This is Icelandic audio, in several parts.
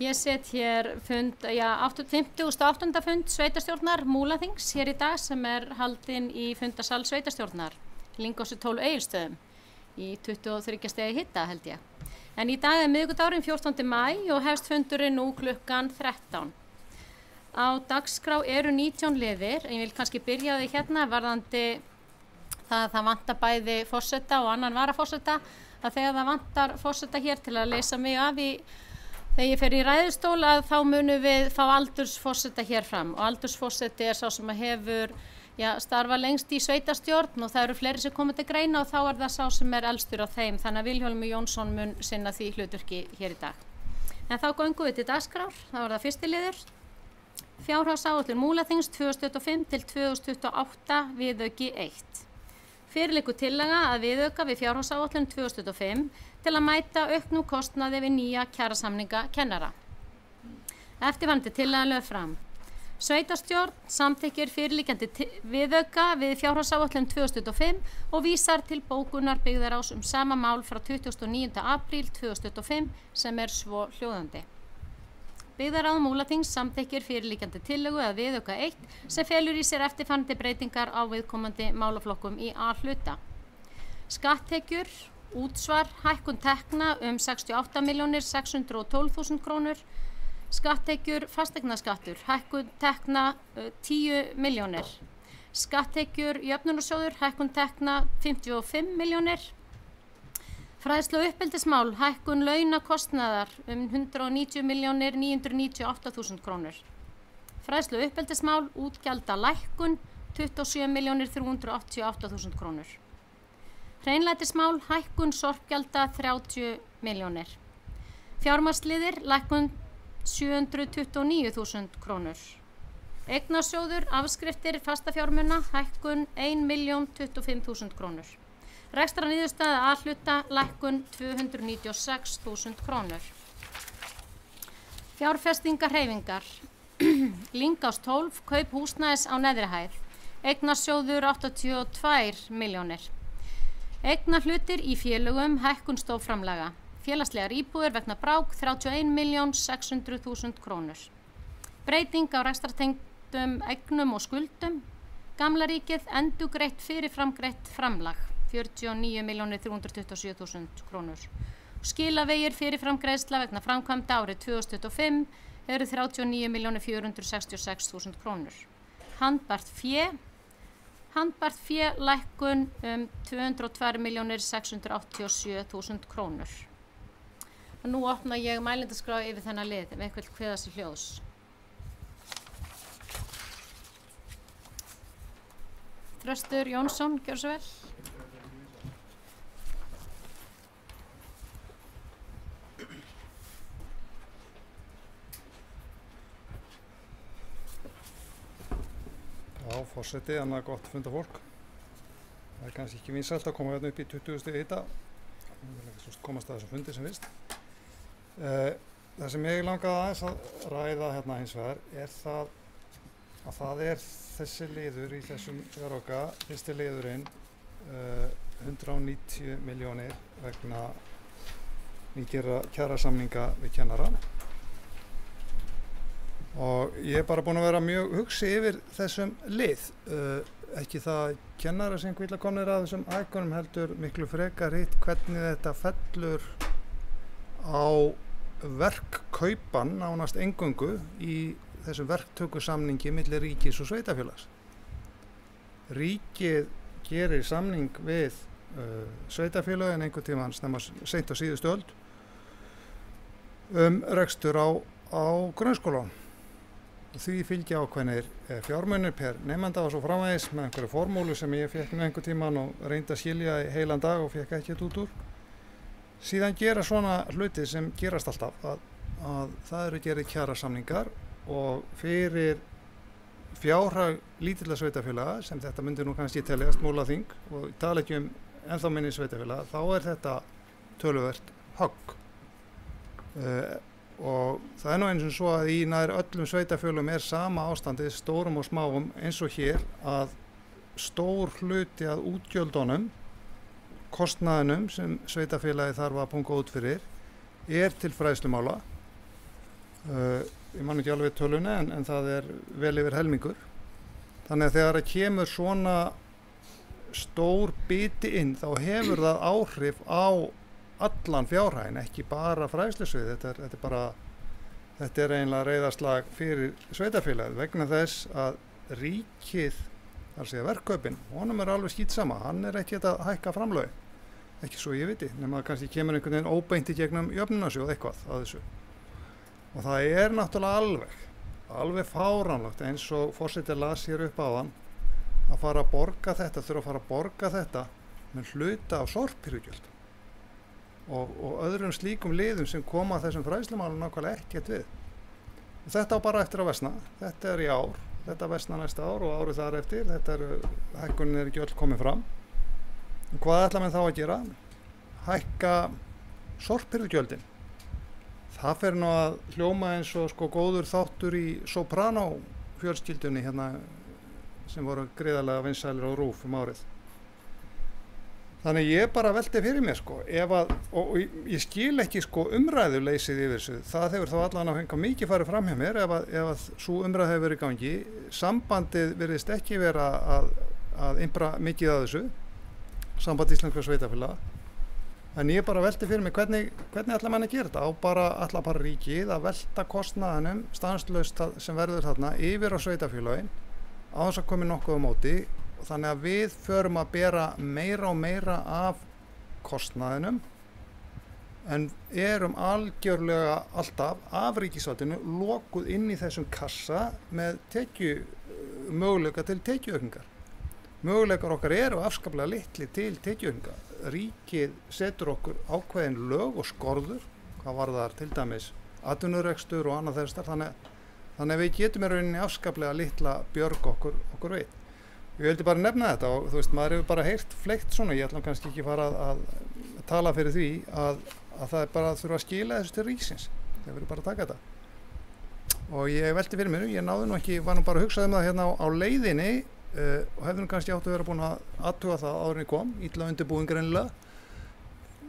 Ég set hér fund, 58. fund sveitastjórnar Múlaþings hér í dag sem haldinn í fundasal sveitastjórnar Lyngássi 12 Egilsstöðum í 23 stigi hita held ég. En í dag miðvikudagurinn 14. maí og hefst fundurinn nú klukkan 13. Á dagskrá eru 19 liðir, en ég vil kannski byrja því hérna varðandi það vantar bæði forseta og annan varaforseta, að þegar það vantar forseta hér til að leysa mig af þegar ég fer í ræðustól að þá munum við fá aldursforseta hér fram og aldursforseti sá sem hefur starfa lengst í sveitastjórn og það eru fleiri sem komið til greina og þá það sá sem elstur á þeim, þannig að Vilhjálmur Jónsson mun sinna því hlutverki hér í dag. En þá göngum við til dagskrár, þá það fyrsti liður. Fjárhagsáætlun Múlaþings 2025 til 2028 viðauki 1. Fyrir liggur tillaga að viðauka við fjárhagsáætlun 2025 til að mæta auknum kostnaði við nýja kjarasamninga kennara. Eftirfarandi tillaga lögð fram. Sveitarstjórn samþykkir fyrirliggjandi viðauka við fjárhagsáætlun 2025 og vísar til bókunar byggðarás sama mál frá 29. apríl 2025 sem svo hljóðandi. Byggðaráð Múlaþings samþykkir fyrirliggjandi tillögu að viðauka 1 sem felur í sér eftirfarandi breytingar á viðkomandi málaflokkum í A-hluta. Skatttekjur, útsvar, hækkun tekna 68.612.000 krónur. Skatttekjur, fasteignaskattur, hækkun tekna 10 milljónir. Skatttekjur, jöfnunarsjóður, hækkun tekna 55 milljónir. Fræðslu og uppeldismál, hækkun launakostnaðar 190.998.000 krónur. Fræðslu og uppeldismál, útgjalda lækkun 27.388.000 krónur. Hreinlætismál, hækkun sorpgjalda 30 milljónir. Fjármagnsliðir, lækkun 729.000 krónur. Eignarsjóður, afskriftir fastafjármuna, hækkun 1.025.000 krónur. Rekstrarniðurstaða A-hluta, lækkun 296.000 krónur. Fjárfestingarhreyfingar. Lyngás 12, kaup húsnæðis á neðri hæð. Eignarsjóður 82 milljónir. Eignarhlutir í félögum, hækkun stofnframlaga. Félagslegar íbúðir vegna brák 31.600.000 krónur. Breyting á rekstrartengdum eignum og skuldum. Gamla ríkið endurgreitt fyrirframgreitt framlag 49.327.000 krónur. Skilavegir fyrirframgreiðsla vegna framkvæmda árið 2025 eru 39.466.000 krónur. Handbært fé lækkun 202.687.000 krónur. Og nú opna ég mælendaskrá yfir þennan lið ef eitthvað kveða sér hljóðs. Þröstur Jónsson, gjörðu svo vel. Já, forseti, annað gott fundafólk. Það kannski ekki vinsælt að koma hérna upp í 20 stigi hita. Við viljum komast að þessu fundi sem fyrst. Það sem ég langaði aðeins að ræða hérna hins vegar það að það þessi liður í þessum fjárauka, fyrsti liðurinn 190 milljónir vegna nýgerra kjarasamninga við kennara. Og ég bara búinn að vera mjög hugsi yfir þessum lið. Ekki það kennara sem illa komnir að þessum hækkunum heldur miklu frekar hitt hvernig þetta fellur á verkkaupan nánast eingöngu í þessum verktökusamningi milli ríkis og sveitarfélags. Ríkið gerir samning við sveitarfélögin einhvern tímann snemma seint á síðustu öld rekstur á grunnskólanum. Því fylgja ákveðnir fjármunir per nemanda og svo framvegis með einhverju formúlu sem ég fékk einhvern tímann og reyndi að skilja í heilan dag og fékk ekkert út úr. Síðan gera svona hluti sem gerast alltaf að það eru gerðir kjarasamningar og fyrir fjárhag lítilla sveitarfélaga sem þetta myndi nú kannski teljast Múlaþing og tala ekki ennþá minni sveitarfélaga, þá þetta töluvert högg. Og það nú eins og svo að í nær öllum sveitarfélögum sama ástandið, stórum og smáum eins og hér, að stór hluti að útgjöldunum, kostnaðinum sem sveitarfélagi þarf að punga út fyrir, til fræðslumála Ég man ekki alveg töluna en það vel yfir helmingur. Þannig að þegar það kemur svona stór biti inn þá hefur það áhrif á allan fjárhæðin, ekki bara fræðslusvið. Þetta eiginlega reiðarslag fyrir sveitarfélagið vegna þess að ríkið, þar segja verkkaupin, honum alveg skítsama, hann ekki að hækka framlögi, ekki svo ég viti, nema að kannski kemur einhvern veginn óbeint í gegnum jöfnunarsjóð eitthvað að þessu. Og það náttúrulega alveg fáránlegt eins og forseti las hér upp áðan að fara að borga þetta, þurfa að fara að borga þetta með hluta af sorphirðugjöld og öðrum slíkum liðum sem koma að þessum fræðslumálum nákvæmlega ekkert við. Og þetta á bara eftir að versna, þetta í ár, þetta versna næsta ár og árið þar eftir, hækkunin ekki öll komið fram. Og hvað ætla menn þá að gera? Hækka sorphirðugjöldin. Það fer nú að hljóma eins og góður þáttur í Soprano fjölskyldunni hérna sem voru gríðarlega vinsælir á RÚV árið. Þannig ég bara velti fyrir mér og ég skil ekki umræðuleysið yfir þessu. Það hefur þá allan að fenga mikið farið fram hjá mér ef sú umræð hefur verið í gangi. Sambandið virðist ekki vera að impra mikið að þessu, samband íslenskra sveitarfélaga. En ég bara velti fyrir mig hvernig ætla mann að gera þetta? Ætla bara ríkið að velta kostnaðinum stanslaust sem verður þarna yfir á sveitarfélögin á þess að komi nokkuð á móti og þannig að við förum að bera meira og meira af kostnaðinum en erum algjörlega alltaf af ríkisvaldinu lokuð inn í þessum kassa með möguleika til tekjuaukningar. Möguleikar okkar eru afskaplega litli til tekjuaukninga. Ríkið setur okkur ákveðin lög og skorður, hvað varðar til dæmis atvinnurekstur og annað þess þannig að við getum í rauninni afskaplega litla björg okkur við. Ég vildi bara nefna þetta og þú veist, maður hefur bara heyrt fleygt svona, ég ætla kannski ekki fara að tala fyrir því að það bara þurfa að skila þessu til ríkisins. Það verður bara að taka þetta. Og ég velti fyrir mér, ég náði nú ekki, var nú bara að hugsa það hérna á leiðinni og hefði nú kannski átt að vera búin að athuga það áður en ég kom, illa undirbúin greinilega.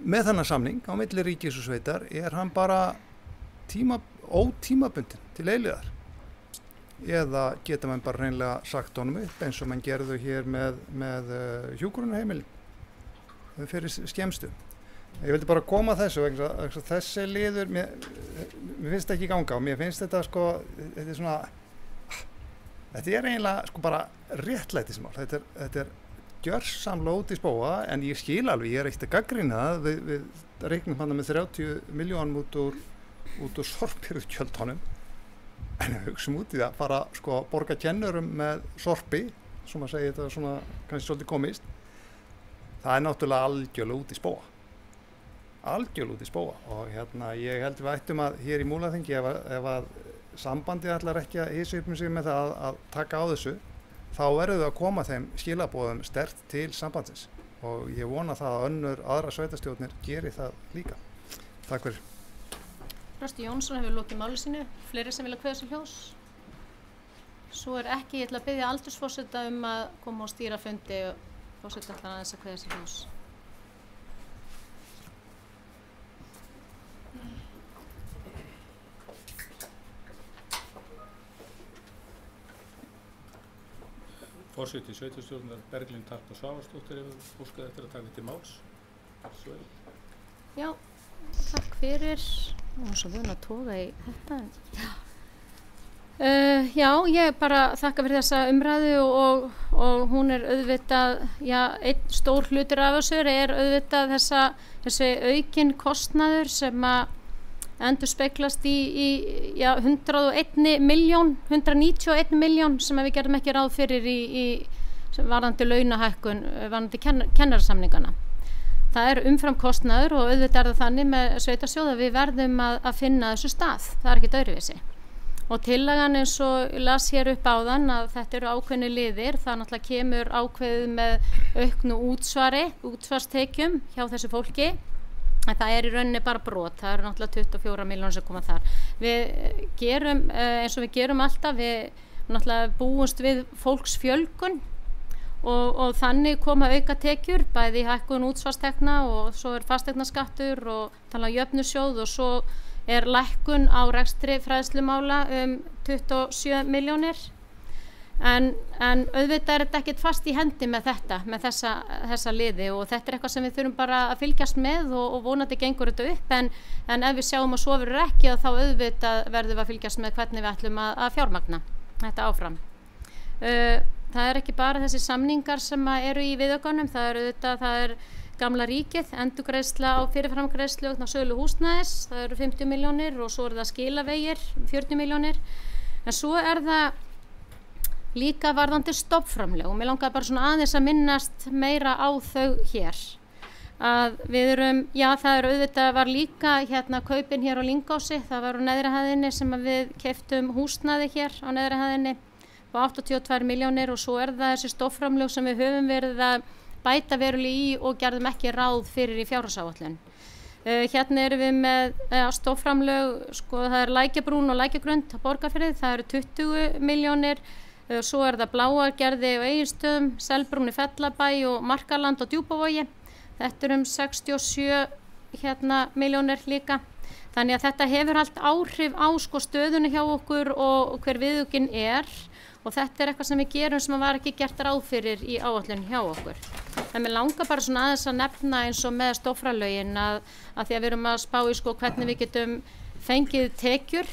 Með þennan samning á milli ríkis og sveitar hann bara ótímabundinn til eilíðar. Eða geta mann bara reynilega sagt honum upp eins og mann gerðu hér með hjúkrunarheimilin fyrir skemmstu. Ég vildi bara koma að þessu vegna að þessi liður, mér finnst ekki ganga og mér finnst þetta þetta svona þetta eiginlega bara réttlætismál. Þetta gjörsamlega út í spóa en ég skil alveg, ég ekkert að gagnrýna það. Við reiknum hann með 30 milljónum út úr sorphirðugjöldunum en við hugsum út í það fara borga kennurum með sorpi, sem að segja þetta svona kannski svolítið komist. Það náttúrulega algjörlega út í spóa. Algjörlega út í spóa og ég held við ættum að hér í Múlaþingi ef að sambandið ætlar ekki að hissa upp með sig með það að taka á þessu, þá verður við að koma þeim skilaboðum sterkt til sambandsins og ég vona það að aðra sveitarstjórnir geri það líka. Takk fyrir. Frosti Jónsson hefur lokið máli sínu, fleiri sem vilja kveða sér hljós. Svo ekki, ég ætla að biðja aldursforseta að koma og stýra fundi og forseta ætlar aðeins að kveða sér hljós. Forseti sveitarstjórnar Berglind Harpa Svavarsdóttir hefur óskað eftir að taka til máls. Já, takk fyrir. Nú er svo vun að toga í þetta. Já, ég bara þakka fyrir þessa umræðu og hún auðvitað, einn stór hlutur af þessu auðvitað þessi aukinn kostnaður sem að endurspeglast í 191 milljón sem við gerðum ekki ráð fyrir í varðandi launahækkun, varðandi kennarasamningana. Það umfram kostnaður og auðvitað það þannig með sveitarsjóð að við verðum að finna þessu stað, það ekkert öðruvísi. Og tillagan eins og las hér upp áðan að þetta eru ákveðni liðir, það náttúrulega kemur ákveðið með auknu útsvarstekjum hjá þessu fólki. En það í rauninni bara brot, það eru náttúrulega 24 milljónir sem koma þar. Við gerum, eins og við gerum alltaf, við náttúrulega búumst við fólksfjölgun og þannig koma aukatekjur, bæði hækkun útsvarstekna og svo fasteignaskattur og tala jöfnunarsjóð og svo lækkun á rekstri fræðslumála 27 milljónir. En auðvitað er þetta ekkert fast í hendi með þessa liði og þetta er eitthvað sem við þurfum bara að fylgjast með og vonandi gengur þetta upp en ef við sjáum að svo verður ekki þá auðvitað verðum við að fylgjast með hvernig við ætlum að fjármagna þetta áfram. Það er ekki bara þessi samningar sem eru í viðaukanum, það er gamla ríkið, endurgreiðsla á fyrirframgreiðslu vegna sölu húsnæðis, það eru 50 milljónir og svo það skilavegir 40 milljónir, en svo það líka varðandi stofnframlög og mér langar bara svona aðeins að minnast meira á þau hér. Að við það auðvitað var líka kaupin hér á Lyngási, það var á neðri hæðinni sem við keyptum húsnæði hér á neðri hæðinni á 82 milljónir og svo það þessi stofnframlög sem við höfum verið að bæta verulega í og gerðum ekki ráð fyrir í fjárhagsáætlun. Hérna erum við með stofnframlög, það Lækjabrún og Lækjagrund á Borgarfirði, það eru 20 milljónir. Svo það Bláagerði og Egilsstöðum, Selbrún í Fellabæ og Markaland og Djúpavogi. Þetta 67 milljónir líka. Þannig að þetta hefur allt áhrif á stöðuna hjá okkur og hver viðaukinn og þetta eitthvað sem við gerum sem var ekki gert ráð fyrir í áætlun hjá okkur. En mér langar bara svona aðeins að nefna eins og með stofnframlögin að því að við erum að spá í hvernig við getum fengið tekjur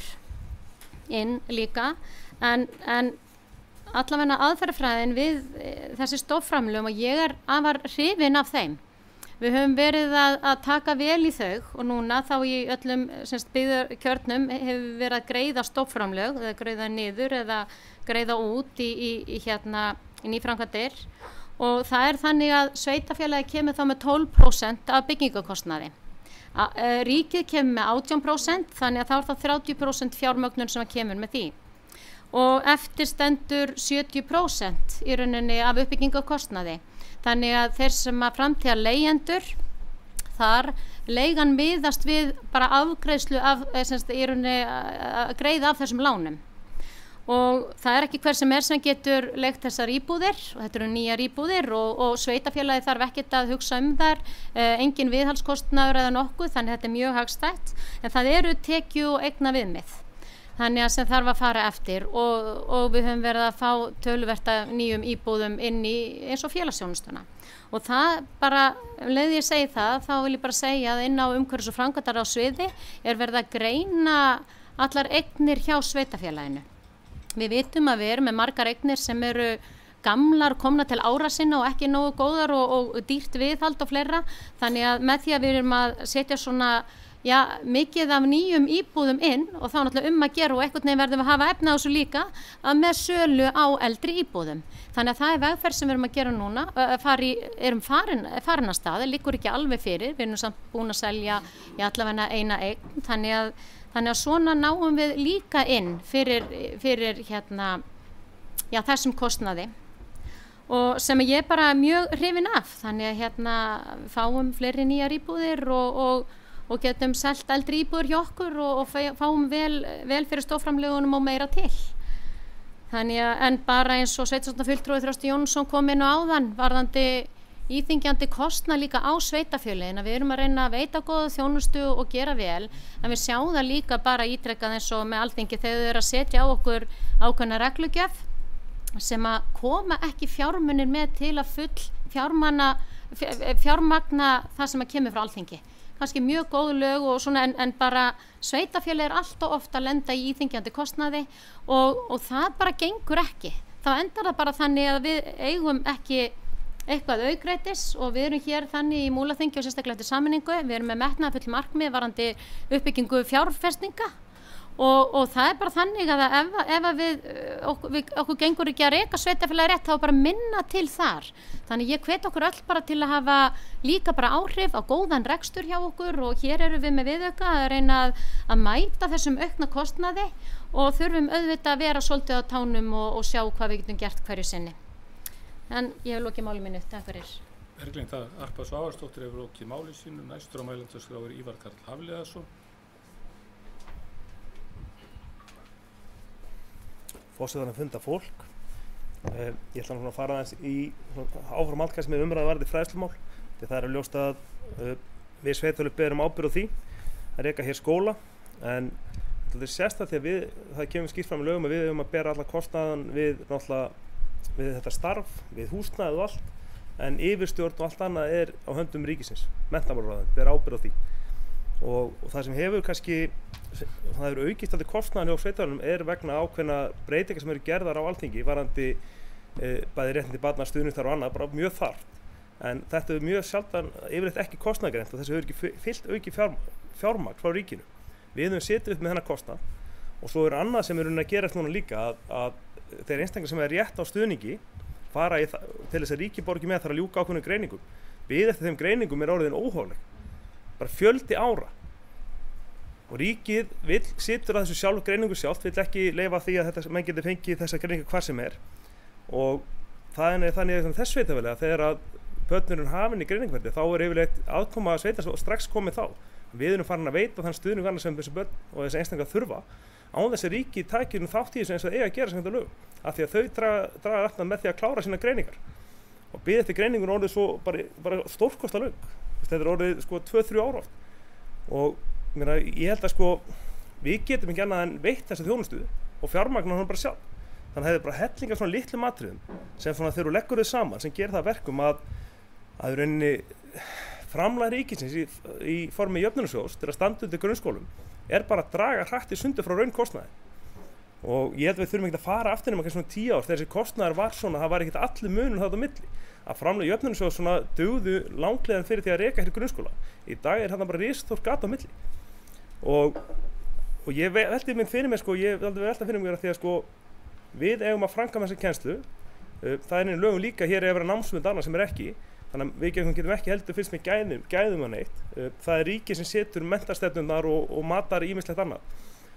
inn líka en allavega aðferðafræðin við þessi stofnframlögum og ég afar hrifin af þeim. Við höfum verið að taka vel í þau og núna þá í öllum byggðarkjörnum hefur verið að greiða stofnframlög eða greiða niður eða greiða út í nýframkvæmdir og það þannig að sveitarfélagið kemur þá með 12% af byggingakostnaði. Ríkið kemur með 18% þannig að þá það 30% fjármögnun sem kemur með því. Og eftir stendur 70% í rauninni af uppbyggingakostnaði. Þannig að þeir sem að framtíðar leigjendur þar leigan miðast við bara afgreiðslu í rauninni að greiða af þessum lánum. Og það ekki hver sem getur leigt þessar íbúðir og þetta nýjar íbúðir og sveitarfélagið þarf ekkert að hugsa þær, engin viðhaldskostnaður eða nokkuð, þannig þetta mjög hagstætt. En það eru tekju- og eigna viðmið. Þannig að sem þarf að fara eftir og við höfum verið að fá töluvert af nýjum íbúðum inn í eins og félagsþjónustuna. Og það bara, leið ég segi það, þá vil ég bara segja að inn á umhverfis- og framkvæmdaráðssviði verið að greina allar eignir hjá sveitarfélaginu. Við vitum að við erum með margar eignir sem eru gamlar, komna til ára sinna og ekki nógu góðar og dýrt viðhald og fleira. Þannig að með því að við erum að setja svona mikið af nýjum íbúðum inn og þá náttúrulega að gera og einhvern veginn verðum að hafa efni á þessu líka að með sölu á eldri íbúðum. Þannig að það vegferð sem við erum að gera núna, erum farin að stað, liggur ekki alveg fyrir, við erum samt búin að selja í allavega eina eign, þannig að svona náum við líka inn fyrir þessum kostnaði og sem ég bara mjög hrifin af, þannig að fáum fleiri nýjar íbúðir og getum selt eldri íbúður hjá okkur og fáum vel fyrir stofnframlögunum og meira til. Þannig að en bara eins og sveitarstjórnarfulltrúi Þröstur Jónsson kom inn á áðan varðandi íþyngjandi kostnað líka á sveitarfélögin að við erum að reyna að veita góða þjónustu og gera vel en við sjáum það líka bara ítrekkað eins og með Alþingi þegar þau eru að setja á okkur ákveðna reglugjöf sem að koma ekki fjármunir með til að fjármagna það sem að kemur frá Alþingi. Kannski mjög góð lög og svona en bara sveitarfélög allt og ofta lenda í íþyngjandi kostnaði og það bara gengur ekki. Þá endar það bara þannig að við eigum ekki eitthvað aukreitis og við erum hér þannig í Múlaþingi og sérstaklega eftir sameiningu. Við erum með metnaðarfull markmið varðandi uppbyggingu fjárfestinga og það bara þannig að ef okkur gengur ekki að reka sveitarfélagi rétt þá bara minna til þar. Þannig ég hvet okkur öll bara til að hafa líka bara áhrif á góðan rekstur hjá okkur og hér erum við með viðauka að reyna að mæta þessum aukna kostnaði og þurfum auðvitað að vera svolítið á tánum og sjá hvað við getum gert hverju sinni. En ég hef lokið máli mínu, takk fyrir. Berglind Arpa Svavarsdóttir hefur lokið máli sínu, næstur á mælendaskrá Ívar Karl Hafliðason. Forsetanum funda fólk. Ég ætla að fara aðeins í áfram allt með umræðu varðandi fræðslumál. Það ljóst að við sveitarfélög berum ábyrgð á því að reka hér skóla en þetta sérstaklega því að það kemur skýrt fram í lögum að við að bera alla kostnaðan við þetta starf, við húsnæðið og allt, en yfirstjórn og allt annað á höndum ríkisins, menntamálaráðuneytið ber ábyrgð á því. Og það sem hefur kannski, það hefur aukist alltaf kostnaðan hjá sveitarfélögum vegna ákveðna breytingar sem eru gerðar á Alþingi varðandi bæði réttindi barna, stuðningsþarf og annað, bara mjög þarft. En þetta er mjög sjaldan, yfirleitt ekki kostnaðargreint og þessu hefur ekki fyllt aukið fjármagn frá ríkinu. Við höfum setið upp með þennan kostnað og svo annað sem að gerast núna líka að þeir einstaklingar sem rétt á stuðningi fara til þess að ríki borgi með þarf að ljúka ákveðnum greiningum. Bið eftir þeim greiningum orðin óhófleg. Bara fjöldi ára. Og ríkið situr að þessu greiningu sjálft, vill ekki leyfa því að menn geti fengið þessa greiningu hvar sem og þannig þess sveitarfélagi að þegar að börnurinn hafinn í greiningverdi þá yfirleitt aðkoma sveitarfélags strax komið þá. Við erum farin að veita þann stuðning annars sem þessi börn og þessi einstaklingar þurfa án þess að ríkið taki þátt í þessu eins og eiga að gera sem þetta lög. Af því að þau draga alltaf með því að klára sína greiningar. Og bið eftir greiningun orðið svo bara stórkostalög. Þetta er orðið 2-3 ára oft. Og ég held að við getum ekki annað en veitt þessa þjónustu og fjármagna hann bara sjálf. Þannig að það er bara hellingar svona litlum atriðum sem þegar þú leggur þau saman sem gerir það verkum að í rauninni framlag ríkisins í formi jöfnunarsjóðs til að standa undir grunnskólum bara að draga hratt í sundur frá raunkostnaði. Og ég held að við þurfum ekki að fara aftur nema kannski svona 10 ár þegar þessi kostnaður var svona, það var ekkert allir munur þarna á milli. Að framlag jöfnunarsjóðs svona dugðu langleiðan fyrir því að reka hér grunnskóla. Í dag þarna bara risastórt gat á milli. Og ég velti minn fyrir mér ég velti velta fyrir mér að því að við eigum að framkvæma þessa kennslu. Það er lögum líka hér að vera námsfund annað sem ekki. Þannig að við getum ekki heldur fyrst með gæðum að neitt. Það er ríkið sem setur menntastefnurnar og matar ýmislegt annað.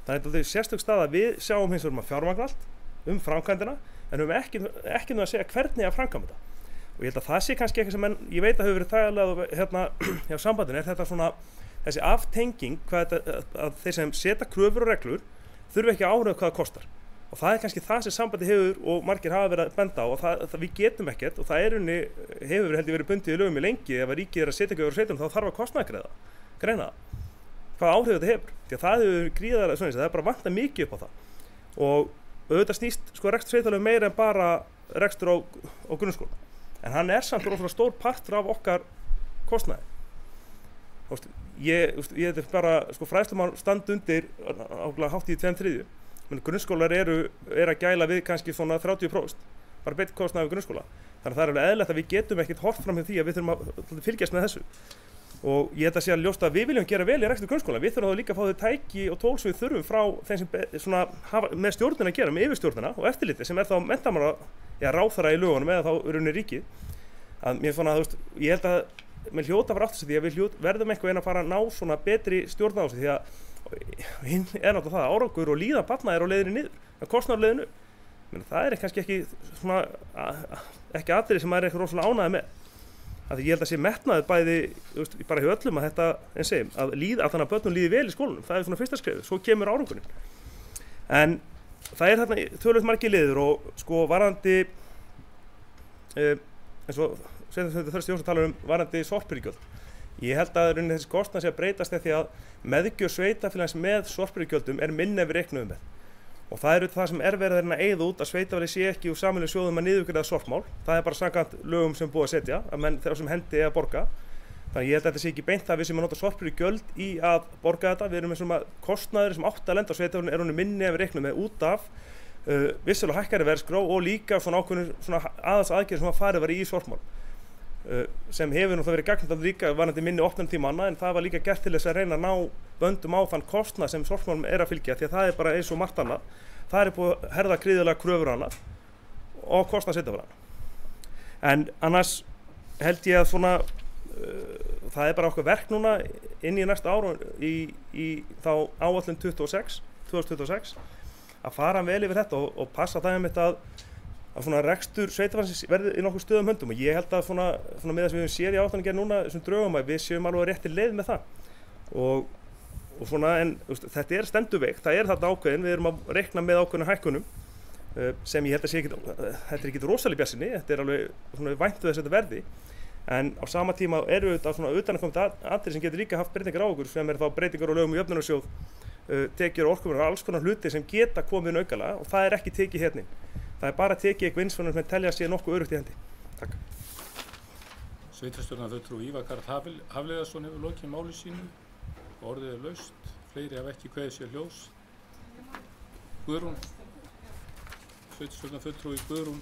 Þannig að þetta er sérstök stað að við sjáum hins vegar fjármagn allt framkvæmdina en við höfum ekki að segja hvernig að framkvæma þetta. Og ég held að það sé kannski eitthvað sem ég veit að hefur verið þægilega hjá sambandinu þetta svona þessi aftenging að þeir sem setja kröfur og reglur þurfi ekki að áhrifa hvað það kostar. Og það er kannski það sem sambandi hefur og margir hafa verið að benda á og það við getum ekkert og það hefur verið bundið í lögum í lengi ef að ríkið að setja ekki yfir sveitum þá þarf að kostnaðargreina það. Hvað áhrif þetta hefur? Því að það hefur gríðarlega svona það bara vantað mikið upp á það. Og auðvitað snýst rekstur sveitarfélaga meira en bara rekstur á grunnskóla. En hann samt rosalega stór partur af okkar kostnaði. Ég þetta bara fræðslumál standa undir hátt í 2/3. Grunnskólar að gæla við kannski svona 30%, bara beint kostnaði við grunnskóla. Þannig að það er alveg eðlilegt að við getum ekkert horft fram hjá því að við þurfum að fylgjast með þessu. Og ég held að sé að ljóst að við viljum gera vel í rekstur grunnskóla. Við þurfum þá líka að fá þau tæki og tól sem við þurfum frá þeim sem hafa með stjórnina að gera, með yfirstjórnina og eftirliti sem þá menntamálaráðherra í lögunum eða þá rauninni ríkið. Að mér fann að ég held að mér hljóta var aftur sig því að við verðum eitthvað að fara að ná svona betri stjórn á þessu því að hinn náttúrulega það að árangur og líðan barna á leiðinni niður, að kostnaður á leiðinu. Það kannski ekki atriði sem maður eitthvað rosalega ánægður með. Að ég held að sé metnaður bæði bara hjá öllum að þetta að þannig að börnum líði vel í skólanum. Það svona fyrsta skrefið, svo kemur árangurinn. En það þarna töluvert margir liður og varðandi eins og Þröstur Jónsson talar varðandi sorpbyrjugjöld. Ég held að þessi kostnað sé að breytast því að meðgjöf sveitarfélags með sorpbyrjugjöldum minni en við reiknuðum með. Og það það sem verið að eyða út að sveitarfélagi sé ekki úr sameiginlegum sjóðum að niðurgreiða sorpmál. Það bara samkvæmt lögum sem búið að setja, að menn þeirra sem hendi að borga. Þannig ég held að þetta sé ekki beint að við sem að nota sorpbyrjugjöld í að borga þetta. Við erum með svona kostnaður sem átt að lenda á sveitarfélaginu minni en við reiknuðum með út af vissulega hækkari verðskrá og líka svona ákveðnum aðgerðir sem farið var í sorpmál. Sem hefur það verið gagnlegt líka varðandi minni opnunartíma annað en það var líka gert til þess að reyna að ná böndum á þann kostnað sem sorpmálum að fylgja því að það bara eins og margt annað. Það búið að herða gríðarlega kröfur annað og kostnað sveitarfélaganna. En annars held ég að svona það bara okkar verk núna inn í næsta ár í þá áætlun 2026 að fara vel yfir þetta og passa það að svona rekstur sveitarfélagsins verði í nokkuð stöðum höndum og ég held að svona með þess að við höfum séð í áætlunargerð núna þessum drögum að við séum alveg rétti leið með það og svona en þetta stenduveikt, það þarna ákveðin, við erum að reikna með ákveðnum hækkunum sem ég held að sé þetta ekki rosalega bjartsýni, þetta alveg svona væntu þess að þetta verði en á sama tíma eru þetta svona utanaðkomandi atriði sem getur líka haft breytingar á okkur sem þá breytingar á lögum um jöfnunarsjóð tekjur og orkumörður, alls konar hluti sem geta komið inn aukalega og það ekki tekið hérna inn. Það bara tekið eitthvað inn sem telja sér nokkuð öruggt í hendi. Takk. Sveitarstjórnarfulltrúi Ívar Karl Hafliðason hefur lokið máli sínu og orðið laust. Fleiri hafa ekki kveðið sér ljós. Guðrún, sveitarstjórnarfulltrúi Guðrún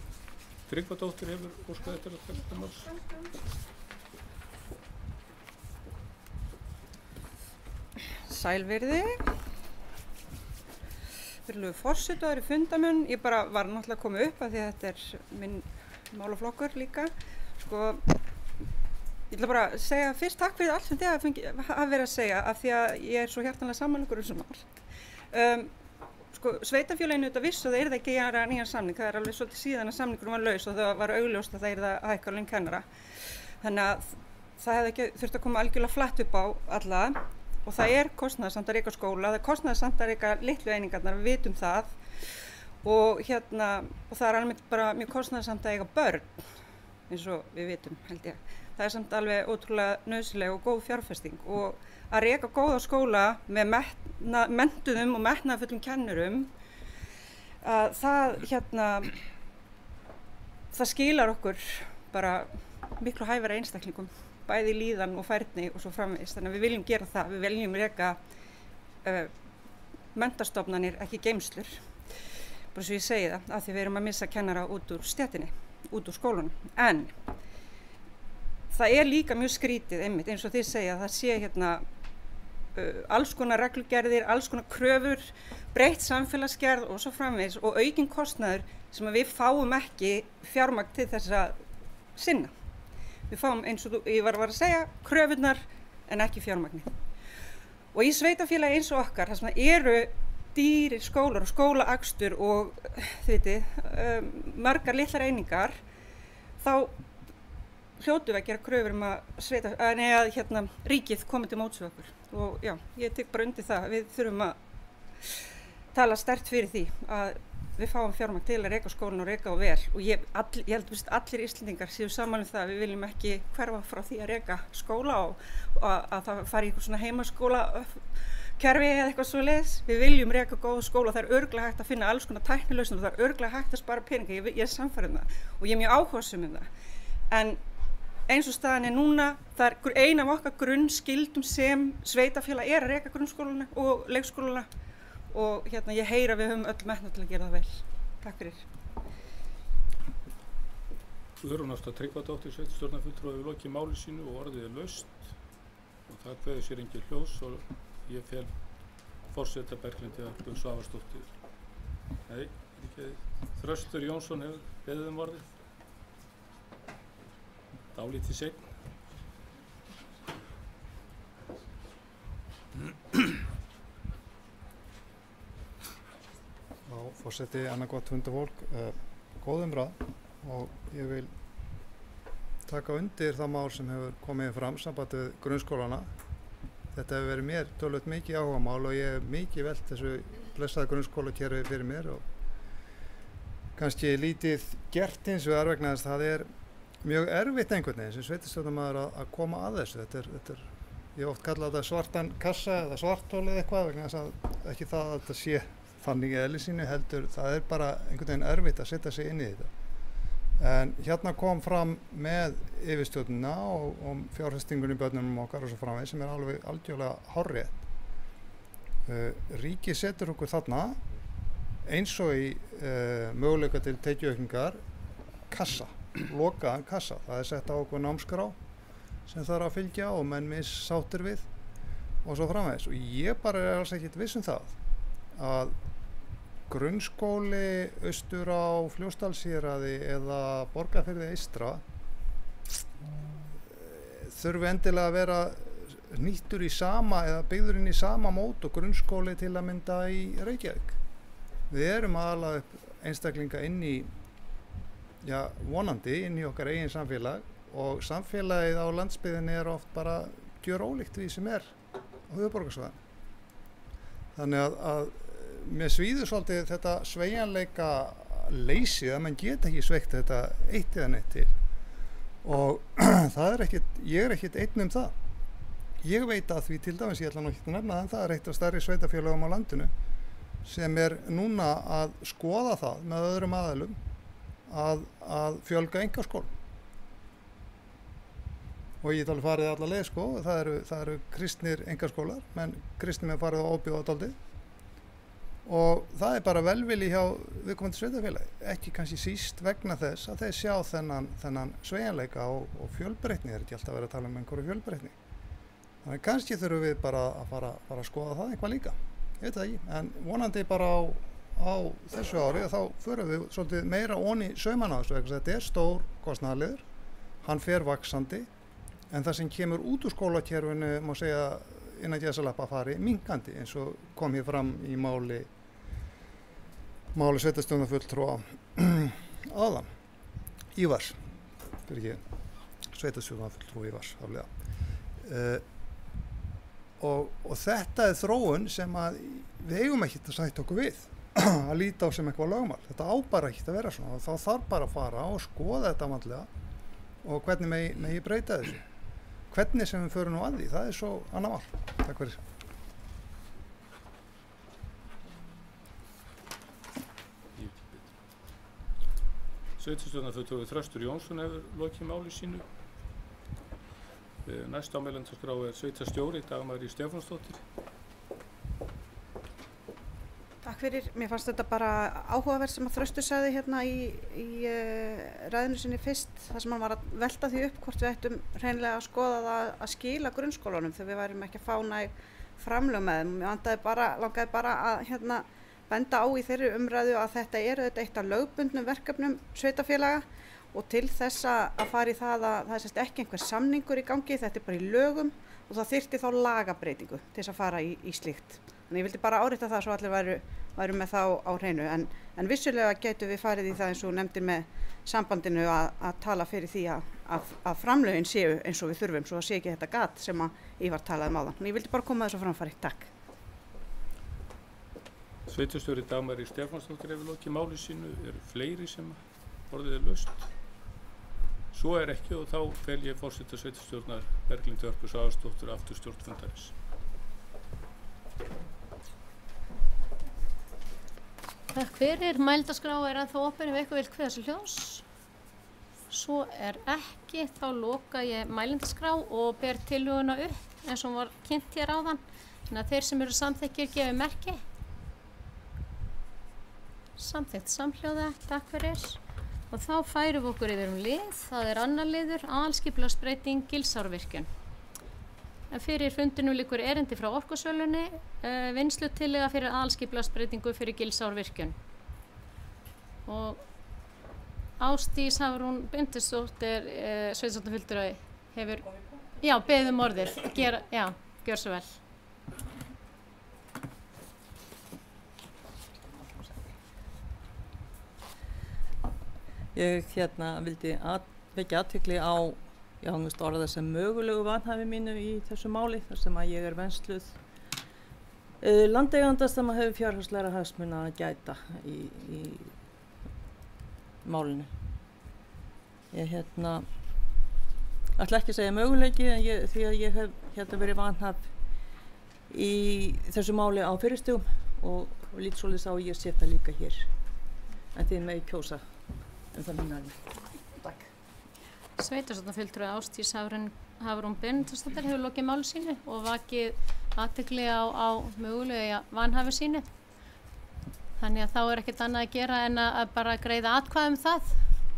Tryggvadóttir hefur óskað eftir að taka til máls. Sælverði, virðulegur forseti og aðrir fundamenn. Ég bara var náttúrulega að koma upp af því að þetta minn málaflokkur líka. Sko, ég ætla bara að segja fyrst takk fyrir allt sem þið hafa verið að segja af því að ég svo hjartanlega sammála ykkur svo margt. Sko, sveitarfélaginu þetta vissu að það yrði ekki að gera nýjan samning. Það alveg svolítið síðan að samningurinn var laus og það var augljóst að það yrði að hækka laun kennara. Þannig að það hefði ekki þurft að koma algjörlega flatt upp á alla. Og það kostnaðarsamt að reka skóla, það kostnaðarsamt að reka litlu einingarnar, við vitum það. Og það alveg bara mjög kostnaðarsamt að eiga börn, eins og við vitum, held ég. Það samt alveg ótrúlega nauðsynleg og góð fjárfesting. Og að reka góða skóla með menntuðum og metnaðarfullum kennurum, það skilar okkur bara miklu hæfara einstaklingum. Bæði líðan og færni og svo framvegis. Þannig að við viljum gera það. Við viljum reka menntastofnanir, ekki geymslur. Bara svo ég segi það, af því við erum að missa kennara út úr stéttinni, út úr skólanum. En það líka mjög skrítið einmitt, eins og þið segja, það sé alls konar reglugerðir, alls konar kröfur, breytt samfélagsgerð og svo framvegis og aukinn kostnaður sem við fáum ekki fjármagn til þess að sinna. Við fáum eins og ég var að segja kröfurnar en ekki fjármagni. Og í sveitarfélagi eins og okkar, þar sem eru dýrir skólar og skólaakstur og margar litlar einingar, þá hljótum við að gera kröfur að ríkið komi til móts við okkur. Og já, ég tek bara undir það. Við þurfum að tala sterkt fyrir því að við fáum fjármagn til að reka skólan og reka á vel og ég held að allir Íslendingar séu saman það að við viljum ekki hverfa frá því að reka skóla og að það fari í eitthvað svona heimaskóla kerfi eða eitthvað svoleiðis. Við viljum reka góða skóla, það örugglega hægt að finna alls konar tæknilausnir og það örugglega hægt að spara peninga, ég sannfærð það og ég mjög áhugasöm það. En eins og staðan núna, það ein af okkar grunnskildum sem sveitarfélag að reka grunnskólana og leikskólana. Og ég heyri að við höfum öll metnað til að gera það vel. Takk fyrir. Guðrún Ásta Tryggvadóttir, sveitarstjórnarfulltrúi hefur lokið máli sínu og orðið laust. Og það kveður sér engin hljós og ég fel forseta Berglindi Arnbjörg Svavarsdóttir. Nei, ekki. Þröstur Jónsson hefur beðið orðið. Dálítið seinn. Forseti, annað gott hundafólk, góð umræða og ég vil taka undir það mál sem hefur komið fram sambandi við grunnskólana. Þetta hefur verið mér töluvert mikið áhugamál og ég hef mikið velt þessu blessaða grunnskólakerfi fyrir mér og kannski lítið gert hins vegar vegna þess að það mjög erfitt einhvern veginn sem sveitarstjórnarmaður að koma að þessu. Þetta ég oft kalla þetta svartan kassa eða svarthol eða eitthvað vegna þess að ekki það að þetta sé þannig í eðli sínu heldur, það bara einhvern veginn erfitt að setja sig inn í þetta. En hérna kom fram með yfirstjórnina og fjárfestingunni í börnunum okkar og svo framvegis sem alveg algjörlega hárrétt. Ríkið setur okkur þarna eins og í möguleika til tekjuaukningar kassa, lokaðan kassa. Það sett á okkur námskrá sem þarf að fylgja og menn missáttir við og svo framvegis. Og ég bara alls ekkert viss það að grunnskóli austur á Fljótsdalshéraði eða Borgarfirði eystra þurfi endilega að vera nýttur í sama eða byggður inn í sama mót og grunnskóli til að mynda í Reykjavík. Við erum að ala upp einstaklinga inn í, vonandi inn í okkar eigin samfélag og samfélagið á landsbyggðinni oft bara gjörólíkt því sem á höfuðborgarsvæðinu. Þannig að mér svíður svolítið þetta sveigjanleika leysi að mann geta ekki sveikt þetta eitt eða neitt til og ég er ekkert einn það. ég veit að því til dæmis, ég ætla nú ekki að nefna það er eitt af stærri sveitafélögum á landinu sem núna að skoða það með öðrum aðilum að fjölga einkaskólum. Og ég get alveg farið alla leið sko, það eru kristnir einkaskólar, menn kristnir með farið á óbjóða dálítið. Og það bara velvilji hjá viðkomandi sveitafélagi, ekki kannski síst vegna þess að þeir sjá þennan sveigjanleika og fjölbreytni, ekki alltaf verið að tala einhverju fjölbreytni. Þannig kannski þurfum við bara að fara að skoða það eitthvað líka, ég veit það ekki, en vonandi bara á þessu ári þá förum við svolítið meira onni saumana á þessu, vegna þetta stór kostnaðarliður, hann fer vaxandi, en það sem kemur út úr skólakerfinu má segja innan gæsalappa fari minnkandi eins og kom hér fram í máli sveitarstjórnarfulltrúa áðan, Ívars, sveitarstjórnarfulltrúa Ívars aflega. Og þetta þróun sem við eigum ekki að sætta okkur við að líta á sem eitthvað lögmál. Þetta á bara ekki að vera svona, þá þarf bara að fara og skoða þetta vandlega og hvernig megi breyta þessu. Hvernig sem við förum nú að því, það svo annað mál. Takk fyrir. Sveitarstjórnarfulltrúi Þröstur Jónsson hefur lokið máli sínu. Næst á mælendaskrá sveitarstjóri Dagmar Stefánsdóttir. Takk fyrir. Mér fannst þetta bara áhugavert sem að Þröstur sagði hérna í ræðinu sinni fyrst, þar sem hann var að velta því upp hvort við ættum hreinlega að skoða það að skila grunnskólanum þegar við værum ekki að fá næg framlög með þeim. Mér langaði bara að benda á í þeirri umræðu að þetta þetta eitt af lögbundnum verkefnum sveitarfélaga og til þess að fara í það að það er ekki einhver samningur í gangi, þetta bara í lögum og það þyrfti þá lagabreitingu til þess að fara í slíkt. Þannig ég vildi bara árétta það svo allir væru með þá á hreinu en vissulega getum við farið í það eins og nefndir með sambandinu að tala fyrir því að framlögin séu eins og við þurfum svo að sé ekki þetta gat sem að Ívar talaði áðan. Þannig ég vildi bara koma þessu framfæri. Takk. Sveitarstjóri Dagmar Stefánsdóttir hefur lokið máli sínu, eru fleiri sem orðið laust. Svo ekki og þá fel ég forseta sveitarstjórnar Berglindi Hörpu Svavarsdóttur aftur stjórnfundarins. Takk fyrir. Mælendaskrá ennþá opin ef eitthvað vill kveða sér hljós. Svo ekki, þá loka ég mælendaskrá og ber tillöguna upp eins og hún var kynnt hér áðan. Þannig að þeir sem eru samþykkir gefi merki. Samþykkt samhljóða, takk fyrir. Og þá færum við okkur yfir lið, það annar liður, aðalskipulagsbreyting Gilsárvirkjun. En fyrir fundinum liggur erindi frá Orkusölunni, vinnslutillaga fyrir aðalskipulagsbreytingu fyrir Gilsárvirkjun. Og Ásdís Hafrún Bindisdóttir, sveitarstjórnarfulltrúi, hefur beðið orðið. Gjör svo vel. Ég vildi vekja athygli á orða sem mögulegu vanhæfi mínu í þessu máli þar sem að ég vensluð landeiganda sem að hefur fjárhagslegra hagsmuna að gæta í málinu. Ég ætla ekki að segja möguleiki en því að ég hef verið vanhæf í þessu máli á fyrirstugum og lít svolítið á ég sé það líka hér. En þið megi kjósa það minnaði. Takk. Sveitarstjórnarfulltrúi Ásdís Hafrún Bindisdóttir hefur lokið máli sínu og vakið athygli á mögulega vanhæfi sínu. Þannig að þá ekkert annað að gera en að bara greiða atkvæði það,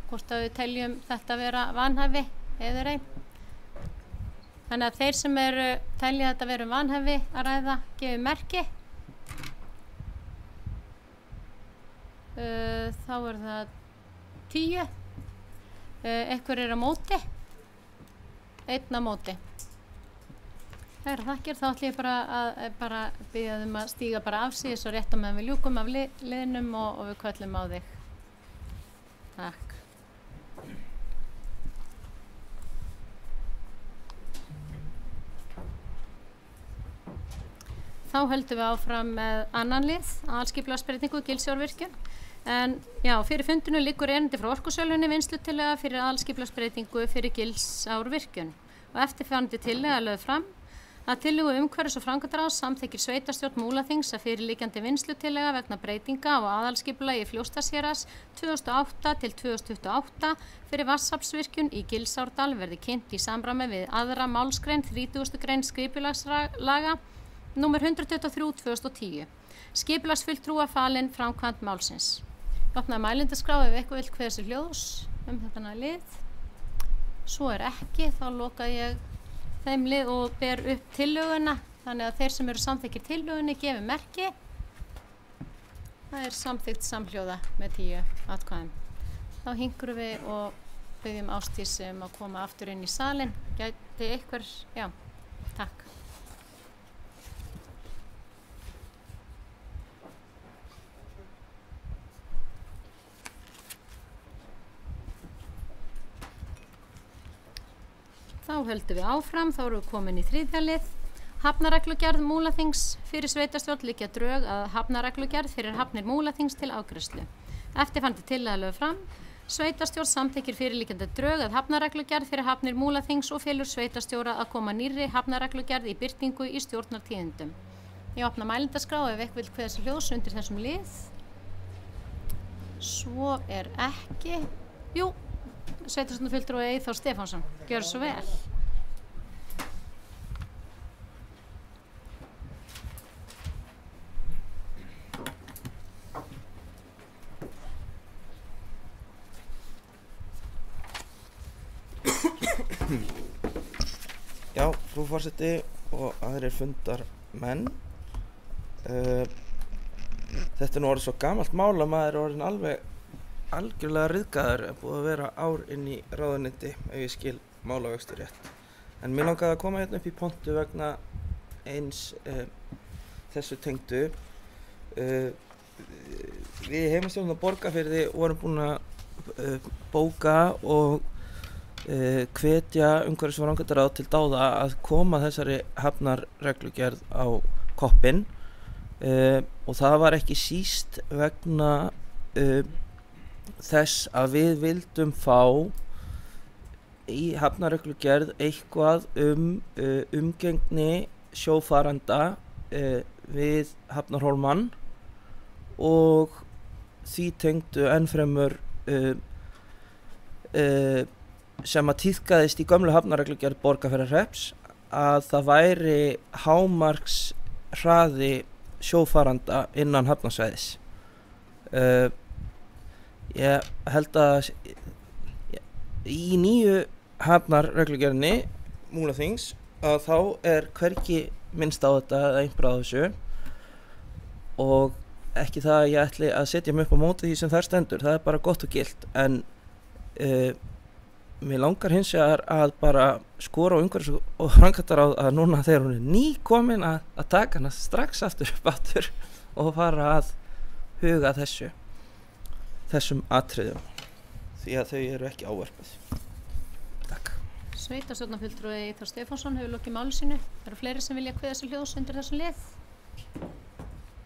hvort að við teljum þetta vera vanhæfi eður ei. Þannig að þeir sem telja þetta vera vanhæfi að ræða gefi merki. Þá það 10. Einhver á móti. 1 á móti. Kærar þakkir, þá ætla ég bara að biðja að stíga bara af sig svo rétt á meðan við ljúkum af liðnum og við köllum á þig. Takk. Þá höldum við áfram með annan lið, aðalskipulagsbreytingu Gilsárvirkjun. En fyrir fundinu liggur erindi frá Orkusölunni, vinnslutillaga fyrir aðalskipulagsbreytingu fyrir Gilsárvirkjun. Og eftirfarandi tillaga lögð fram Að tillögu umhverfis- og framkvæmdaráðs samþykkir sveitarstjórn Múlaþings að fyrirliggjandi vinnslutillega vegna breytinga á aðalskipulagi Fljótsdalshéraðs 2008 til 2028 fyrir vatnsaflsvirkjun í Gilsárdal verði kynnt í samræmi við aðra málsgrein 30. grein skipulagslaga nr. 123/2010. Skipulagsfulltrúa falin framkvæmd málsins. Ég opnaði mælendaskrá ef eitthvað vill kveða sér hljóðs þetta lið. Svo ekki, þá loka ég þeim lið og ber upp tillöguna, þannig að þeir sem eru samþykkir tillögunni gefi merki. Það samþykkt samhljóða með 10 atkvæðum. Þá hingurum við og biðjum Ásdísi að koma aftur inn í salinn. Gæti einhver, já, takk. Þá höldum við áfram, þá erum við komin í 3. lið. Hafnarreglugerð Múlaþings fyrir sveitarstjórn liggja drög að hafnarreglugerð fyrir hafnir Múlaþings til afgreiðslu. Eftirfarandi tillaga lögð fram. Sveitarstjórn samþykkir fyrirliggjandi drög að hafnarreglugerð fyrir hafnir Múlaþings og felur sveitarstjóra að koma nýrri hafnarreglugerð í birtingu í stjórnartíðindum. Ég opna mælendaskrá ef eitthvað vill kveða sér hljóðs undir þessum lið. Svo ekki. Jú. Sveitarstjórnarfulltrúi Eyþór Stefánsson, gjörðu svo vel. Já, frú forseti og aðrir fundarmenn. Þetta nú orðið svo gamalt mál að maður orðin algjörlega ryðgaður, búið að vera ár inn í ráðuneyti ef ég skil málavöxtur rétt. En mér langaði að koma hérna upp í pontu vegna eins þessu tengdu. Við í heimastjórn á Borgarfirði vorum búin að bóka og hvetja umhverfis- og framkvæmdaráð til dáða að koma þessari hafnarreglugerð á koppinn og það var ekki síst vegna þess að við vildum fá í hafnarreglugerð eitthvað umgengni sjófarenda við Hafnarhólmann og því tengdu ennfremur sem að tíðkaðist í gömlu hafnarreglugerð Borgarfjarðarhrepps að það væri hámarks hraði sjófarenda innan hafnarsvæðis. Ég held að í nýju hafnarreglugerðinni Múlaþings að þá hvergi minnst á þetta eða einhver á þessu og ekki það að ég ætli að setja mig upp á móti því sem þar stendur, það bara gott og gilt en mér langar hins vegar að bara skora á umhverfis- og framkvæmdaráð að núna þegar hún nýkomin að taka hana strax aftur og fara að huga þessum atriðum því að þau eru ekki áverpað. Takk. Sveitarstjórnarfulltrúi Eyþór Stefánsson hefur lokið máli sínu. Eru fleiri sem vilja kveða sér hljóðs undir þessum lið?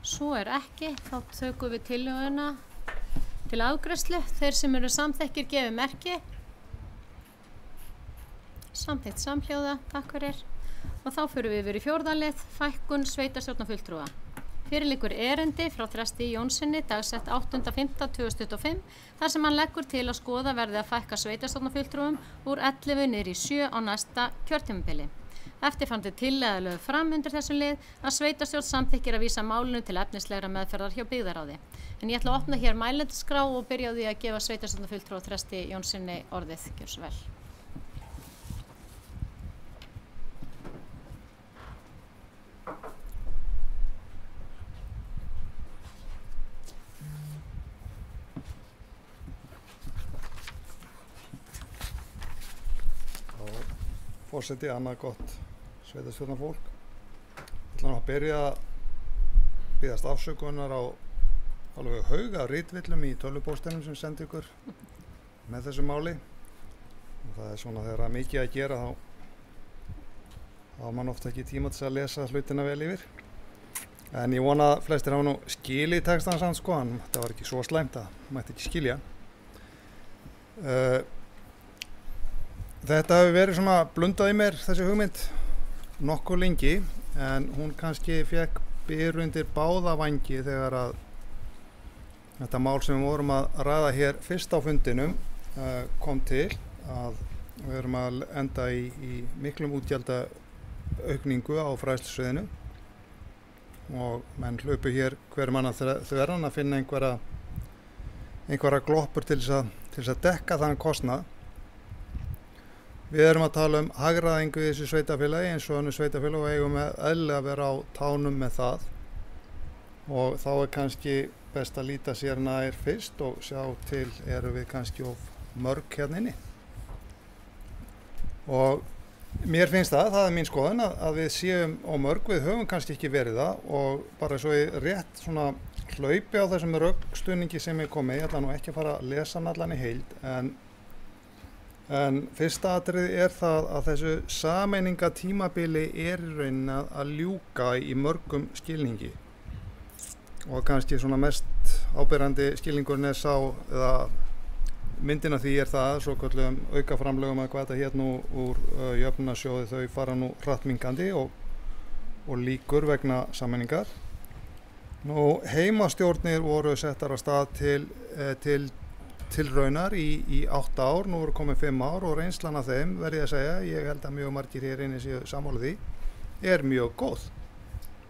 Svo ekki, þá tökum við tillöguna til afgreiðslu. Þeir sem eru samþekkir gefi merki. Samþykkt samhljóða, takk fyrir. Og þá förum við yfir í 4. lið, fækkun sveitarstjórnarfulltrúa. Fyrir liggur erindi frá Þresti Jónssoni dagsett 8.5.2025 þar sem hann leggur til að skoða verði að fækka sveitarstjórnarfulltrúum úr 11 niður í 7 á næsta kjörtímabili. Eftirfarandi tillaga lögð fram undir þessum lið að sveitarstjórn samþykkir að vísa málinu til efnislegra meðferðar hjá byggðaráði. En ég ætla að opna hér mælendaskrá og byrja á því að gefa sveitarstjórnarfulltrúa Þresti Jónssoni orðið. Gjörðu svo vel. Forseti, annað gott sveitarstjórnarfólk. Ég ætla nú að byrja að biðjast afsökunar á alveg hauga ritvillum í tölvupóstinum sem sendi ykkur með þessu máli. Og það er svona þegar það er mikið að gera þá á mann ofta ekki tíma til að lesa hlutina vel yfir. En ég vona að flestir hafa nú skilið textan samt sko, en þetta var ekki svo slæmt að mætti ekki skilja. Þetta hefur verið svona blundað í mér, þessi hugmynd, nokkuð lengi en hún kannski fekk byr undir báða vangi þegar að þetta mál sem við vorum að ræða hér fyrst á fundinum kom til að við erum að enda í miklum útgjaldaaukningu á fræðslusviðinu og menn hlupu hér hver mann að þverran að finna einhverja gloppur til þess að dekka þann kostnað. Við erum að tala um hagræðingu í þessu sveitafélagi eins og önnur sveitafélag og eigum eðlilega að vera á tánum með það og þá kannski best að líta sér nær fyrst og sjá til erum við kannski of mörg hérna inni. Og mér finnst það er mín skoðun að við séum of mörg, við höfum kannski ekki verið það og bara svo ég rétt svona hlaupi á þessum rökstuðningi sem ég kom með, ég ætla nú ekki að fara að lesa hann allan í heild en fyrsta atriði það að þessu sameiningatímabili í rauninni að ljúka í mörgum skilningi og kannski svona mest áberandi skilningurinn sá eða myndin af því það svokölluðum aukaframlögum að hvað þetta hét nú úr jöfnunarsjóði, þau fara nú hratt minnkandi og líkur vegna sameiningar. Nú heimastjórnir voru settar af stað til tilraunar í 8 ár, nú voru komin 5 ár og reynslan af þeim verð ég að segja, ég held að mjög margir hér inni séu sammála því, mjög góð.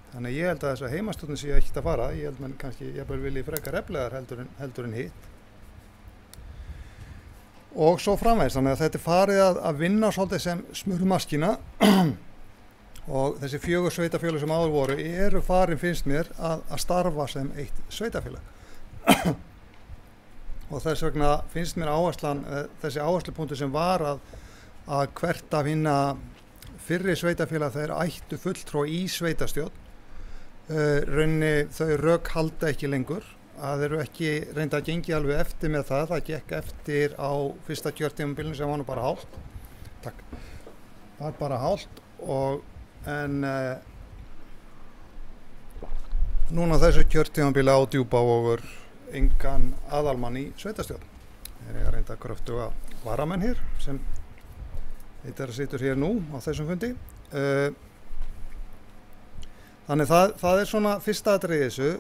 Þannig ég held að þess að heimastjórnir séu ekkert að fara, ég held menn kannski jafnvel vilji frekar eflegar heldur en hitt. Og svo framvegis, þannig að þetta farið að vinna svolítið sem smurmaskína og þessi 4 sveitafélög sem áður voru eru farin finnst mér að starfa sem eitt sveitafélag og þess vegna finnst mér þessi áherslupunktur sem var að hvert af hinna fyrri sveitafélag þeir ættu fulltrúa í sveitastjórn rauninni þau rök halda ekki lengur að þeir eru ekki reynda að gengi alveg eftir með það gekk eftir á fyrsta kjörtímabilinu sem var nú bara hálft það var bara hálft en núna þessu kjörtímabili á Djúpavogur engan aðalmann í sveitastjórn þeir eiga reynda kröftuga varamenn hér sem þetta situr hér nú á þessum fundi þannig það svona fyrsta atriði þessu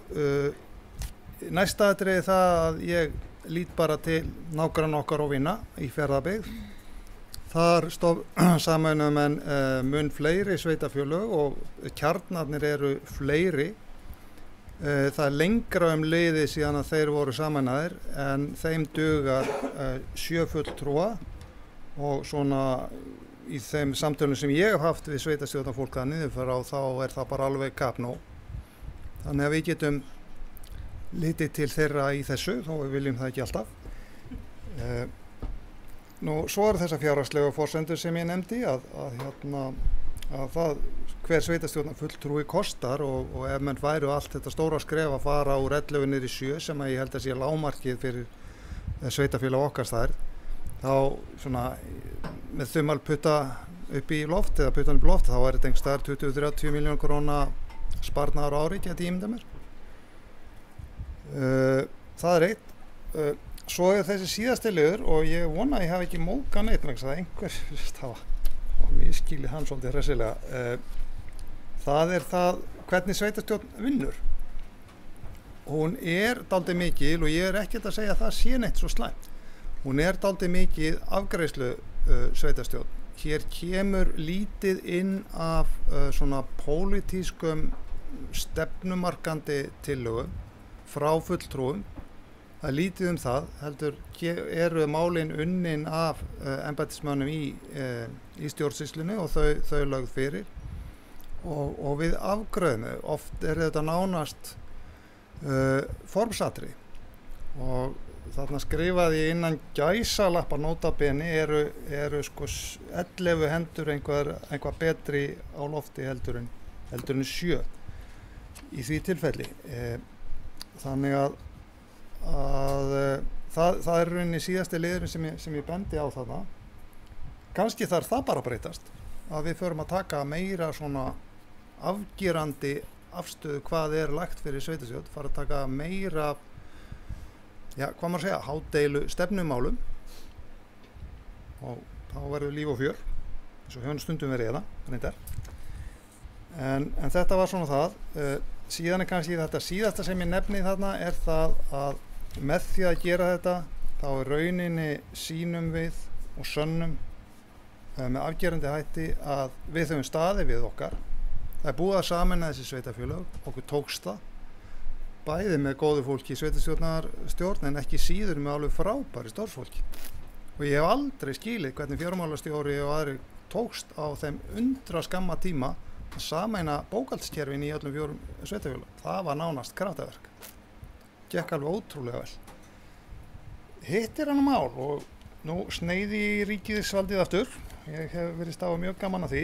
næsta atriði það að ég lít bara til nágranna okkar og vina í Fjarðabyggð. Þar sameinuðu menn mun fleiri sveitafélög og kjarnarnir eru fleiri. Það lengra liðið síðan að þeir voru sameinaðir en þeim dugar 7 fulltrúa og svona í þeim samtölum sem ég hef haft við sveitastjórnarfólk að niður þá það bara alveg kapnó. Þannig að við getum litið til þeirra í þessu, þó við viljum það ekki alltaf. Nú, svo eru þessar fjárhagslegu forsendur sem ég nefndi að það hver sveitastjórnar fulltrúi kostar og ef menn væru allt þetta stóra skref að fara úr 11 niður í 7 sem að ég held að sé lágmarkið fyrir sveitafélag okkar stærð, þá svona með þumalputta upp í loft eða puttan upp í loft, þá þetta einhvers staðar 20-30 milljón króna sparnaðar á ári, geti ég ímyndað mér. Það eitt. Svo þessi síðasti liður og ég vona að ég hafi ekki móðgað neitt vegna þess að einhver misskilið hann svolítið hressilega. Það það hvernig sveitastjórn vinnur. Hún dálítið mikil og ég ekkert að segja að það sé neitt svo slæmt. Hún dálítið mikil afgreiðslu sveitastjórn. Hér kemur lítið inn af svona pólitískum stefnumarkandi tillögum frá fulltrúum. Það lítið það, heldur eru málin unnin af embættismönnum í stjórnsýslunni og þau lögð fyrir og við afgreiðum oft þetta nánast formsatri og þarna skrifaði ég innan gæsalappa nótabeni eru sko 11 hendur einhvað betri á lofti heldur en 7 í því tilfelli. Þannig að það rauninni síðasti liðurinn sem ég bendi á þarna. Kannski þarf það bara að breytast, að við förum að taka meira svona afgerandi afstöðu hvað lagt fyrir sveitastjórn, fara að taka meira, hvað maður segja, hádeilu stefnumálum og þá verður líf og fjör, eins og hefur stundum verið reyndar. En þetta var svona það. Síðan kannski þetta síðasta sem ég nefni þarna það að með því að gera þetta þá rauninni sýnum við og sönnum með afgerandi hætti að við höfum staði við okkar. Það búið að sameina þessi sveitafélög, okkur tókst það, bæði með góðu fólki í sveitarstjórn en ekki síður með alveg frábæri stórfólki. Og ég hef aldrei skilið hvernig fjármálastjóri og aðri tókst á þeim undra skamma tíma að sameina bókhaldskerfin í öllum 4 sveitafélögum. Það var nánast kraftaverk. Gekk alveg ótrúlega vel. Hitt hann mál og nú sneiði í ríkisvaldið aftur. Ég hef verið stafa mjög gaman að því.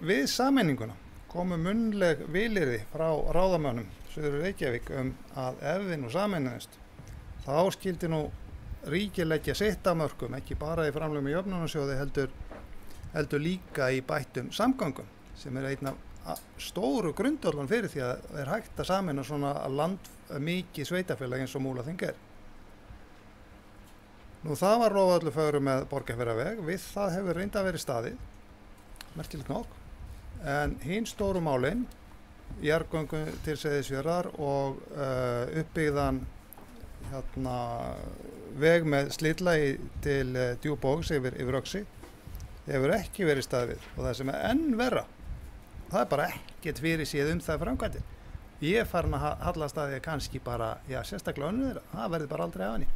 Við sameininguna komu munnleg vilyrði frá ráðamönnum Suður Reykjavík að ef við nú sameinaðumst þá skildi nú ríkið leggja sitt af mörkum, ekki bara í framlögum í jöfnunarsjóði heldur líka í bættum samgöngum sem einn af stóru grundvöllum fyrir því að hægt að sameina svona mikið sveitafélag eins og Múlaþing er. Nú það var Rofallu fögru með Borgarfjarðarveg, við það hefur reynda verið staðið, merkilegt nokk, en hinn stóru málin, jarðgöngu til Seyðisfjarðar og uppbyggðan veg með slitlagi til Djúpavogs yfir Öxi, hefur ekki verið staðið og það sem enn verra, það bara ekkert fyrir séð það framkvæmdir. Ég farin að hallast að því kannski bara, sérstaklega önnur þeirra, það verði bara aldrei af henni.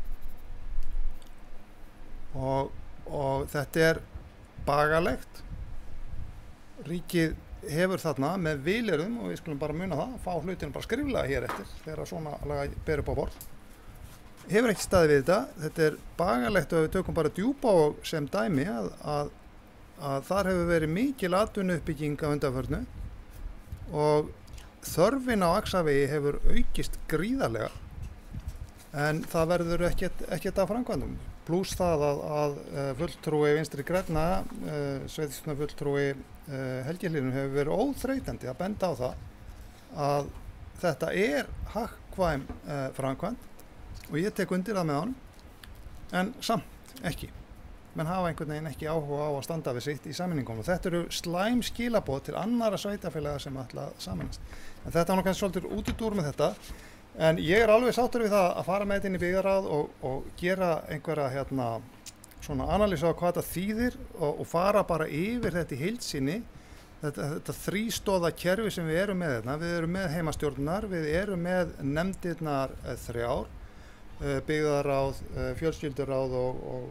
Og þetta er bagalegt. Ríkið hefur þarna með vilyrðum, og við skulum bara muna það, fá hlutinu bara skriflega hér eftir þegar svona laga ber upp á borð. Hefur ekki staðið við þetta. Þetta er bagalegt og við tökum bara Djúpavog sem dæmi að þar hefur verið mikil atvinnuuppbygging á undanförnu og þörfin á Axavegi hefur aukist gríðarlega en það verður ekkert af framkvæmdum. Plús það að fulltrúi Vinstri grænna, sveitarstjórnarfulltrúi Helgi Hlíðar hefur verið óþreytandi að benda á það að þetta er hagkvæm framkvæmd og ég tek undir það með honum en samt ekki. Menn hafa einhvern veginn ekki áhuga á að standa við sitt í sameiningum og þetta eru slæm skilaboð til annarra sveitarfélaga sem ætla að sameinast. En þetta var nú kannski svolítið útúrdúr með þetta. En ég er alveg sáttur við það að fara með þetta inn í byggðarráð og gera einhverja svona analýsu á hvað þetta þýðir og fara bara yfir þetta í heild sinni. Þetta þrístoða kerfi sem við erum með þarna. Við erum með heimastjórnar, við erum með nefndirnar 3, byggðarráð, fjölskylduráð og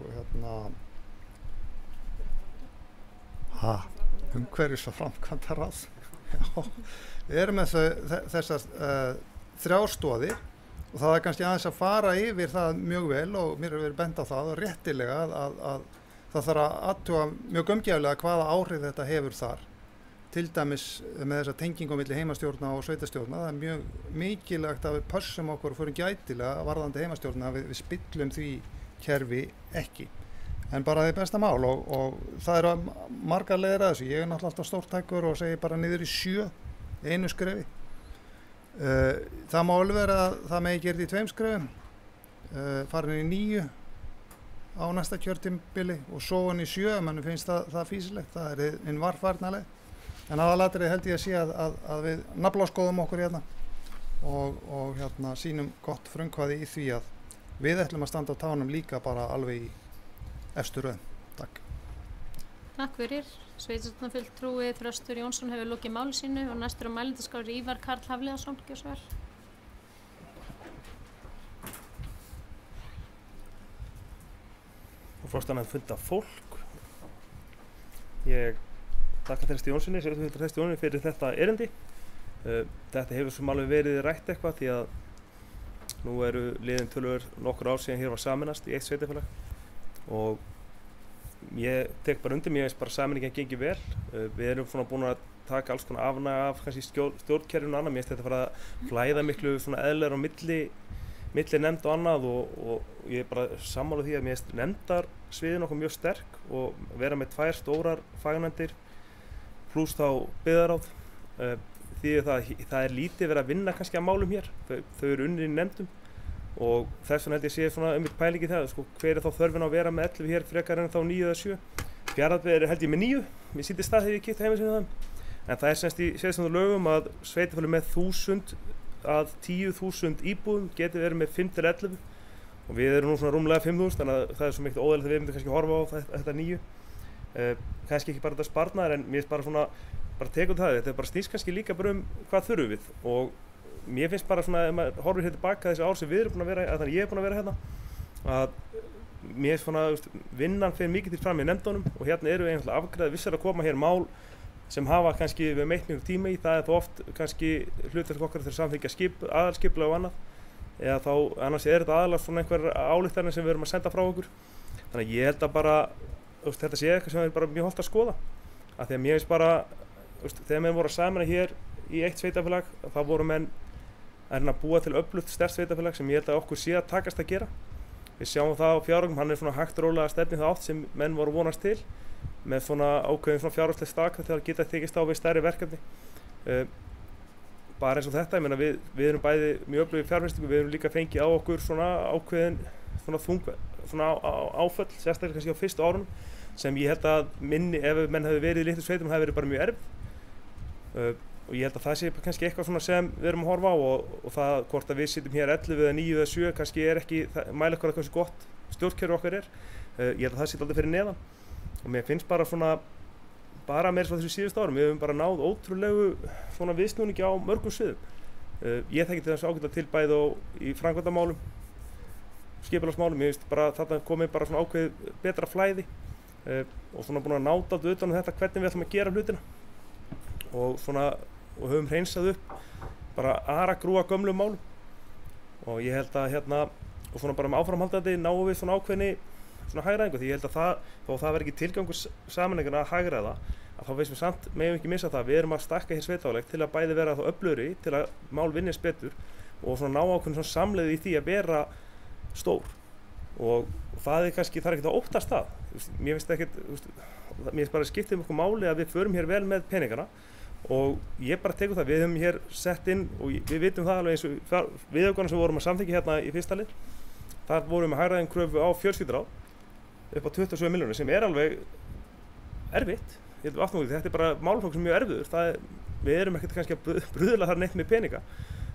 umhverfis- og framkvæmdaráð. Við erum með þessar 3 stoðir og það er kannski aðeins að fara yfir það mjög vel og mér hefur verið bent á það og réttilega að það þarf að athuga mjög gaumgæfilega hvaða áhrif þetta hefur þar. Til dæmis með þessa tengingu á milli heimastjórna og sveitarstjórna. Það er mjög mikilvægt að við pössum okkur og förum gætilega varðandi heimastjórna að við spillum því kerfi ekki. En bara það er besta mál og það eru margar leiðir að þessu. Ég er náttúrulega alltaf stórtækur og segi bara niður í 7 einu skrefi. Það má alveg vera að það megi gera í 2 skrefum, farin í 9 á næsta kjörtímabili og svo í 7 ef manni finnst það fýsilegt, það er hinn varfærnaleg. En aðalatriði held ég að sé að við naflaskoðum okkur hérna og sýnum gott frumkvæði í því að við ætlum að standa á tánum líka bara alveg í efstu röðum. Takk. Takk fyrir. Sveitarstjórnarfulltrúi Þröstur Jónsson hefur lokið máli sínu og næstur á mælendaskrá er Ívar Karl Hafliðason. Gjörðu svo vel. Og fórst að funda fólk. Ég þakka Þresti Jónssoni, Sveitarstjórnarfulltrúi Þresti Jónssyni fyrir þetta erindi. Þetta hefur sem alveg verið rætt eitthvað því að nú eru liðin tölur nokkur ár síðan hér var sameinast í eitt sveitarfélag og ég tek bara undir, mér finnst bara sameiningin gengi vel. Við erum svona búin að taka alls konar afnaga af kannski stjórnkerfinu og annað. Mér finnst þetta fara að flæða miklu svona eðlilegra á milli nefnd og annað og ég er bara sammála því að mér finnst nefndarsviðin okkur mjög sterk og vera með 2 stórar fagnefndir pluss þá byggðarráð. Því það er lítið verið að vinna kannski að málum hér. Þau eru unnir í nefndum og þess vegna held ég sé svona pælingi það, hver er þá þörfin á að vera með 11 hér frekar en þá 9 eða 7. Fjarðabyggð held ég með 9, mér sýndist það þegar ég kíkti heimasíðu það. En það semst í sérstöndum lögum að sveitarfélög með 1000 að 10.000 íbúðum geti verið með 5 til 11 og við erum nú svona rúmlega 5.000, þannig að það er svo mikið óðægilegt að við myndum kannski horfa á þetta 9. Kannski ekki bara þetta sparnaðar, en mér finnst bara tekum það, þetta bara snýst kannski líka bara hvað þurfum við, og mér finnst bara svona, ef maður horfir hér tilbaka þessi ár sem við erum búin að vera, þannig ég er búin að vera hérna, að mér finnst svona, vinnan fer mikið til fram í nefndunum og hérna eru við einhverja afgreiða, vissar að koma hér mál sem hafa kannski við meitt mjög tíma í, það er þá oft kannski hlutverk okkar til að samþykkja aðalskipulag og annað, eða þá annars er þetta aðalega svona einhver ályktanir sem við erum að senda frá okkur, þannig að ég held að bara, þetta sé eitthvað sem er bara mjög hollt að skoða, af því að mér finnst bara, þegar menn voru að sameina hér í eitt sveitafélag, þá voru menn að búa til öflugt sterkt sveitafélag sem ég held að okkur sé að takast að gera. Við sjáum það á fjárhagnum, hann er svona hægt rólega stefni það átt sem menn voru vonast til, með svona ákveðin svona fjárhagsleg stakka til að geta tekist á við stærri verkefni. Bara eins og þetta, ég meina við erum bæði mjög öflugir fjárfestingum, við erum líka fengið á okkur svona ákveðin svona áföll, sérstaklega kannski á fyrstu árunum, sem ég held að minni, ef menn hefði verið í litlu sveitum, hefði verið bara mjög erfitt. Og ég held að það sé kannski eitthvað svona sem við erum að horfa á og það hvort að við sitjum hér 11 eða 9 eða 7 kannski er ekki, mælikvarði hversu gott stjórnkerfi okkar er. Ég held að það sitja aldrei fyrir neðan og mér finnst bara svona, bara meira svo þessu síðustu árum, við höfum bara náð ótrúlegu svona viðsnúningi á mörgum sviðum. Ég þekki til þess ágætlega til bæði í framkvæmdamálum, skipulagsmálum, ég veist bara þarna komið bara svona ákveðið betra flæði og svona búin að náta utan þetta hvernig við ætlum að gera hlutina og höfum hreinsað upp bara aðra grúa gömlum málum og ég held að hérna og svona bara með áframhaldandi náum við svona ákveðni svona hagræðingu því ég held að þó það verði ekki tilgangur sameiningarna að hagræða að þá veist við samt megum ekki missa það við erum að stækka hér sveitafélag til að bæði vera þá öflugri til að mál vinnist betur og svona ná ákveðin svona samleiði í því að vera stór og það er kannski, það er ekkert að óttast það mér finnst ekkert, mér finnst bara skiptið um okkur máli að við förum hér vel með peningana og ég bara tekur það, við höfum hér sett inn og við vitum það alveg eins og viðaukarnar sem vorum að samþykkja hérna í fyrsta lið þar vorum við með hagræðin kröfu á fjölskylduráð upp á 27 milljónir sem er alveg erfitt, ég held aftur á því, þetta er bara málaflokkur sem er mjög erfiður, við erum ekkert kannski að bruðla þar neitt með peninga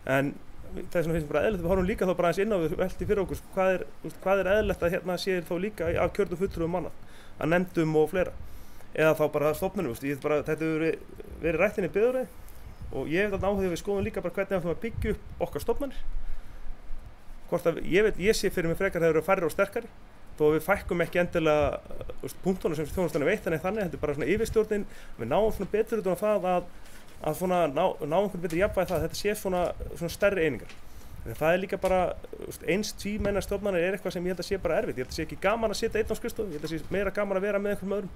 en það er svona finnst bara eðlilegt, við horfum líka þá bara aðeins inn á við velti fyrir okkur, hvað er eðlilegt að hérna sé þá líka af kjörnum fulltrúum manna, að nefndum og fleira eða þá bara stofnunum, þetta hefur verið rætt inn í byggðarlagi og ég hef þarna áhuga því að við skoðum líka bara hvernig við ætlum að byggja upp okkar stofnanir hvort að ég sé fyrir mig frekar þeir eru færri og sterkari þó við fækkum ekki endilega punktunum sem þjónustan er veitt þannig þetta er bara svona yfirstjórnin við náum svona betur út á það að svona ná einhvern betur jafnvægi það þetta sé svona stærri einingar það er líka bara eins tvímennar stofnanir er eitthvað sem ég held að sé bara erfitt ég held að sé ekki gaman að sitja einn á skrifstofu ég held að sé meira gaman að vera með einhverjum öðrum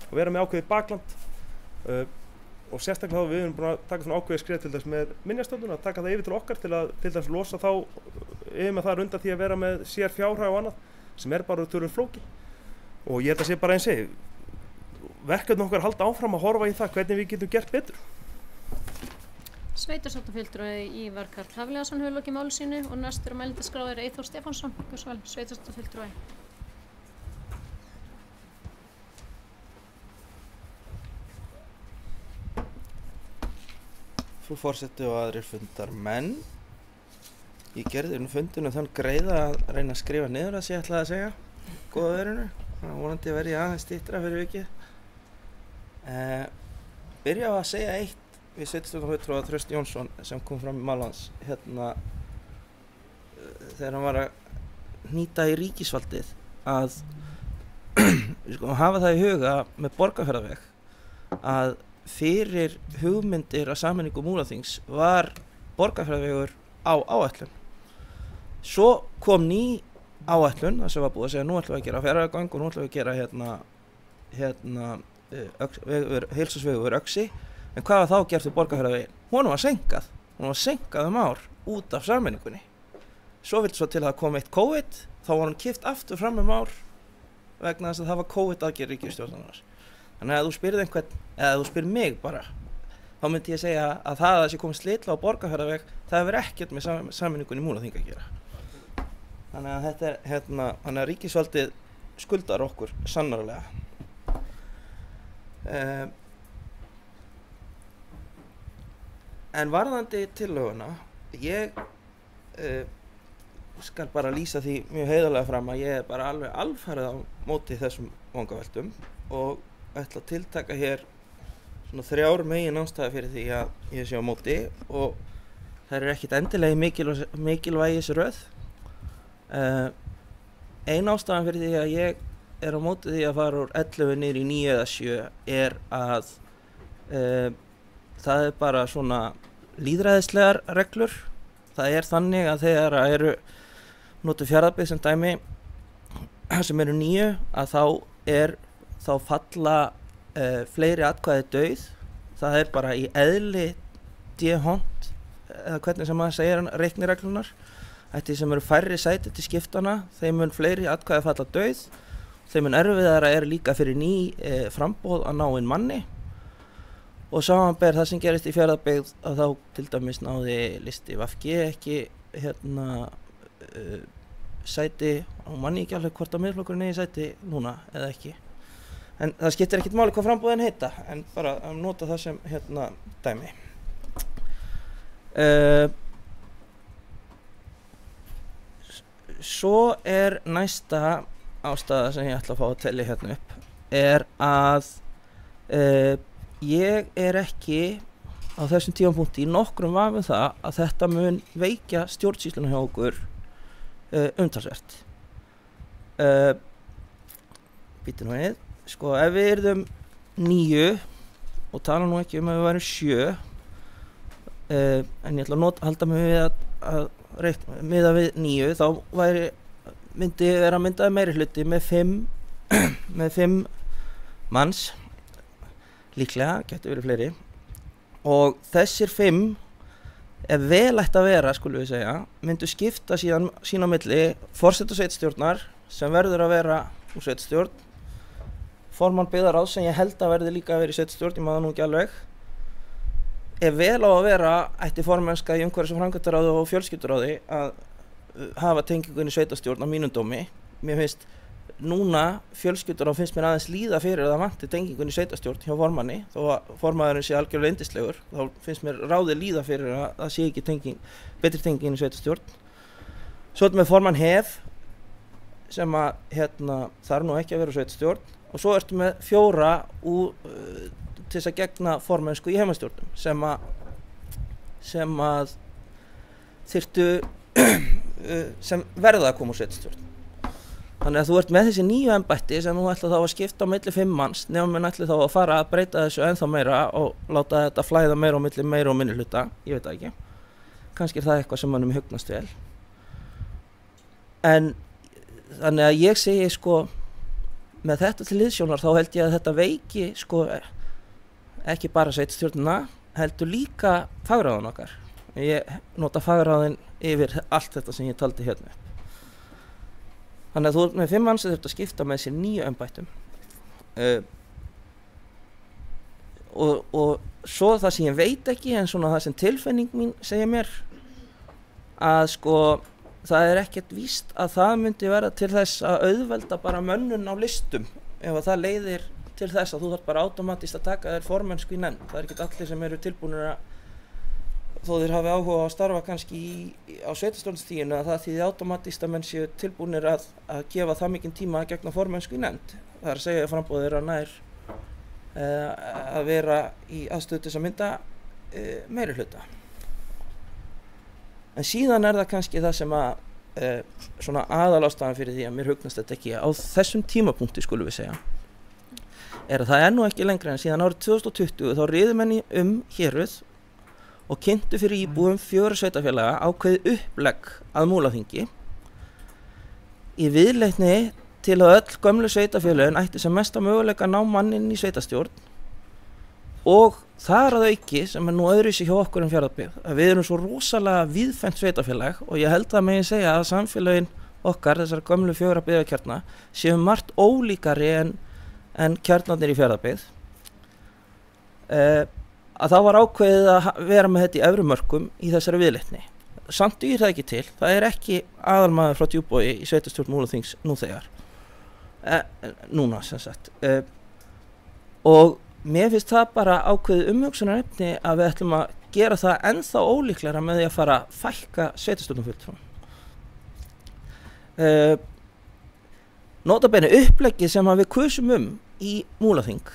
og vera með ákveðið bakland og sérstaklega þá við erum búin að taka svona ákveðið skref til þess með minjastofnun að taka það yfir til okkar til að til dæmis losa þá yfir með það undan því að vera með sér fjárhag og annað sem er bara tölur flóki og ég held að sé bara eins verkefni okkar halda áfram að horfa í það hvernig við getum gert betur Sveitarstjórnarfulltrúi Ívar Karl Hafliðason hefur lokið máli sínu og næstur á mælendaskrá er Eyþór Stefánsson sveitarstjórnarfulltrúi Frú forseti og aðrir fundarmenn Ég gerði fundinu þann greiða að reyna að skrifa niður að ég ætlaði að segja góða verinu, vonandi verði ég aðeins styttra fyrir vikið Byrja á að segja eitt við sveitarstjórnarfulltrúa Trausti Jónsson sem kom fram í máli hans hérna þegar hann var að hnýta í ríkisvaldið að við skulum hafa það í huga með Borgarfjarðarveg að fyrir hugmyndir að sameiningu Múlaþings var Borgarfjarðarvegur á áætlun svo kom ný áætlun það sem var búið að segja nú ætlum við að gera Fjarðargöng og nú ætlum við að gera heilsársvegur Öxi en hvað var þá gert við Borgarfjarðarveginn? Hún var senkað ár út af sameiningunni svo vill svo til að koma eitt COVID þá var hún kippt aftur fram ár vegna þess að það var COVID aðgerð ríkisstjórnarinnar þannig að þú spyrð einhvern eða þú spyrð mig bara þá myndi ég segja að það að sé komið slitla á Borgarfjarðarveg það hefur ekkert með sameiningunni Múlaþing að gera þannig að þetta er þannig að ríkisvaldið skuldar okkur sannarlega En varðandi tillöguna, ég skal bara lýsa því mjög heiðarlega fram að ég bara alveg alfarið á móti þessum vangaveltum og ætla að tiltaka hér svona 3 megin ástæður fyrir því að ég sé á móti og það er ekkit endilega mikilvægisröð. Ein ástæðan fyrir því að ég er á móti því að fara úr 11 niður í 9 eða 7 er að það er bara svona lýðræðislegar reglur. Það er þannig að þegar eru notuð Fjarðabyggð sem dæmi sem eru 9 að þá falla fleiri atkvæði dauð. Það er bara í eðli d-hont eða hvernig sem maður segir reiknireglunar. Ætti sem eru færri sæti til skiptana, þeim mun fleiri atkvæði falla dauð. Þeim mun erfiðara er líka fyrir ný framboð að ná inn manni. Og samanber það sem gerist í Fjarðabyggð að þá til dæmis náði listi VG ekki sæti og manni ekki alveg hvort að Miðflokkurinn eigi sæti núna eða ekki. En það skiptir ekkert máli hvað framboðin heita, en bara að nota það sem dæmi. Svo er næsta ástæða sem ég ætla að fá að telja hérna upp er að ég er ekki á þessum tímapunkti í nokkrum vafa um það að þetta mun veikja stjórnsýsluna hjá okkur umtalsvert. Bíddu nú við, sko ef við yrðum 9 og tala nú ekki um að við værum 7 en ég ætla að halda mig við að miða við 9 þá myndi vera myndaði meiri hluti með 5 manns. Líklega, getur verið fleiri og þessir 5 ef vel ætti að vera, skulum við segja, myndu skipta sín á milli forseta sveitarstjórnar sem verður að vera úr sveitarstjórn, formann byggðarráðs sem ég held að verði líka að vera í sveitarstjórn, ég maður nú ekki alveg. Ef vel á að vera ætti formennska í umhverfis- og framkvæmdaráði og fjölskylduráði að hafa tengingu inn í sveitarstjórn á mínum dómi. Mér finnst núna fjölskylduráð finnst mér aðeins líða fyrir að það vanti tengingun í sveitarstjórn hjá formanni, þó að formaðurinn sé algjörlega yndislegur, þá finnst mér ráðið líða fyrir að það sé ekki betri tenging í sveitarstjórn. Svo erum við formann hef sem að þarf nú ekki að vera sveitarstjórn og svo ertu með 4 til þess að gegna formennsku í heimastjórnum sem að þyrftu sem verða að koma úr sveitarstjórn. Þannig að þú ert með þessi 9 embætti sem þú ætla þá að skipta á milli 5 manns nema menn ætli þá að fara að breyta þessu ennþá meira og láta þetta flæða meira á milli meira og minni hluta, ég veit það ekki. Kannski er það eitthvað sem mannum hugnast vel. En þannig að ég segi sko með þetta til hliðsjónar þá held ég að þetta veiki sko ekki bara sveitarstjórnina heldur líka fagráðan okkar. Ég nota fagráðin yfir allt þetta sem ég taldi hérna upp. Þannig að þú með 5 manns þurft að skipta með sér 9 embættum og svo það sem ég veit ekki en svona það sem tilfinning mín segir mér að sko það er ekkert víst að það myndi vera til þess að auðvelda bara mönnun á listum ef að það leiðir til þess að þú þarf bara automatist að taka þér formennsku í nefnd. Það er ekkert allir sem eru tilbúnir að þó þeir hafi áhuga á að starfa kannski á sveitarstjórnarstiginu að það þýði automatist að menn séu tilbúnir að gefa það mikinn tíma að gegna formennsku í nefnd. Það er að segja að framboðið er að nær að vera í aðstöðu til þess að mynda meiri hluta. En síðan er það kannski það sem að svona aðalástæðan fyrir því að mér hugnast þetta ekki á þessum tímapunkti skulum við segja er að það er nú ekki lengra en síðan árið 2020 þá riðu menn héruð og kynntu fyrir íbúum 4 sveitarfélaga ákveðið upplegg að Múlaþingi í viðleitni til að öll gömlu sveitarfélögin ætti sem mesta möguleika að ná manninn í sveitarstjórn og það er að auki sem er nú öðruvísi hjá okkur Fjarðabyggð að við erum svo rosalega víðfeðmt sveitarfélag og ég held að megi segja að samfélögin okkar, þessar gömlu 4 byggðakjarna séu margt ólíkari en kjarnarnir í Fjarðabyggð að það var ákveðið að vera með þetta í efri mörkum í þessari viðleitni. Samt dugir það ekki til, það er ekki aðalmaður frá Djúpavogi í sveitarstjórn Múlaþings nú þegar núna sem sagt og mér finnst það bara ákveðið umhugsunarefni að við ætlum að gera það ennþá ólíklegra með því að fara að fækka sveitarstjórnarfulltrúum. Nota bene uppleggið sem við kusum í Múlaþing,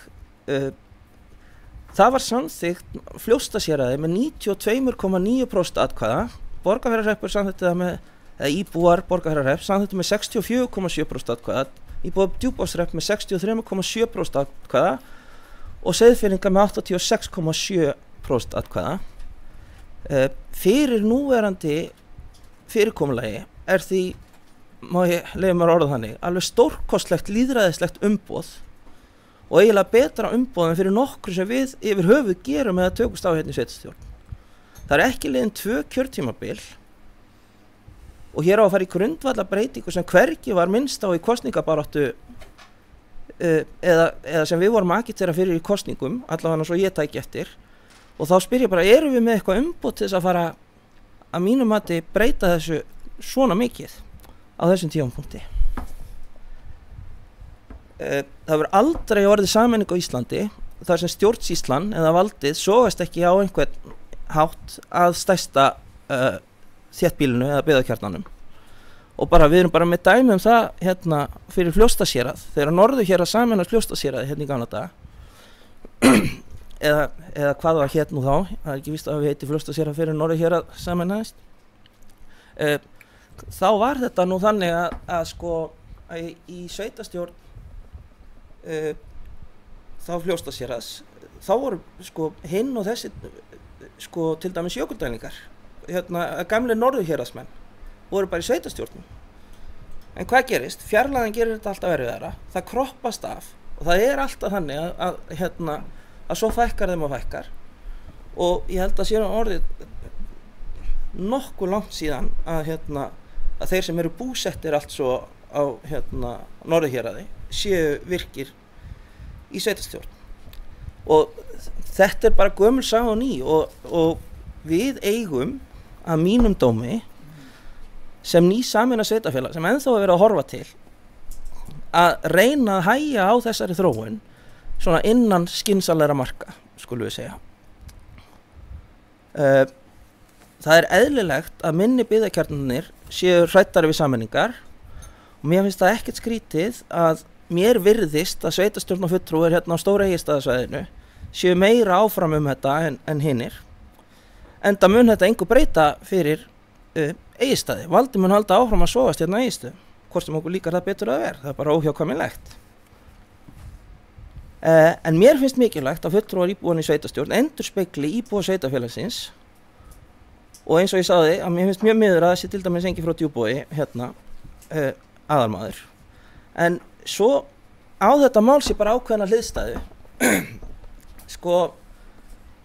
það var samþykkt Fljótsdalshéraði með 92,9% atkvæða, Borgarfjarðarhreppur samþykkti það með, eða íbúar Borgarfjarðarhrepps samþykktu með 64,7% atkvæða, íbúar Djúpavogshrepps með 63,7% atkvæða og Seyðfirðingar með 86,7% atkvæða. Fyrir núverandi fyrirkomulagi því, má ég leyfa mér að orða þannig, alveg stórkostlegt lýðræðislegt umboð og eiginlega betra umboð en fyrir nokkru sem við yfir höfuð gerum með að tökust á hérna í sveitarstjórn. Það ekki liðin 2 kjörtímabil og hér á að fara í grundvallarbreytingu sem hvergi var minnst á í kosningabaráttu eða sem við vorum að agitera fyrir í kosningum, allavega svo ég tæki eftir, og þá spyr ég bara, erum við með eitthvað umboð til þess að fara að mínum mati breyta þessu svona mikið á þessum tímapunkti? Það hefur aldrei orðið sameining á Íslandi þar sem stjórnsýslan eða valdið sogast ekki á einhvern hátt að stærsta þéttbýlinu eða byggðakjarnanum. Og bara við erum bara með dæmi það hérna fyrir Fljótsdalshérað, þegar Norðurhérað sameinast Fljótsdalshéraði hérna í gamla daga eða hvað var hérna nú þá, það ekki víst að við heiti Fljótsdalshérað fyrir Norðurhérað sameinaðist. Þá var þetta nú þannig að í sveitarstjórn þá Fljótsdalshéraðs þá voru hinn og þessi til dæmis jökuldælingar gamli Norðurhéraðsmenn voru bara í sveitarstjórnum. En hvað gerist? Fjarlægðin gerir þetta alltaf erfiðara, það kroppast af og það alltaf þannig að svo fækkar þeim og fækkar og ég held að sé orðið nokkuð langt síðan að þeir sem eru búsettir allt svo á Norðurhéraði séu virkir í sveitarstjórn. Og þetta bara gömul saga og ný og við eigum að mínum dómi sem ný sameina sveitarfélag sem ennþá verið að horfa til að reyna að hægja á þessari þróun svona innan skynsamlegra marka, skulum við segja. Það eðlilegt að minni byggðakjarnarnir séu hræddari við sameiningar og mér finnst það ekkert skrítið að mér virðist að sveitarstjórnarfulltrúar hérna á Stóra Egilsstaðasvæðinu séu meira áfram þetta en hinnir. Enda mun þetta engu breyta fyrir Egilsstaði. Valdi mun halda áfram að sofast hérna á Egilsstöðum, hvort sem okkur líkar það betur að vera. Það bara óhjákvæmilegt. En mér finnst mikilvægt að fulltrúar íbúanna í sveitarstjórn endurspegli íbúa sveitarfélagsins og eins og ég sagði að mér finnst mjög miður að þessi til dæmis engi frá Djúpavogi hérna aðalmaður. En svo á þetta mál sé bara ákveðna hliðstæðu.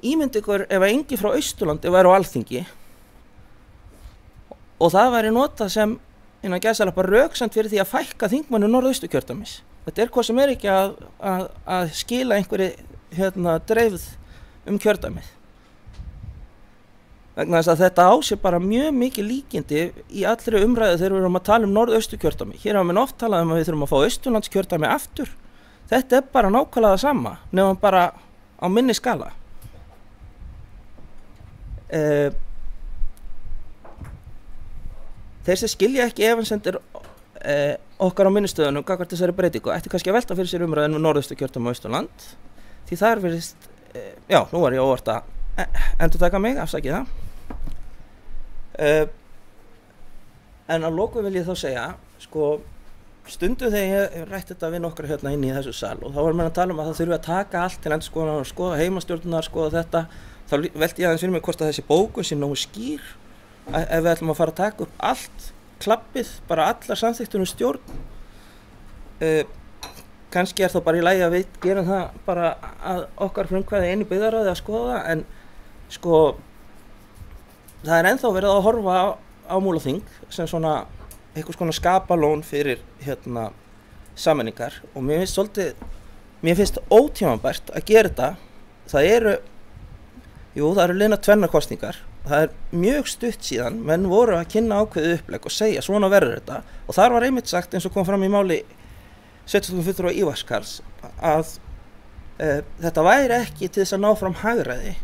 Ímynd ykkur ef engi frá Austurlandi væri á Alþingi og það væri notað sem innan gæsalappa röksemd fyrir því að fækka þingmönnum Norðausturkjördæmis. Þetta hvað sem ekki að skila einhverju dreifð kjördæmið. Vegna þess að þetta á sér bara mjög mikið líkindi í allri umræðu þegar við erum að tala Norðausturkjördæmi. Hér hafa við oft talað að við þurfum að fá Austurlandskjördæmi aftur. Þetta bara nákvæmlega það sama, nema bara á minni skala. Þeir sem skilja ekki efasemdir okkar á minnistöðunum gagnvart þessari breytingu ætti kannski að velta fyrir sér umræðinu um Norðausturkjördæmi og Austurland því þar virðist, nú var ég óvart að endurtaka mig, afsakið það. En að lokum vil ég þá segja, stundum þegar ég rætti þetta við nokkra hérna inni í þessu sal og þá var mér að tala að það þurfi að taka allt til endurskoðunar og skoða heimastjórnunar, skoða þetta, þá velti ég aðeins fyrir mig hvort að þessi bókun sé nógu skýr ef við ætlum að fara að taka upp allt klappið, bara allar samþykktunum stjórn. Kannski þá bara í lagi að við gerum það bara að okkar frumkvæði einu byggðarráði að skoða það, en það ennþá verið að horfa á Múlaþing sem svona einhvers konar skapalón fyrir sameiningar og mér finnst ótímabært að gera þetta. Það eru liðnar 2 kosningar. Það mjög stutt síðan, menn voru að kynna ákveðið upplegg og segja svona verður þetta og þar var einmitt sagt eins og kom fram í máli sveitarstjórnarfulltrúa Ívarskarðs að þetta væri ekki til þess að ná fram hagræði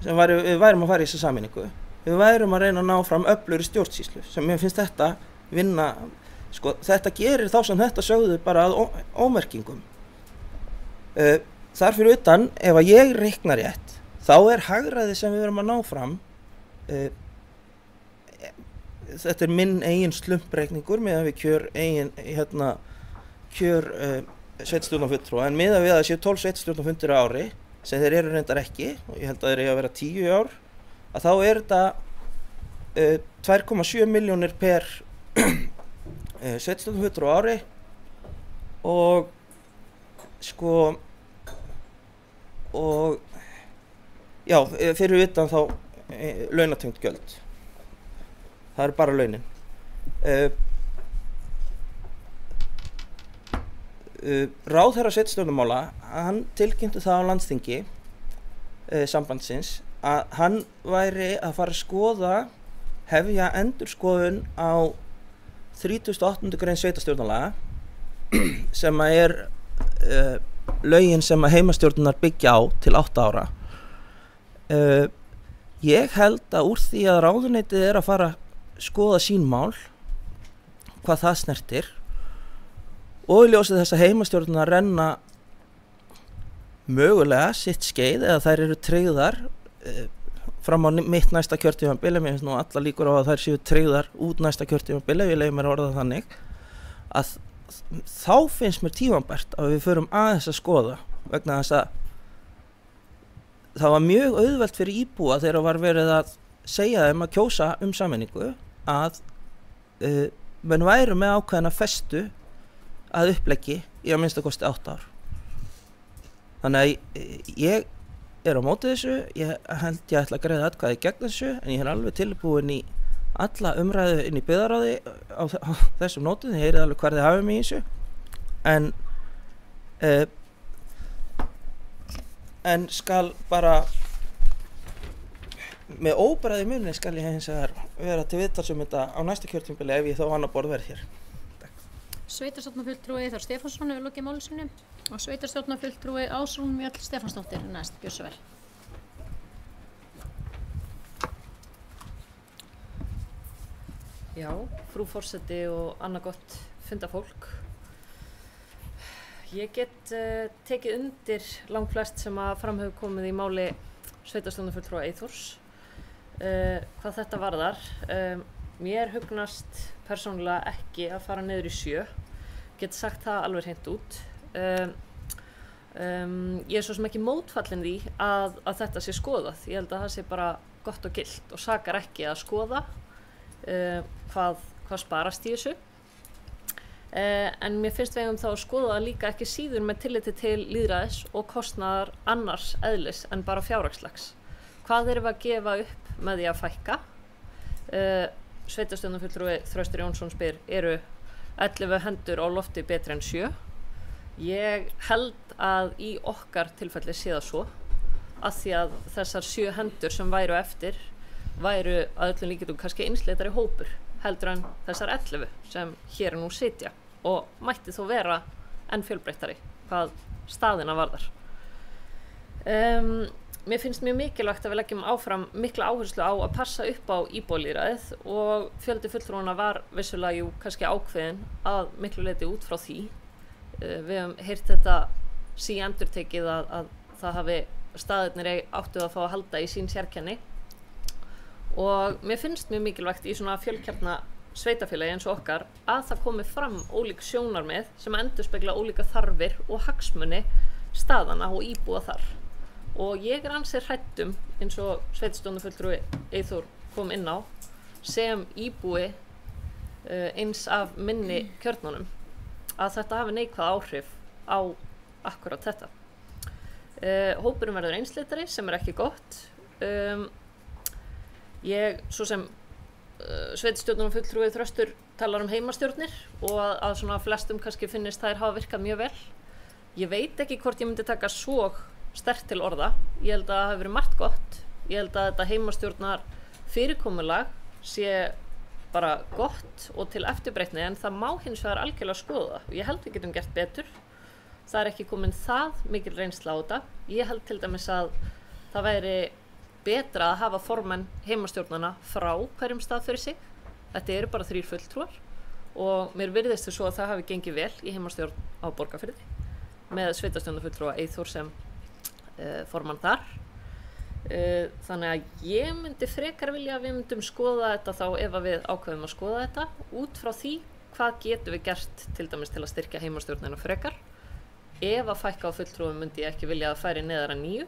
sem við værum að fara í þessa sameiningu. Við værum að reyna að ná fram öflugri stjórnsýslu sem mér finnst þetta vinna, sko, þetta gerir þá sem þetta sögðu bara að ómerkingum. Þar fyrir utan, ef að ég reikna rétt, þá hagræði sem við verum að ná fram, þetta minn eigin slumpreikningur með að við kjör sveitarstjórnarfulltrúa, en miðað við að það séu 12 sveitarstjórnarfundir á ári, sem þeir eru reyndar ekki, og ég held að þeir eiga að vera 10 í ár, að þá þetta 2,7 milljónir per sveitarstjórnarfulltrúa á ári og sko og já, fyrir utan þá launatengt gjöld. Það bara launin. Ráðherra sveitarstjórnarmála, hann tilkynnti það á landsþingi sambandsins að hann væri að fara að hefja endurskoðun á 38. grein sveitarstjórnarlaga sem lögin sem heimastjórnar byggja á til 8 ára. Ég held að úr því að ráðuneytið að fara að skoða sín mál, hvað það snertir, og í ljósi þess að heimastjórnar renna mögulega sitt skeið eða þær eru tryggðar fram á mitt næsta kjörtímabili, mér finnst nú alla líkur á að þær séu tryggðar út næsta kjörtímabili, ég leyfi mér að orða þannig, að þá finnst mér tímabært að við förum aðeins að skoða, vegna þess að það var mjög auðvelt fyrir íbúa þegar var verið að segja þeim að kjósa sameiningu að menn væru með ákveðna festu að uppleggi í að minnsta kosti 8 ár. Þannig að ég á móti þessu, ég held ég ætla að greiða atkvæði gegn þessu, en ég alveg tilbúin í alla umræðu inn í byggðarráði á þessum nótum, þið heyrið alveg hvar þið hafið mig í þessu, en skal bara með óbræði munni skal ég hins vegar vera til viðtals þetta á næsta kjörtímabili ef ég þá annað borð verð hér. Sveitarstjórnarfulltrúi Eyþór Stefánsson hefur lokið máli sínu og sveitarstjórnarfulltrúi Ásrún Mjöll Stefánsdóttir næst. Gjörðu svo vel. Já, frú forseti og annað gott fundafólk. Ég get tekið undir langflest sem að fram hefur komið í máli sveitarstjórnarfulltrúa Eyþórs. Hvað þetta varðar, mér hugnast persónulega ekki að fara niður í 7. Get sagt það alveg hreint út. Ég svo sem ekki mótfallin því að þetta sé skoðað. Ég held að það sé bara gott og gilt og sakar ekki að skoða hvað sparast í þessu. En mér finnst við þá að skoða líka ekki síður með tilliti til lýðræðis og kostnaðar annars eðlis en bara fjárhagslegs. Hvað erum við að gefa upp með því að fækka? Sveitarstjórnarfulltrúi Þröstur Jónsson spyr, eru 11 hendur á lofti betri en 7? Ég held að í okkar tilfelli sé það svo, að því að þessar 7 hendur sem væru eftir væru að öllum líkindum kannski einsleitari hópur heldur en þessar 11 sem hér nú sitja og mætti þó vera enn fjölbreyttari hvað staðina varðar. Mér finnst mjög mikilvægt að við leggjum áfram mikla áherslu á að passa upp á íbúalýðræðið og fjöldi fulltrúanna var vissulega kannski ákveðin að miklu leyti út frá því. Við höfum heyrt þetta síendurtekið að það hafi staðirnir áttu að fá að halda í sín sérkenni og mér finnst mjög mikilvægt í svona fjölkjarna sveitafélagi eins og okkar að það komi fram ólík sjónarmið sem endurspegla ólíka þarfir og hagsmuni staðana og íbúa þar. Og ég ansi hrædd eins og sveitarstjórnarfulltrúi Eyþór kom inn á sem íbúi eins af minni kjörnunum að þetta hafi neikvæð áhrif á akkurat þetta. Hópurinn verður einsleitari sem ekki gott. Ég svo sem sveitarstjórnarfulltrúi Þröstur talar heimastjórnir og að svona flestum kannski finnist þær hafa virkað mjög vel. Ég veit ekki hvort ég myndi taka svo sterkt til orða. Ég held að það hafi verið margt gott. Ég held að þetta heimastjórnar fyrirkomulag sé bara gott og til eftirbreytni en það má hins vegar algjörlega skoða það. Ég held við getum gert betur. það ekki komin það mikil reynsla á þetta. Ég held til dæmis að það væri betra að hafa formenn heimastjórnana frá hverjum stað fyrir sig. Þetta eru bara 3 fulltrúar og mér virðist svo að það hafi gengið vel í heimastjórn á Borgarfirði með sveitarstjórnarfulltrúa Eyþór sem formann þar. Þannig að ég myndi frekar vilja að við myndum skoða þetta þá ef að við ákveðum að skoða þetta út frá því hvað getum við gert til dæmis til að styrkja heimastjórnina frekar. Ef að fækka á fulltrúum myndi ég ekki vilja að færi neðar að 9.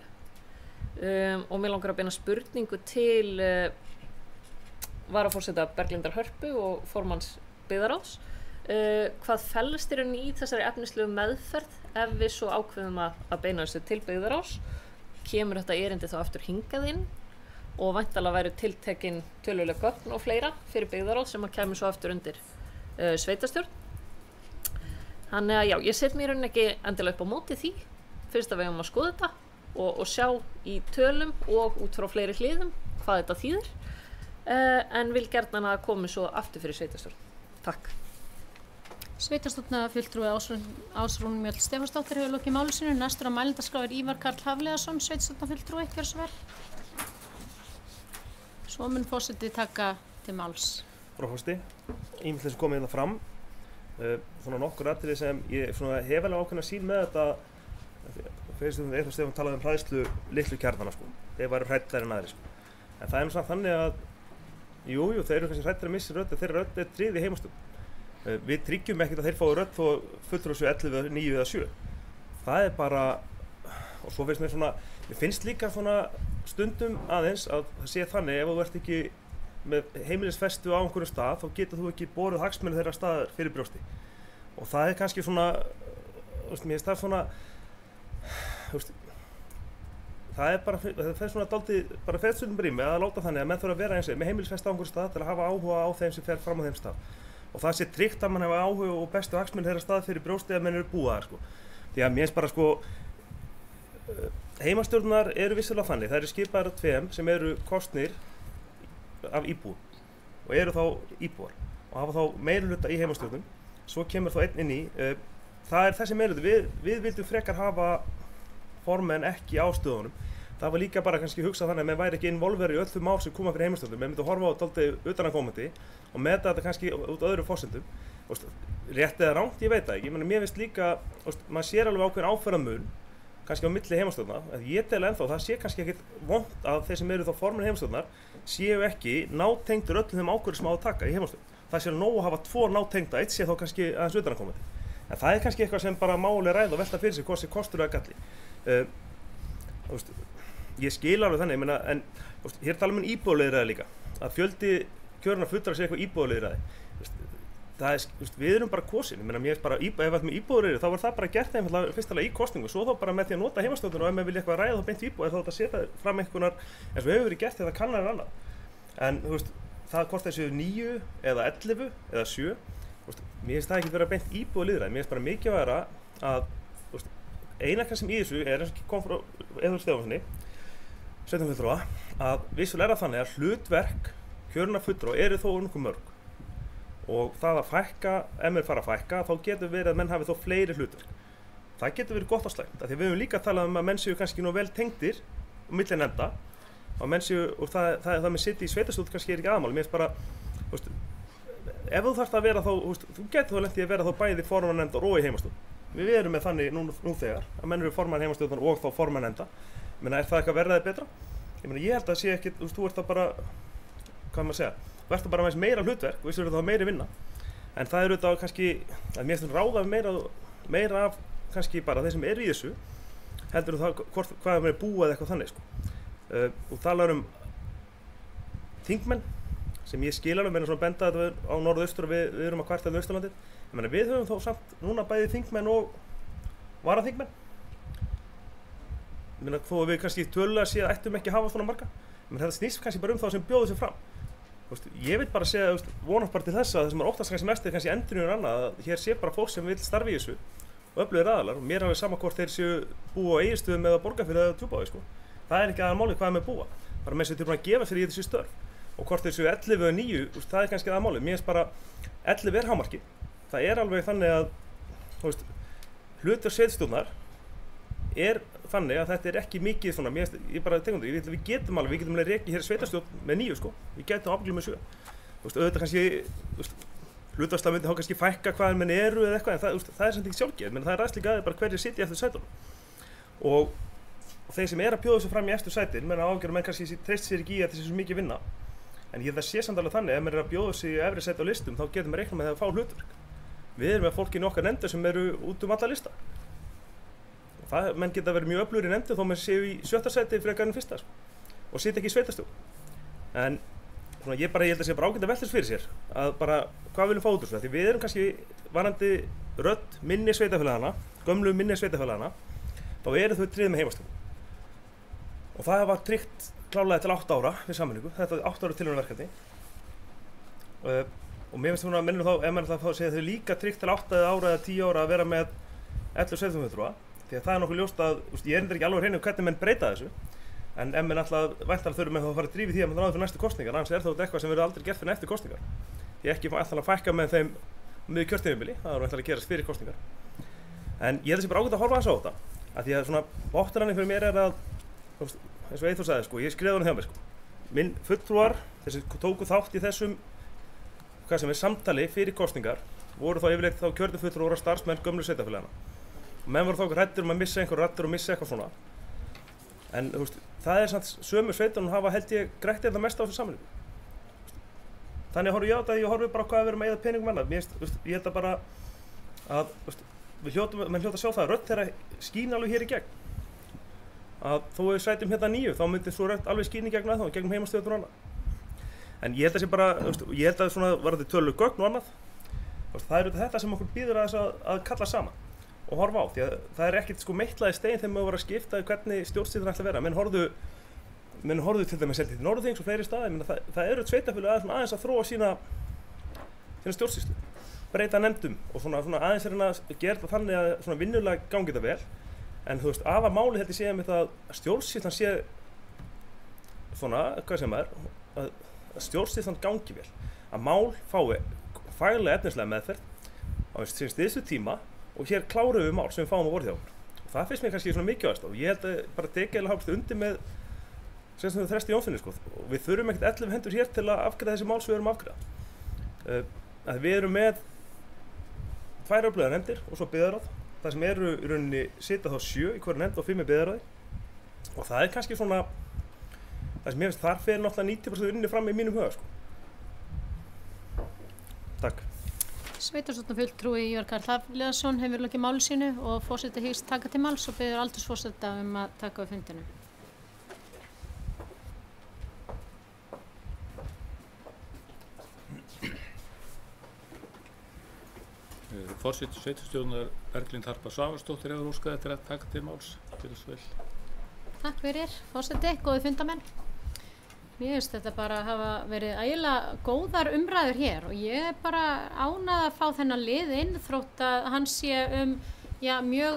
Og mér langar að beina spurningu til varaforseta Berglindar Hörpu og formanns byggðaráðs. Hvað felst í rauninni í þessari efnislegu meðferð ef við svo ákveðum að beina þessu til byggðaráðs? Kemur þetta erindi þá aftur hingað inn og væntanlega væru tiltekin töluleg gögn og fleira fyrir byggðaráð sem að kemur svo aftur undir sveitarstjórn. Þannig að já, ég set mér í rauninni ekki endilega upp á móti því fyrst að við höfum að skoða þetta og sjá í tölum og út frá fleiri hliðum hvað þetta þýðir, en vil gjarnan að komi svo aftur fyrir sveitarstjórn. Takk. Sveitarstjórnarfulltrúi Ásrún Mjöll Stefánsdóttir hefur lokið máli sínu. Næstur á mælendaskrá Ívar Karl Hafliðason, sveitarstjórnarfulltrúi, gjörðu svo vel. Svo mun forseti taka til máls. Frá forseti, ýmislegt sem komið hérna fram. Svona nokkur atriði sem ég hef alveg ákveðna sýn með þetta. Fyrirstjórnarfulltrúi Eyþór Stefán talaði um hræðslu litlu kjarnana, sko. Þeir væru hræddari en aðrir, sko. En það samt þannig að, jú, þeir eru kannski hræddari að missa rödd, þeirra rödd tryggð í heimastjórn. Við tryggjum ekkert að þeir fái rödd þó fulltrúar séu 11, 9 eða 7. Það bara, og svo mér finnst líka svona stundum aðeins að það sé þannig ef þú ert ekki með heimilisfestu á einhverjum stað þá getur þú ekki borið hagsmuni þeirra staðar fyrir brjósti. Og það kannski svona, mér finnst það svona, það fer svona dálítið, bara stundum brými að láta þannig að menn þurfa að vera eins með heimilisfestu á einhverjum stað til að hafa áhuga á þeim sem fer fram á þeim stað. Og það sé tryggt að mann hafa áhuga og bestu hagsmuni þeirra stað fyrir brjósti að menn eru búaðar, sko. Því að mér finnst bara, sko, heimastjórnar eru vissulega þannig, það eru skipaðar af 2 sem eru kosnir af íbúum og eru þá íbúar og hafa þá meirihluta í heimastjórnum, svo kemur þá einn inn í, það er þessi meirihluti, við vildum frekar hafa formenn ekki á stöðunum. Það var líka bara kannski hugsað þannig að menn væri ekki involveri í öll þau mál sem koma fyrir heimastjórnum, menn myndi horfa á dálítið utanaðkomandi og meta þetta kannski út öðru forsendum. Rétt eða rangt, ég veit það ekki, mér finnst líka, maður sér alveg ákveðin áferðarmun kannski á milli heimastjórna, ég tel ennþá, það sé kannski ekkert vont að þeir sem eru þá formenn heimastjórnar séu ekki nátengdur öllum þeim ákvörðum sem á að taka í heimastjórn. Það sé nóg að hafa 2 nátengda, eitt sé þá kannski aðeins utanaðkomandi. En það er kannski eitthvað sem bara máli ræða og velta fyrir sig hvort sé kostur eða galli. Ég skil alveg þannig, en hér tala um íbúðalýðræði líka, að fjöldi kjörinna fulltrúa sé eitthvað íbúðalýðræði. Við erum bara kosin, mér bara, ef við erum með íbúðalýðræði þá var það bara gert einfaldlega fyrstulega í kosningu, svo þá bara með því að nota heimastjórnina og ef maður vilja eitthvað ræða þá beint íbúð þá þetta setja fram einhvernar, eins og hefur verið gert þegar það kannar en annað. En það hvort það séu 9 eða 11 eða 7, mér finnst það ekki vera beint íbúðalýðræði, mér finnst bara mikilvægara að eina sem í þessu er, eins og kom frá Eyþóri Stefánssyni, sveitarstjórnarfulltrúa, að vissulega er það þannig að hlutverk kjörinna fulltrúa eru þó nokkuð mörg og það að fækka, ef mér fara að fækka, þá getur verið að menn hafi þó fleiri hlutverk. Það getur verið gott og slæmt, af því við höfum líka talað um að menn séu kannski nú vel tengdir á milli nefnda og menn séu, og það með sitt í sveitarstjórn kannski er ekki aðmáli, mér finnst bara, ef þú þarft að vera þá, þú getur þá lent í að vera þá bæði formann nefndar og í heimastjórn. Við erum með þannig nú þegar, að menn eru formann heimastjórnar og þá formann nefnda. Er það eitthvað verðaði betra? Ég held að sé ekki, þú ert að bara, hvað maður segja, þú ert að bara með meira hlutverk og vissu eru það meiri vinna. En það eru þetta kannski, að mér finnst ráða meira af kannski bara þeir sem eru í þessu, heldur það hvað það er búið eða eitthvað þannig, sko. Og talar um þingmenn, sem ég skil alveg, svona benda þetta á norðaustur og við erum að kvarta við Austurlandið. Við höfum þá samt núna bæði þingmenn og varaþingmenn. Þó að við kannski tölulega séð að ættum ekki að hafa svona marga, þetta snýst kannski bara um þá sem bjóðu sig fram. Ég vil bara segja, vonast bara til þess að það sem óttast kannski mest er kannski endurnýjun annað, að hér sé bara fólk sem vil starfa í þessu og öflugir aðilar, og mér alveg sama hvort þeir séu búa á Egilsstöðum eða Borgarfirði eða Djúpavogi, sko. Það er ekki aðalmálið hvað með búa, bara með þess að þeir eru búin að gefa sér í þessu störf. Og hvort þeir séu 11 eða 9, það er kannski aðalmálið. Mér finnst bara 11 er hámarkið. Það er alveg þannig að, hlutverk sveitarstjórnar þannig að þetta ekki mikið svona, ég bara tegum þetta, við getum alveg rekið hér sveitarstjórn með 9 sko, við getum ábyggilega með 7. Auðvitað kannski, hlutvarsla myndi þá kannski fækka hvaðan menn eru eða eitthvað, en það samt ekki sjálfgefið, menn það ræðst líka aðeins bara hverjir sitja eftir sætunum. Og þeir sem að bjóða sig fram í eftir sætin, menn ágjörðu menn kannski treyst sér ekki í að þessi svo mikið vinna. En ég það sé samt alveg þannig, ef menn að bjóða sig í efri sæti á listum, þá getum við reiknað með það að fá hlutverk. Við erum með fólki í okkar nefndir sem eru út alla lista. Menn geta verið mjög öflugir í nefndir þó menn séu í 7. sæti frekar en 1. og sitja ekki í sveitarstjórn. En svona, ég held að sé bara ágætt að velta þessu fyrir sér, að bara hvað viljum fá út úr þessu, því við erum kannski varandi rödd minni sveitarfélagana, gömlu minni sveitarfélagana, þá eru þau tryggð með heimastjórn. Og það var tryggt klárlega til 8 ára við sameiningu, þetta er 8 ára tilraunarverkefni. Og mér finnst svona að mennum þá, ef mann það segja þau líka tryggt til 8 ára eða 10 ára að vera með 11 sveitarfélagfulltrúa, því að það er nokkuð ljóst að, ég er ekki alveg að hreina hvernig menn breyta þessu, en ef menn væntanlega þurfum menn þá að fara að drífa í því að menn náðu fyrir næstu kosningar, annars er það eitthvað sem verður aldrei gert fyrir eftir kosningar. Ég ekki ætla að fækka með þeim miðju kjörtímabili, það er væntanlega að gerast fyrir kosningar. En ég held að sé bara ágætt að horfa aðeins á þetta, að því að svona botraninn fyrir mér er að, eins og Eyþór sagði sko, ég skrifaði honum hjá mér sko. Minn fulltrúar, þessi tóku þátt í þessum, hvað sem er samtali fyrir kosningar, voru þá yfirleitt þá kjörnir fulltrúar og starfsmenn gömlu sveitarfélaganna. Menn voru þá hræddir að missa einhver raddir og missa eitthvað svona. En það er samt sömu sveitarfélögin hafa held ég grætt þetta mest á þessu sameiningu. Þannig horfi ég á þetta, ég horfi bara hvað við erum að eyða peningum annað. Ég held að bara að menn hljóta að sjá það að rödd þeirra skín alveg hér í gegn. Að þó við sætum hérna 9, þá myndi svo rödd alveg skín í gegn að þá, gegnum heimastjórnir og annað. En ég held að sé bara, ég held að svona varðandi töluleg gögn og annað, það er þetta sem okkur býður að kalla saman og horfa á, því að það er ekkert sko meitlaði stein þegar maður var að skipta hvernig stjórnsýslan ætla að vera. Menn horfðu til dæmis til Norðþings og fleiri staði, það eru sveitarfélög aðeins að þróa sína stjórnsýslu, breyta nefndum og svona aðeins er að gera þetta þannig að svona vinnulega gangi þetta vel. En afar máli held ég sé að stjórnsýslan sé svona, hvað sem er, að stjórnsýslan gangi vel, að mál fái faglega efnislega meðferð á stystu tíma og hér klárum við mál sem við fáum á borð hjá okkur. Og það finnst mér kannski svona mikilvægast og ég held að bara degilega hálfst undir með sem þau þresti Jónsfinni sko. Og við þurfum ekkert 11 hendur hér til að afgreiða þessi mál sem við erum að afgreiða. Við erum með 2 öflugar nefndir og svo byggðarráð. Það sem eru í rauninni sitja þá 7 í hverju nefnd og 5 í byggðarráði. Og það er kannski svona það sem ég finnst þar fer náttúrulega 90% unni fram í mínum huga sko. Takk. Sveitarstjórnarfulltrúi Ívar Karl Hafliðason hefur lokið máli sínu og forseti hyggst taka til máls og biður aldursforseta að taka á fundinum. Forseti sveitarstjórnar Berglind Harpa Svavarsdóttir hefur óskað eftir að taka til máls. Gjörðu svo vel. Takk fyrir, forseti, góði fundamenn. Mér finnst þetta bara hafa verið ægilega góðar umræður hér og ég er bara ánægð að fá þennan lið inn þótt að hann sé mjög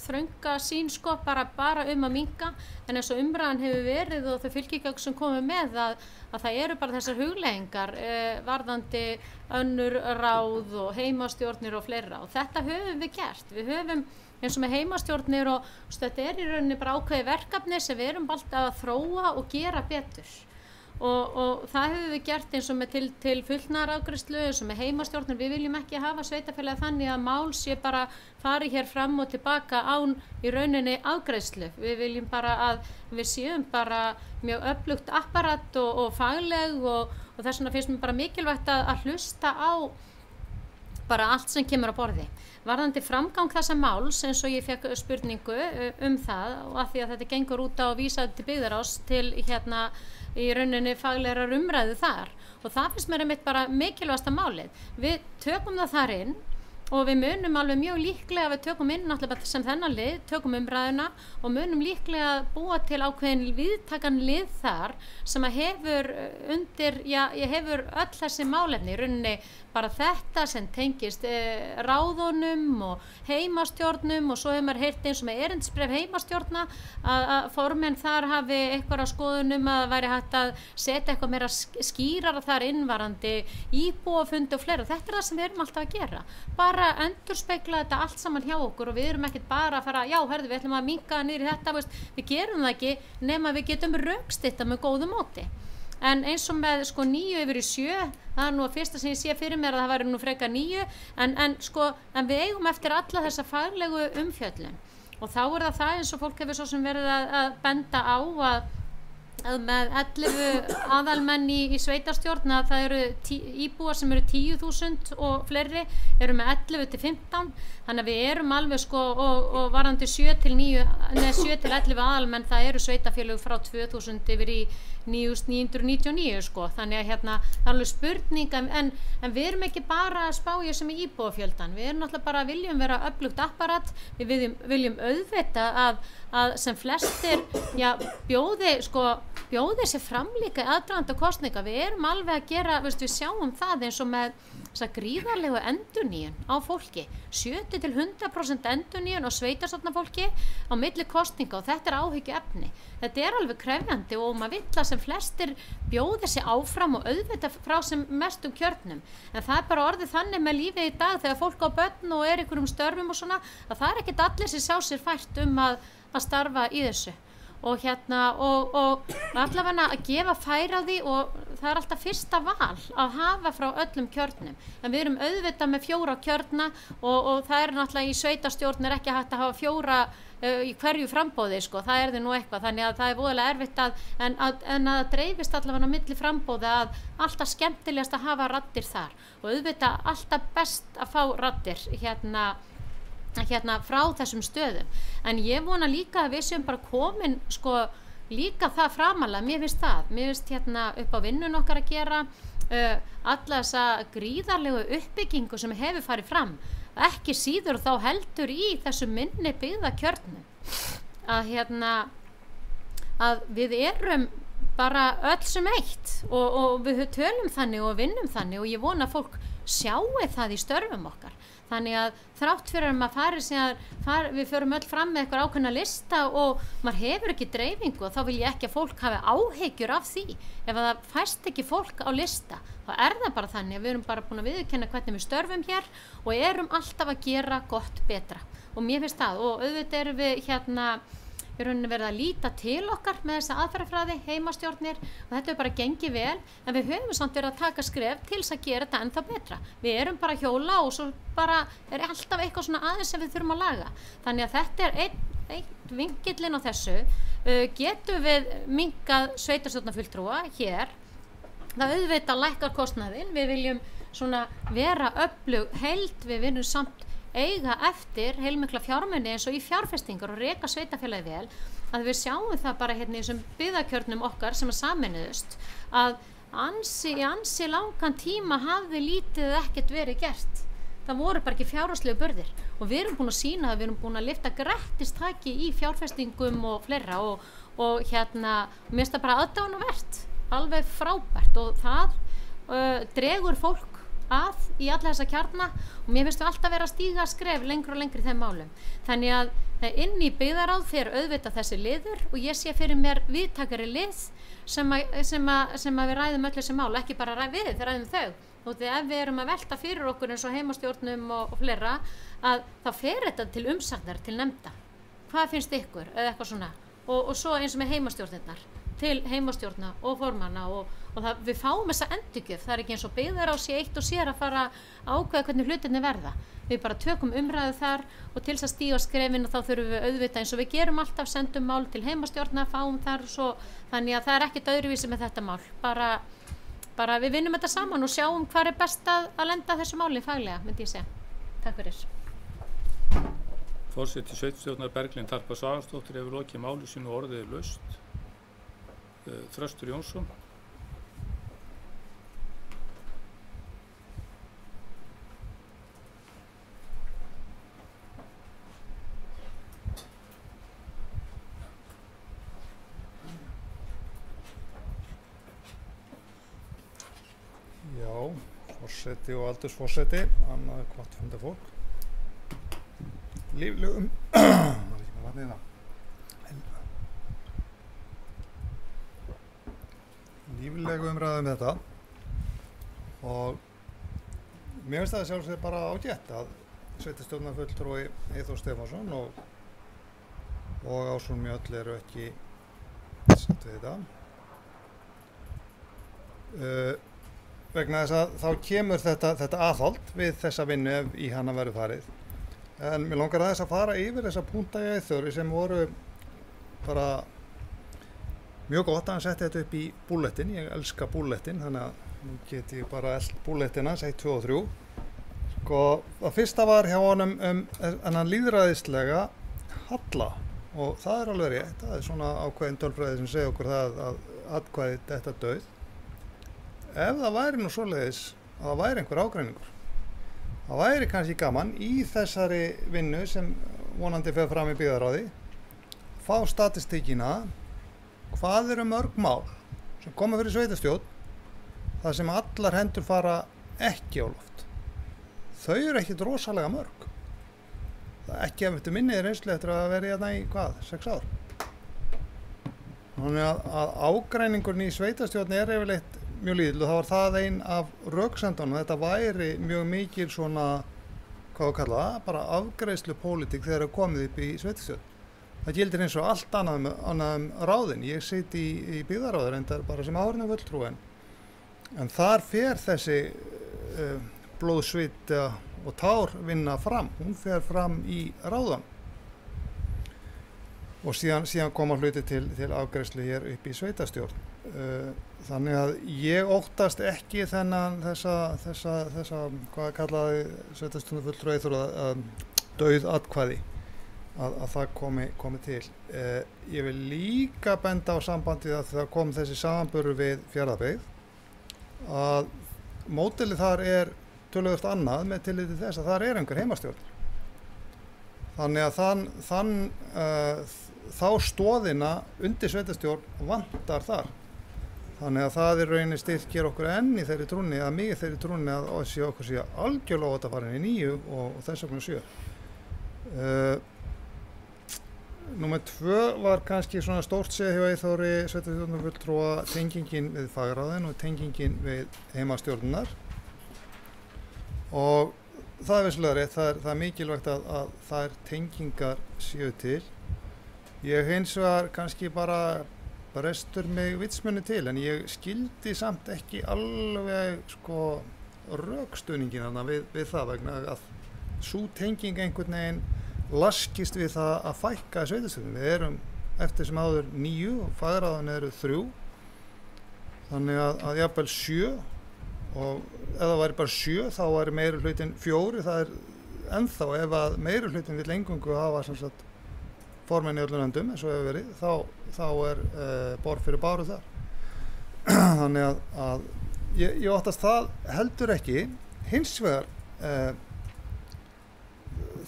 þrönga sýn sko, bara að minnka, en eins og umræðan hefur verið og þau fylgigögn sem komu með að það eru bara þessar hugleiðingar varðandi önnur ráð og heimastjórnir og fleira og þetta höfum við gert. Við höfum eins og með heimastjórnir og þetta er í rauninni bara ákveði verkefni sem við erum alltaf að þróa og gera betur og það höfum við gert eins og með til fullnaðarafgreiðslu eins og með heimastjórnir. Við viljum ekki hafa sveitarfélagi þannig að mál sé bara fari hér fram og tilbaka án í rauninni afgreiðslu. Við viljum bara að við séum bara mjög öflugt apparat og fagleg og þess vegna finnst mér bara mikilvægt að hlusta á bara allt sem kemur á borði. Varðandi framgang þessa máls eins og ég fekk spurningu það og að því að þetta gengur út á að vísa til byggðarráðs til í rauninni faglegar umræðu þar og það finnst mér einmitt bara mikilvægasta málið. Við tökum það þar inn og við munum alveg mjög líklega að við tökum inn náttúrulega sem þennan lið, tökum umræðuna og munum líklega að búa til ákveðin viðtakan lið þar sem að hefur hefur öll þessi málefni í rauninni bara þetta sem tengist ráðunum og heimastjórnum og svo hefur maður heyrt eins og með erindisbréf heimastjórna að formenn þar hafi eitthvað skoðunum að það væri hægt að setja eitthvað meira skýrara þar innvarandi íbúafundi og fleira. Þetta er það sem við erum alltaf að gera. Bara bara endurspegla þetta allt saman hjá okkur og við erum ekkert bara að fara, já, herðu, við ætlum að minnka niður í þetta, veist, við gerum það ekki nema við getum rökst þetta með góðu móti. En eins og með sko 9 yfir í 7, það er nú að fyrsta sem ég sé fyrir mér að það væri nú frekar 9, en við eigum eftir alla þessa faglegu umfjöllun. Og þá er það eins og fólk hefur svo sem verið að benda á að með 11 aðalmenn í sveitarstjórn að það eru íbúar sem eru 10.000 og fleiri eru með 11 til 15, þannig að við erum alveg sko og varandi 7 til 11 aðalmenn, það eru sveitafélög frá 2000 yfir í 9.999 sko, þannig að hérna það er alveg spurning, en við erum ekki bara að spá í þessum íbúafjöldan, við erum náttúrulega bara viljum vera öflugt apparat, við viljum auðvita að sem flestir bjóði sér fram líka í aðdraganda kosninga, við erum alveg að gera, við sjáum það eins og með þessa gríðarlegu endurnýjun á fólki, 70-100% endurnýjun á sveitarstjórnarfólki á milli kosninga og þetta er áhyggjuefni. Þetta er alveg krefjandi og maður vill að sem flestir bjóði sig áfram og auðvita frá sem mestum kjörnum. En það er bara orðið þannig með lífið í dag þegar fólk á börn og er einhverjum störfum og svona, að það er ekkert allir sem sjá sér fært að starfa í þessu. Og og allavega að gefa færi á því og það er alltaf fyrsta val að hafa frá öllum kjörnum, en við erum auðvitað með 4 kjörna og það er náttúrulega í sveitarstjórn er ekki hægt að hafa 4 í hverju framboði sko, það er þið nú eitthvað, þannig að það er voðalega erfitt en að það dreifist allavega á milli framboði að alltaf skemmtilegast að hafa raddir þar og auðvitað alltaf best að fá raddir hérna frá þessum stöðum, en ég vona líka að við séum bara komin sko líka það framalega, mér finnst hérna upp á vinnun okkar að gera alla þessa gríðarlegu uppbyggingu sem hefur farið fram, ekki síður þá heldur í þessu minni byggðakjörnum að við erum bara öll sem eitt og við tölum þannig og vinnum þannig og ég vona að fólk sjáu það í störfum okkar. Þannig að þrátt fyrir að maður við förum öll fram með eitthvað ákveðna lista og maður hefur ekki dreifingu og þá vil ég ekki að fólk hafi áhyggjur af því. Ef það fæst ekki fólk á lista, þá er það bara þannig að við erum bara búin að viðurkenna hvernig við störfum hér og erum alltaf að gera gott betra. Og mér finnst það og auðvitað erum við við erum verið að líta til okkar með þessa aðferðafræði, heimastjórnir og þetta er bara gengið vel, en við höfum samt verið að taka skref til þess að gera þetta ennþá betra. Við erum bara að hjóla og svo bara er alltaf eitthvað svona aðeins sem við þurfum að laga. Þannig að þetta er einn vingillinn á þessu. Getum við minnkað sveitarstjórnarfulltrúa hér, það auðvitað lækkar kostnaðinn, við viljum svona vera öflug heild, við viljum samt eiga eftir heilmikla fjármuni eins og í fjárfestingar og reka sveitafélagi vel, að við sjáum það bara hérna í þessum byggðakjörnum okkar sem að sameinuðust að í ansi langan tíma hafði lítið ekkert verið gert. Það voru bara ekki fjárhagslegu burðir og við erum búin að sýna að við erum búin að lyfta grettistaki í fjárfestingum og fleira og mér finnst það bara aðdánavert, alveg frábært og það dregur fólk í alla þessa kjarna og mér finnst við alltaf vera að stíga skref lengur og lengri í þeim málum. Þannig að inn í byggðaráð fer auðvitað þessi liður og ég sé fyrir mér viðtakari lið sem við ræðum öll þessi mál, ekki bara við ræðum þau. Og því ef við erum að velta fyrir okkur eins og heimastjórnum og fleira, að þá fer þetta til umsagnar, til nefnda. Hvað finnst ykkur, eða eitthvað svona? Og svo eins og með heimastjórnirnar, til heimastjórna og formanna og við fáum þessa endurgjöf, það er ekki eins og byggðaráð sé eitt og sér að fara að ákveða hvernig hlutinni verða. Við bara tökum umræðu þar og til þess að stíga skrefin og þá þurfum við auðvitað eins og við gerum alltaf, sendum mál til heimastjórna, fáum þar svo, þannig að það er ekkert öðruvísi með þetta mál. Bara við vinnum þetta saman og sjáum hvað er best að lenda þessu máli faglega, myndi ég segja. Takk fyrir. Forseti sveitarstjórnar Berglind Harpa Svavarsdóttir hefur lokið máli sínu og orðið laust. Þröstur Jónsson. Já, forseti og aldursforseti, annað gott fundafólk. Líflegum líflegu umræðum þetta og mér finnst það sjálfsög bara ágætt að sveitarstjórnarfulltrúi Eyþór Stefánsson og Ásrún Mjöll eru ekki satt við þetta. Vegna þess að þá kemur þetta aðhald við þessa vinnu ef í hana verður farið. En mér langar aðeins að fara yfir þessa punkta í Eyþóri sem voru bara mjög gott að hann setti þetta upp í búllettin. Ég elska búllettin, þannig að nú get ég bara elt búllettina, 1, 2 og 3. Sko, það fyrsta var hjá honum þennan lýðræðislega halla og það er alveg rétt. Það er svona ákveðin tölfræði sem segir okkur það að atkvæði þetta dauð. Ef það væri nú svoleiðis að það væri einhver ágreiningur, það væri kannski gaman í þessari vinnu sem vonandi fer fram í byggðarráði, fá statistíkina, hvað eru mörg mál sem koma fyrir sveitarstjórn, þar sem allar hendur fara ekki á loft. Þau eru ekkert rosalega mörg. Það er ekki eftir minni reynslu eftir að vera hérna í 6 ár. Þannig að ágreiningurinn í sveitarstjórn er yfirleitt mjög lítill og það var það ein af röksendunum. Þetta væri mjög mikil svona, hvað við kalla það, bara afgreiðslu pólitík þegar það er komið upp í sveitarstjórn. Það gildir eins og allt annað ráðin. Ég sit í byggðarráður endar bara sem áheyrnar fulltrúi en þar fer þessi blóð, svit og tár vinna fram. Hún fer fram í ráðan. Og síðan koma hluti til afgreiðslu hér upp í sveitarstjórn. Þannig að ég óttast ekki þessa hvað kallaði sveitarstjórnarfulltrúi Eyþór dauð atkvæði að það komi til. Ég vil líka benda á sambandið að það kom þessi samanburður við Fjarðabyggð að módelið þar er töluvert annað með tilliti þess að þar er einhver heimastjórn. Þannig að þá stoðina undir sveitarstjórn vantar þar. Þannig að það er rauninni styrkir okkur enn í þeirri trúnni, að mig þeirri trúnni að okkur sé algjörlega ótt að fara inn í 9 og þess vegna 7. Númer 2 var kannski svona stórt segið hjá Eyþóri sveitarstjórnarfulltrúa tengingin við fagráðin og tengingin við heimastjórnunar. Og það er vissulega rétt, það er mikilvægt að þær tengingar séu til. Ég hins vegar kannski bara brestur mig vitsmunni til en ég skildi samt ekki alveg rökstuðningin þarna við það vegna að sú tenging einhvern veginn laskist við það að fækka sveitarstjórnum. Við erum eftir sem áður 9 og fagráðin eru 3. Þannig að jafnvel 7 og ef það væri bara 7 þá væri meiri hlutin 4. Það er ennþá ef að meiri hlutin vill eingöngu hafa sem sagt formenn í öllum löndum eins og hefur verið, þá er borð fyrir báru þar. Þannig að ég óttast það heldur ekki. Hins vegar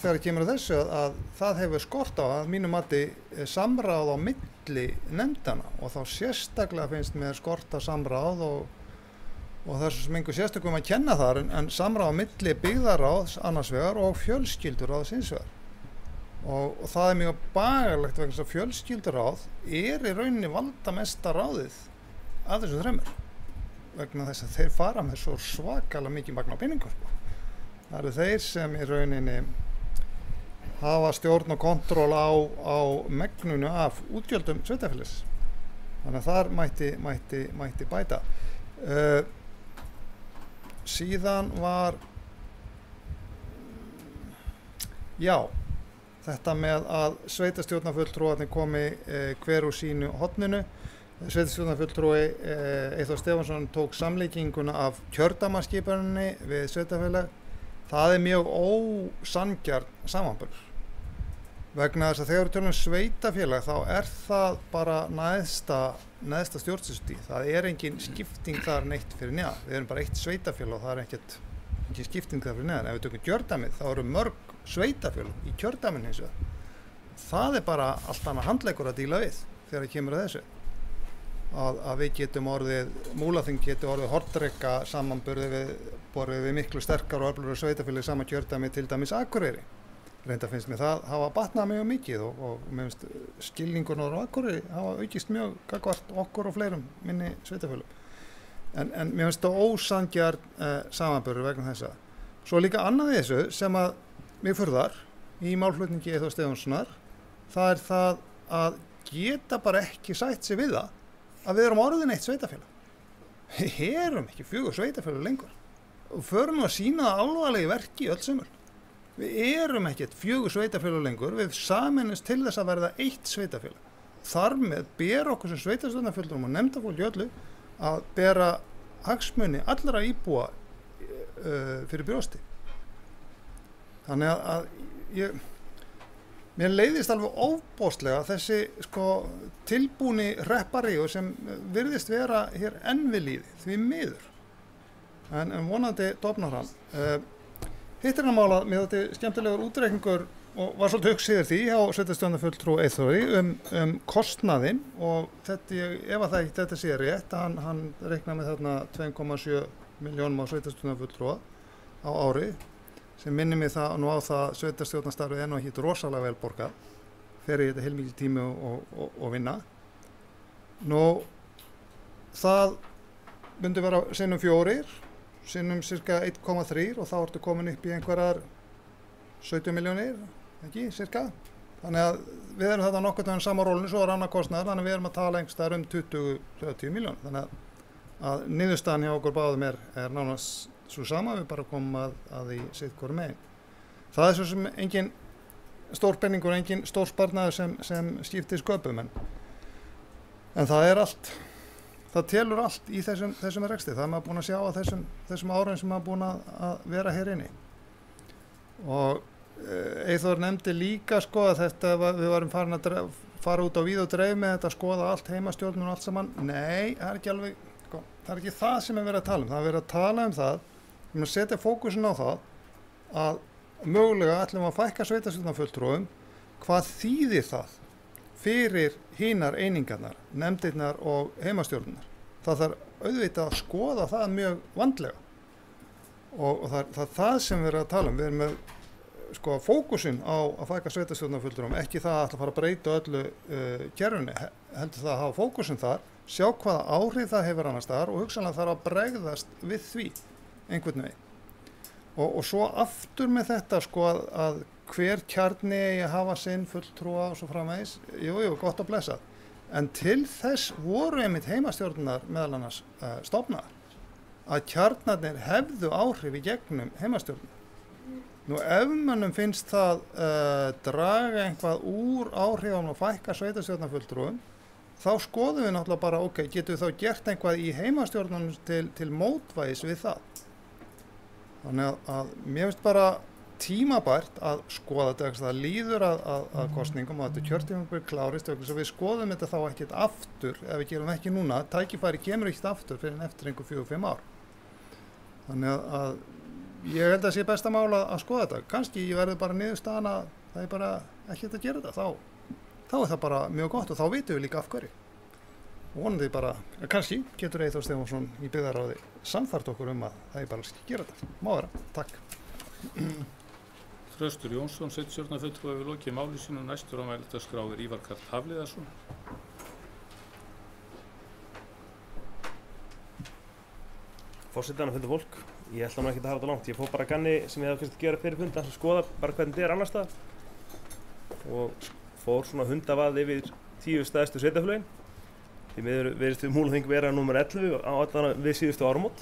þegar kemur að þessu að það hefur skort á að mínu mati samráð á milli nefndana og þá sérstaklega finnst mér skorta samráð og það er sem einhver sérstökum að kenna þar en samráð á milli byggðarráðs annars vegar og fjölskylduráðs hins vegar. Og það er mjög bagalegt vegna þess að fjölskylduráð er í rauninni valdamesta ráðið af þessu þremur vegna þess að þeir fara með svo svakalega mikið magn á peningar. Það eru þeir sem í rauninni hafa stjórn og kontról á megnunu af útgjöldum sveitarfélags. Þannig að þar mætti bæta. Síðan var þetta með að sveitarstjórnarfulltrúarnir komi hver úr sínu horninu. Sveitarstjórnarfulltrúi Eyþór Stefánsson tók samlíkinguna af kjördæmaskipaninni við sveitarfélag. Það er mjög ósanngjarn samanburður. Vegna þess að þegar við tölum sveitarfélag þá er það bara neðsta stjórnsýslustig. Það er engin skipting þar neitt fyrir neðan. Við erum bara eitt sveitarfélag og það er ekki skipting þar fyrir neðan. Ef við tökum kjördæmið þá eru mörg sveitarfélag í kjördæminu hins vegar. Það er bara allt annað handleggur að díla við þegar það kemur að þessu. Að við getum Múlaþing getur orðið hornreka samanburði við miklu sterkar og öflugri sveitarfélag sama kjördæmi til dæmis Akureyri. Reynda finnst mér það hafa batnað mjög mikið og mér finnst skilningurinn á Akureyri hafa aukist mjög gagnvart okkur og fleirum minni sveitarfélögum. En mér finnst það ósanngjarn samanburður vegna þessa. Svo líka annað í þessu sem að mig furðar í málflutningi Eyþórs Stefánssonar, það er það að geta bara ekki sætt sig við það að við erum orðin eitt sveitafélag. Við erum ekki 4 sveitafélag lengur og förum að sýna það alvarlega í verki öll sumul. Við erum ekki 4 sveitafélag lengur, við sameinumst til þess að verða eitt sveitafélag. Þar með ber okkur sem sveitarstjórnarfulltrúum og nefndafólki öllu að bera hagsmuni allra íbúa fyrir brjósti. Þannig að mér leiðist alveg ofboðslega þessi tilbúni repparíu sem virðist vera hér enn við líði, því miður. En vonandi dofnar hann. Hitt er að mála með þetta skemmtilegur útreikningur og var svolítið hugsið því hjá sveitarstjórnarfulltrúa Eyþóri kostnaðinn og ef að þetta sé rétt, hann reiknar með þarna 2,7 milljónum á sveitarstjórnarfulltrúa á ári, sem minnir mig nú á það sveitarstjórnarstarfið er nú ekki rosalega vel borgað, fer í þetta heilmikil tími og vinna. Nú, það myndi vera sinnum 4, sinnum cirka 1,3 og þá ertu komin upp í einhverjar 17 milljónir, ekki, cirka. Þannig að við erum þetta nokkuð með sama rólinu, svo er annað kostnaður, þannig að við erum að tala einhverstaðar 20-30 milljónir. Þannig að niðurstaðan hjá okkur báðum er nánast svo sama, við bara komum að í sitt hvoru megin. Það er svo sem engin stór penningur, engin stór sparnaður sem skiptir sköpum, en það er allt. Það telur allt í þessum rekstri. Það er maður búin að sjá á þessum árum sem maður búin að vera hér inni. Og Eyþór nefndi líka að við varum farin að fara út á víð og dreif með þetta, skoða allt heimastjórnun og allt saman. Nei, það er ekki alveg, það er ekki það sem er verið að tala um. Það er verið að tala um það, við erum að setja fókusin á það að mögulega ætlum að fækka sveitarstjórnarfulltrúum. Hvað þýðir það fyrir hinar einingarnar, nefndirnar og heimastjórnunar? Það þarf auðvitað að skoða það mjög vandlega og það er það sem við erum að tala um. Við erum með fókusinn á að fækka sveitarstjórnarfulltrúum, ekki það að fara að breyta öllu kerfinu, heldur það að hafa fókusinn þar, sjá hvaða áhrif það hefur annars staðar og hugsanlega þarf að bregðast við því einhvern veginn. Og svo aftur með þetta að hver kjarni eigi að hafa sinn fulltrúa og svo framvegis, jú, gott að blessa. En til þess voru einmitt heimastjórnar meðal annars stofnaðar, að kjarnarnir hefðu áhrif í gegnum heimastjórnar. Nú ef mönnum finnst það draga einhvað úr áhrifum og fækka sveitarstjórnarfulltrúum, þá skoðum við náttúrulega bara, getum við þá gert einhvað í heimastjórnunum til mótvægis við það. Þannig að mér finnst bara tímabært að skoða þetta, það líður að kosningum og þetta kjörtímabil klárist, svo við skoðum þetta þá ekkert aftur, ef við gerum ekki núna, tækifæri kemur ekkert aftur fyrir eftir einhver 4-5 ár. Þannig að ég held að sé besta mála að skoða þetta. Kannski ég verði bara niðurstaðan að það er bara ekkert að gera þetta, þá er það bara mjög gott og þá vitum við líka af hverju. Og vonandi bara, kannski getur Eyþór Stefánsson í byggðarráði sannfært okkur að það er bara að gera þetta. Má vera, takk. Þröstur Jónsson, sveitarstjórnarfulltrúi, hefur lokið máli sínu. Næstur á mælendaskrá er Ívar Karl Hafliðason. Forsetana fundu fólk. Ég ætla nú ekki að hafa þetta langt. Ég fór bara að ganni sem ég hafði fyrst að gera fyrir fund, að skoða bara hvernig þetta er annars staðar og fór svona hundavad yfir 10 stærstu sveitarfélögin. Því miður virðist við Múlaþing vera númer 11 á allan við síðustu áramót.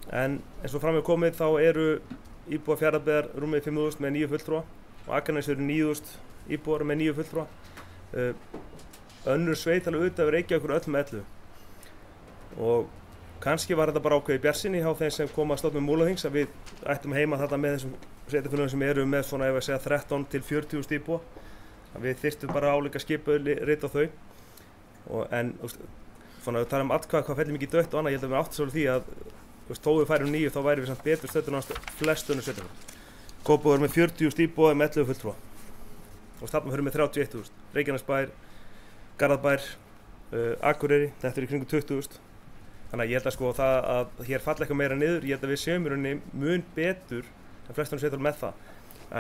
En eins og fram hefur komið þá eru íbúar Fjarðabyggðar rúmið 5.000 með 9 fulltrúa og Akraness eru 9.000 íbúar með 9 fulltrúa. Önnur sveitarfélög utan við Reykjavíkur öll með 11. Og kannski var þetta bara ákveðið bjartsýni hjá þeim sem koma að stofna Múlaþings að við ættum heima þetta með þessum sveitarfélögum sem eru með svona, ef að segja, 13 til 40.000 íbúa. Við þyrftum bara álíka skipurit á þau. En svona, við talum hvað fellir mikið dött og annað, ég held að við áttum svolítið því að þó við færum 9 þá væri við samt betur stöddun á flest önnur sveitarfélög. Kópavogur með 40.000 íbúa með 11 fulltrúa. Og þarna höfum við 31.000. Reykjanesbær, Garðabær, Akureyri, þetta er í kringum 20.000. Þannig að ég held að það að hér falla eitthvað meira niður, ég held að við séum í rauninni mun betur en flestunum sveitarfélög með það.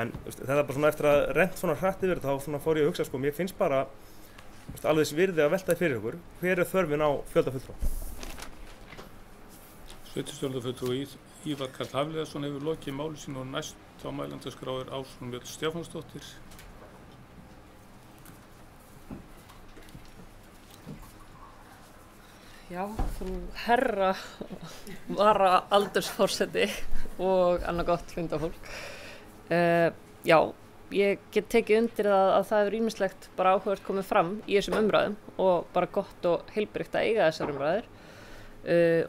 En þetta er bara svona eftir að rennt svona hratt yfir þá svona fór ég að hugsa mér finnst bara alveg þess virði að velta fyrir okkur, hver er þörfin á fjölda fulltrúa? Sveitarstjórnarfulltrúi Ívar Karl Hafliðason hefur lokið máli sínu og næst á mælendaskrá Ásrún Mjöll Stefánsdóttir. Já, frú herra vara aldursforseti og annað gott fundafólk. Já, ég get tekið undir að það hefur ýmislegt bara áhugavert komið fram í þessum umræðum og bara gott og heilbrigt að eiga þessar umræður.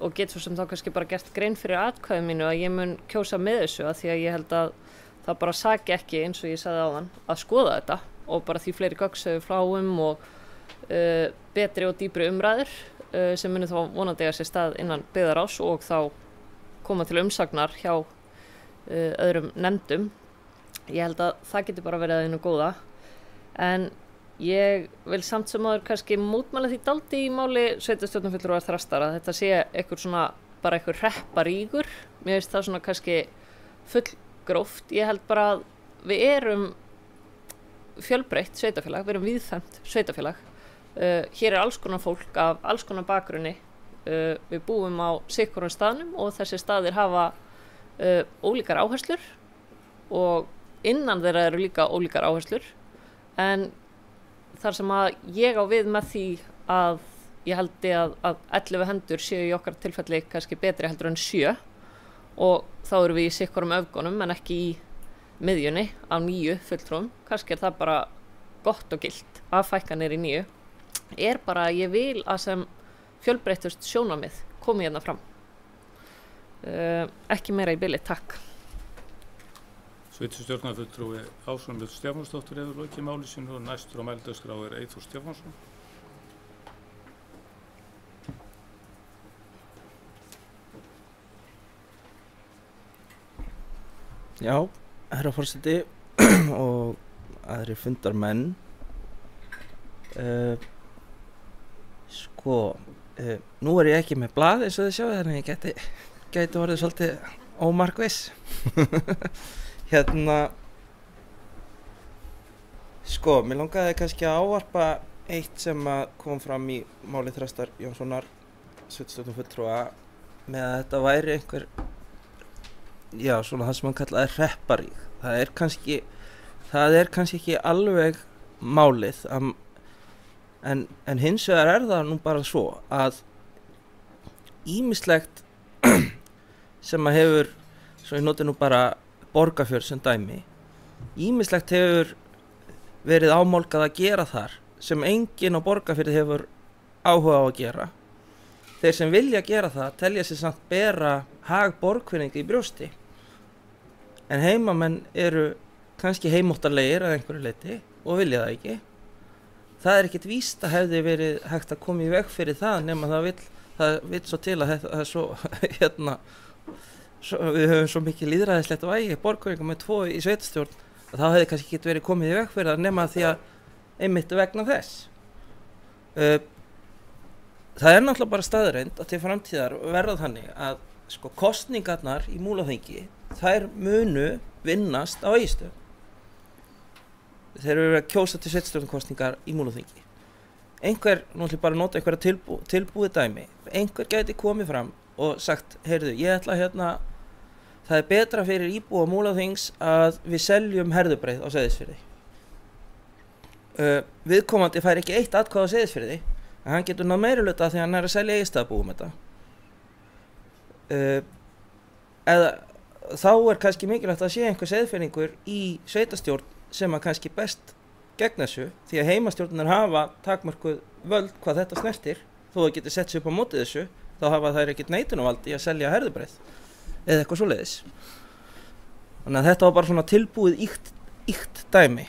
Og get svo sem þá kannski bara gert grein fyrir atkvæðu mínu að ég mun kjósa með þessu að því að ég held að það bara saki ekki eins og ég sagði áðan að skoða þetta og bara því fleiri gögn sem við fáum og betri og dýpri umræður sem muni þá vonandi eiga sér stað innan byggðarás og þá koma til umsagnar hjá öðrum nefndum. Ég held að það getur bara verið að einu góða en ég vil samt sem áður kannski mótmæla því daldi í máli sveitarstjórnarfulltrúar Þrastar að þetta sé bara einhver hrepparígur. Mér finnst það svona kannski fullgróft. Ég held bara að við erum fjölbreytt sveitafélag, við erum víðfemt sveitafélag. Hér alls konar fólk af alls konar bakgrunni. Við búum á sikkurum staðnum og þessi staðir hafa ólíkar áherslur og innan þeirra eru líka ólíkar áherslur en þar sem að ég á við með því að ég haldi að 11 hendur séu í okkar tilfelli kannski betri heldur en 7 og þá erum við í sikkurum öfgunum en ekki í miðjunni af 9 fulltrúum. Kannski það bara gott og gilt að fækka niður í 9 er bara að ég vil að sem fjölbreyttust sjónarmið komi hérna fram. Ekki meira í bili, takk. Sveitarstjórnarfulltrúi Ásrún Mjöll Stefánsdóttir hefur lokið máli sínu og næstur á mælendaskrá Eyþór Stefánsson. Já, herra forseti og aðri fundarmenn. Nú er ég ekki með blað eins og þið sjáu þannig að ég gæti orðið svolítið ómarkviss. Mér langaði kannski að ávarpa eitt sem kom fram í máli Þrastar Jónssonar sveitarstjórnarfulltrúa með að þetta væri einhver svona það sem hann kallaði hrepparíg. Það er kannski ekki alveg málið en hins vegar það nú bara svo að ýmislegt sem að hefur, svo ég noti nú bara Borgarfjörð sem dæmi, ýmislegt hefur verið ámálgað að gera þar sem enginn á Borgarfjörði hefur áhuga á að gera. Þeir sem vilja gera það telja sig samt bera hag borgfirðinga í brjósti en heimamenn eru kannski heimóttalegir að einhverju leyti og vilja það ekki. Það er ekkert víst að hefði verið hægt að koma í veg fyrir það nema það vill svo til að það er svo við höfum svo mikið lýðræðislegt vægi borgfirðinga með 2 í sveitarstjórn að þá hefði kannski ekki verið komið í veg fyrir það nema því að einmitt vegna þess. Það er náttúrulega bara staðreynd að til framtíðar verða þannig að kosningarnar í Múlaþingi þær munu vinnast á Egilsstöðum. Þeir eru að kjósa til sveitarstjórnarkosningar í Múlaþingi. Nú ætlum ég bara að nota einhverja tilbúið dæmi. Einhver gæti komið fram og sagt, heyrðu, ég ætla það er betra fyrir íbúa Múlaþings að við seljum Herðubreið á Seyðisfirði. Viðkomandi fær ekki 1 atkvæði á Seyðisfirði, en hann getur náð meirihluta því hann er að selja Egilsstaðabúum þetta. Eða þá er kannski mikilvægt að sé einhver Seyðfirðingur í sveitarstjórn sem að kannski best gegn þessu því að heimastjórnar hafa takmörkuð völd hvað þetta snertir þó það getur sett sig upp á móti þessu þá hafa þær ekkert neitunarvald í að selja Herðubreið eða eitthvað svoleiðis. Þannig að þetta var bara svona tilbúið íkt dæmi.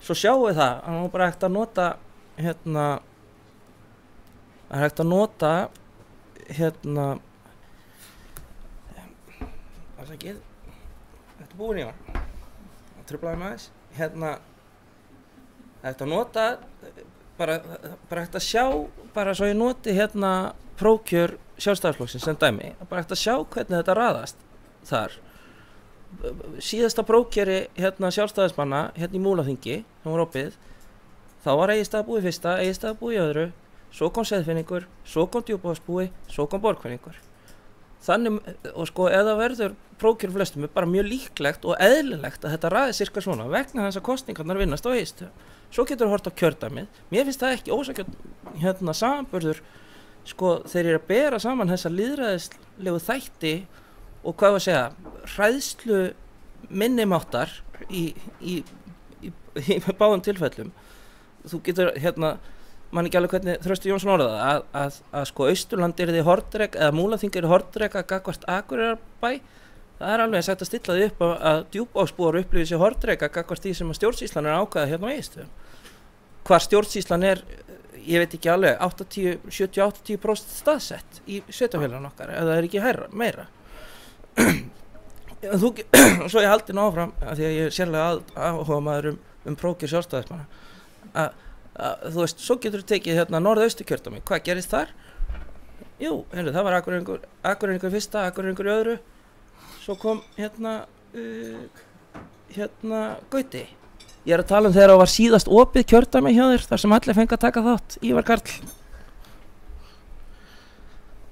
Svo sjáum við það að nú bara hægt að nota afsakið, þetta er búin í var það truflaði mig aðeins hægt að nota bara hægt að sjá bara svo ég noti prófkjör Sjálfstæðisflokksins sem dæmi bara hægt að sjá hvernig þetta raðast þar síðasta prófkjöri Sjálfstæðismanna í Múlaþingi sem var opið þá var Egilsstaðabúi fyrsta, Egilsstaðabúi öðru svo kom Seyðfirðingur, svo kom Djúpavogsbúi, svo kom Borgfirðingur þannig, og sko ef það verður prófkjör flestum er bara mjög líklegt og eðlilegt að þetta ræði sirka svona vegna þess að kosningarnar vinnast á Egilsstöðum. Svo getur þú hort á kjördæmið. Mér finnst það ekki ósakjörn samanburður sko þeir eru að bera saman þessa lýðræðislegu þætti og hvað var að segja hræðslu minnimáttar í báðum tilfellum. Þú getur man ekki alveg hvernig Þröstur Jónsson orðaði að sko Austurland yrði hornrek eða Múlaþing yrði hornrek að gagnvart Akureyrarbæ. Það er alveg sagt að stilla því upp að Djúpavogsbúar upplifir sig hornrek að gagnvart því sem að stjórnsýslan er ákveða á Egilsstöðum. Hvar stjórnsýslan er, ég veit ekki alveg, 70-80% staðsett í sveitarfélaginu okkar, ef það er ekki meira. Svo ég haldi áfram, af því að ég er sérlega áhugamaður prófkjör sjálfstæðismanna, þú veist, svo getur þú tekið Norðausturkjördæmi. Hvað gerist þar? Jú, það var Akureyringur fyrsta, Akureyringur í öðru, svo kom Gauti. Ég er að tala þegar það var síðast opið kjördæmi hjá þér, þar sem allir fengi að taka þátt, Ívar Karl.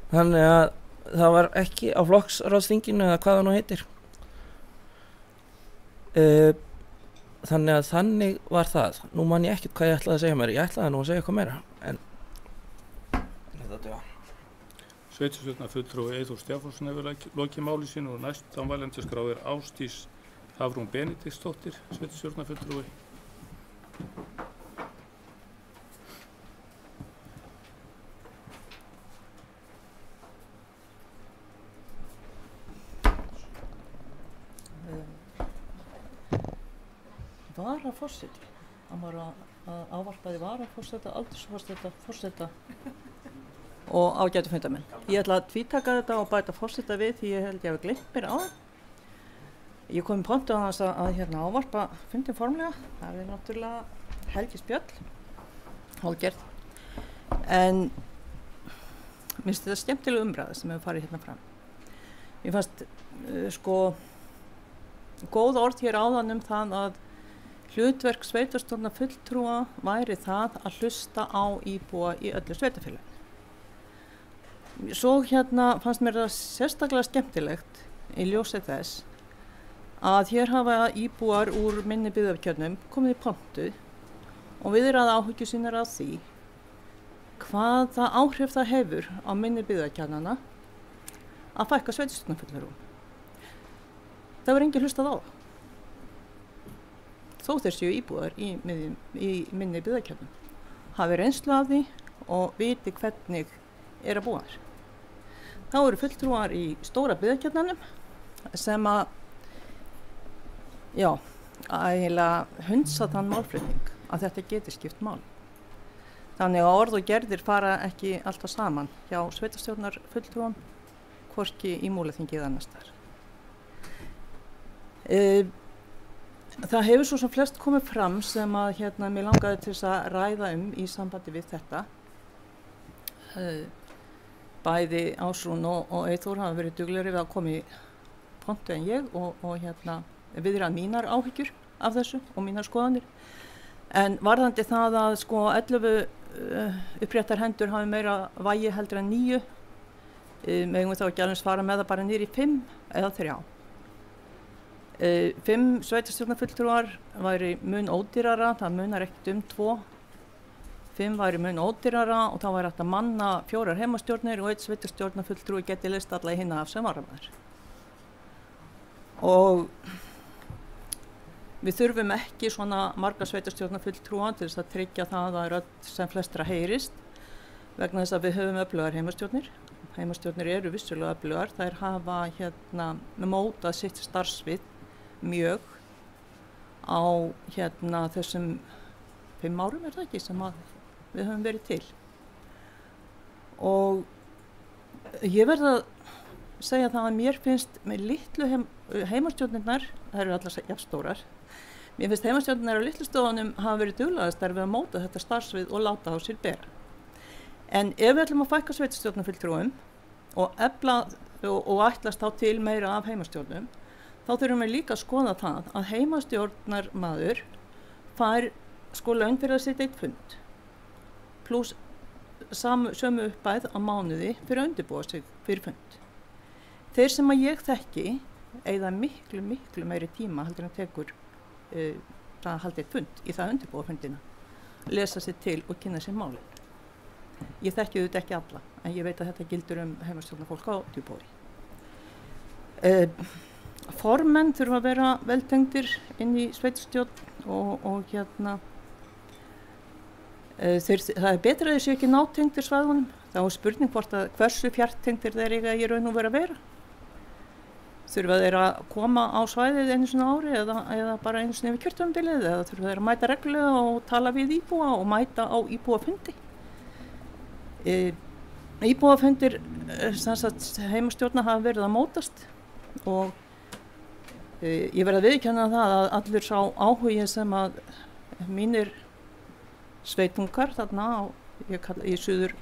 Þannig að það var ekki á flokksráðsþinginu eða hvað það nú heitir. Þannig að þannig var það. Nú man ég ekkert hvað ég ætlaði að segja mér. Ég ætlaði nú að segja eitthvað meira, en þetta duga. Sveitarstjórnarfulltrúi Eyþór Stefánsson hefur lokið máli sínu og næstan vælandaskrá er Ásdís Hafrún Benediktsdóttir, sveitarstjórnarfulltrúi. Varaforseti. Hann var að ávarpaði varaforseta, aldursforseta og ágætu fundamenn. Ég ætla að tvítaka þetta og bæta forseta við því ég held ég hafi gleymt mér á það. Ég kom í pontu á þess að ávarpa fundin formlega. Það er náttúrulega Helgi Spjöll, hálfgerð. En mér finnst þetta skemmtileg umræða sem hefur farið hérna fram. Mér fannst góð orð hér áðan það að hlutverk sveitarstjórnarfulltrúa væri það að hlusta á íbúa í öllu sveitarfélagi. Svo fannst mér það sérstaklega skemmtilegt í ljósi þess að hér hafa íbúar úr minni byggðarkjörnum komið í pontu og viðraða áhyggjur sínar af því hvaða áhrif það hefur á minni byggðarkjörnana að fækka sveitarstjórnarfulltrúum. Það var enginn hlustað á það. Þó þeir séu íbúar í minni byggðarkjörnum, hafi reynslu af því og viti hvernig er að búa þar. Þá eru fulltrúar í stóra byggðarkjörnunum sem að eiginlega hundsa þann málflutning að þetta geti skipt máli. Þannig að orð og gerðir fara ekki alltaf saman hjá sveitarstjórnarfulltrúum, hvorki í Múlaþingi eða annars staðar. Það hefur svo sem flest komið fram sem að mér langaði til þess að ræða í sambandi við þetta. Bæði Ásrún og Eyþór hafa verið duglegri við að koma í pontu en ég og viðrað mínar áhyggjur af þessu og mínar skoðanir. En varðandi það að 11 uppréttar hendur hafi meira vægi heldur en 9, megum við þá ekki alveg fara með það bara niður í 5 eða 3. 5 sveitarstjórnarfulltrúar væri mun ódýrara, það munar ekkert 2. 5 væri mun ódýrara og þá væri hægt að manna 4 heimastjórnir og 1 sveitarstjórnarfulltrúi geti leyst alla í hinna af sem varamaður. Og við þurfum ekki svona marga sveitarstjórnarfulltrúa til þess að tryggja það að rödd sem flestra heyrist vegna þess að við höfum öflugar heimastjórnir. Heimastjórnir eru vissulega öflugar, þær hafa mótað sitt starfsvið mjög á þessum 5 árum er það ekki sem að við höfum verið til. Og ég verð að segja það að mér finnst með litlu heimastjórnirnar, það eru allar jafnstórar, mér finnst heimastjórnirnar á litlu stofunum hafa verið duglegastar við að móta þetta starfsvið og láta á sér bera. En ef við ætlum að fækka sveitarstjórnarfulltrúum og efla og ætlast þá til meira af heimastjórnum, þá þurfum við líka að skoða það að heimastjórnarmaður fær laun fyrir að sitja 1 fund pluss sömu uppæð á mánuði fyrir að undirbúa sig fyrir fund. þeir sem að ég þekki eyða miklu meiri tíma heldur en tekur það að halda eitt fund í það undirbúa fundina, lesa sér til og kynna sér málin. Ég þekki auðvitað ekki alla, en ég veit að þetta gildur heimastjórnarfólk á Djúpavogi. Formenn þurfa að vera veltengdir inn í sveitarstjórn og það er betra að þeir séu ekki nátengdir svæðunum. Það er spurning hvort að hversu fjartengdir þeir eiga í raun og vera að vera. Þurfa þeir að koma á svæðið einu svona ári eða bara einu svona yfir kjörtímabilið, eða þurfa þeir að mæta reglulega og tala við íbúa og mæta á íbúafundi. Íbúafundir heimastjórna hafa verið að mótast og ég verð að viðurkenna það að allur sá áhugi sem að mínir sveitungar þarna í suður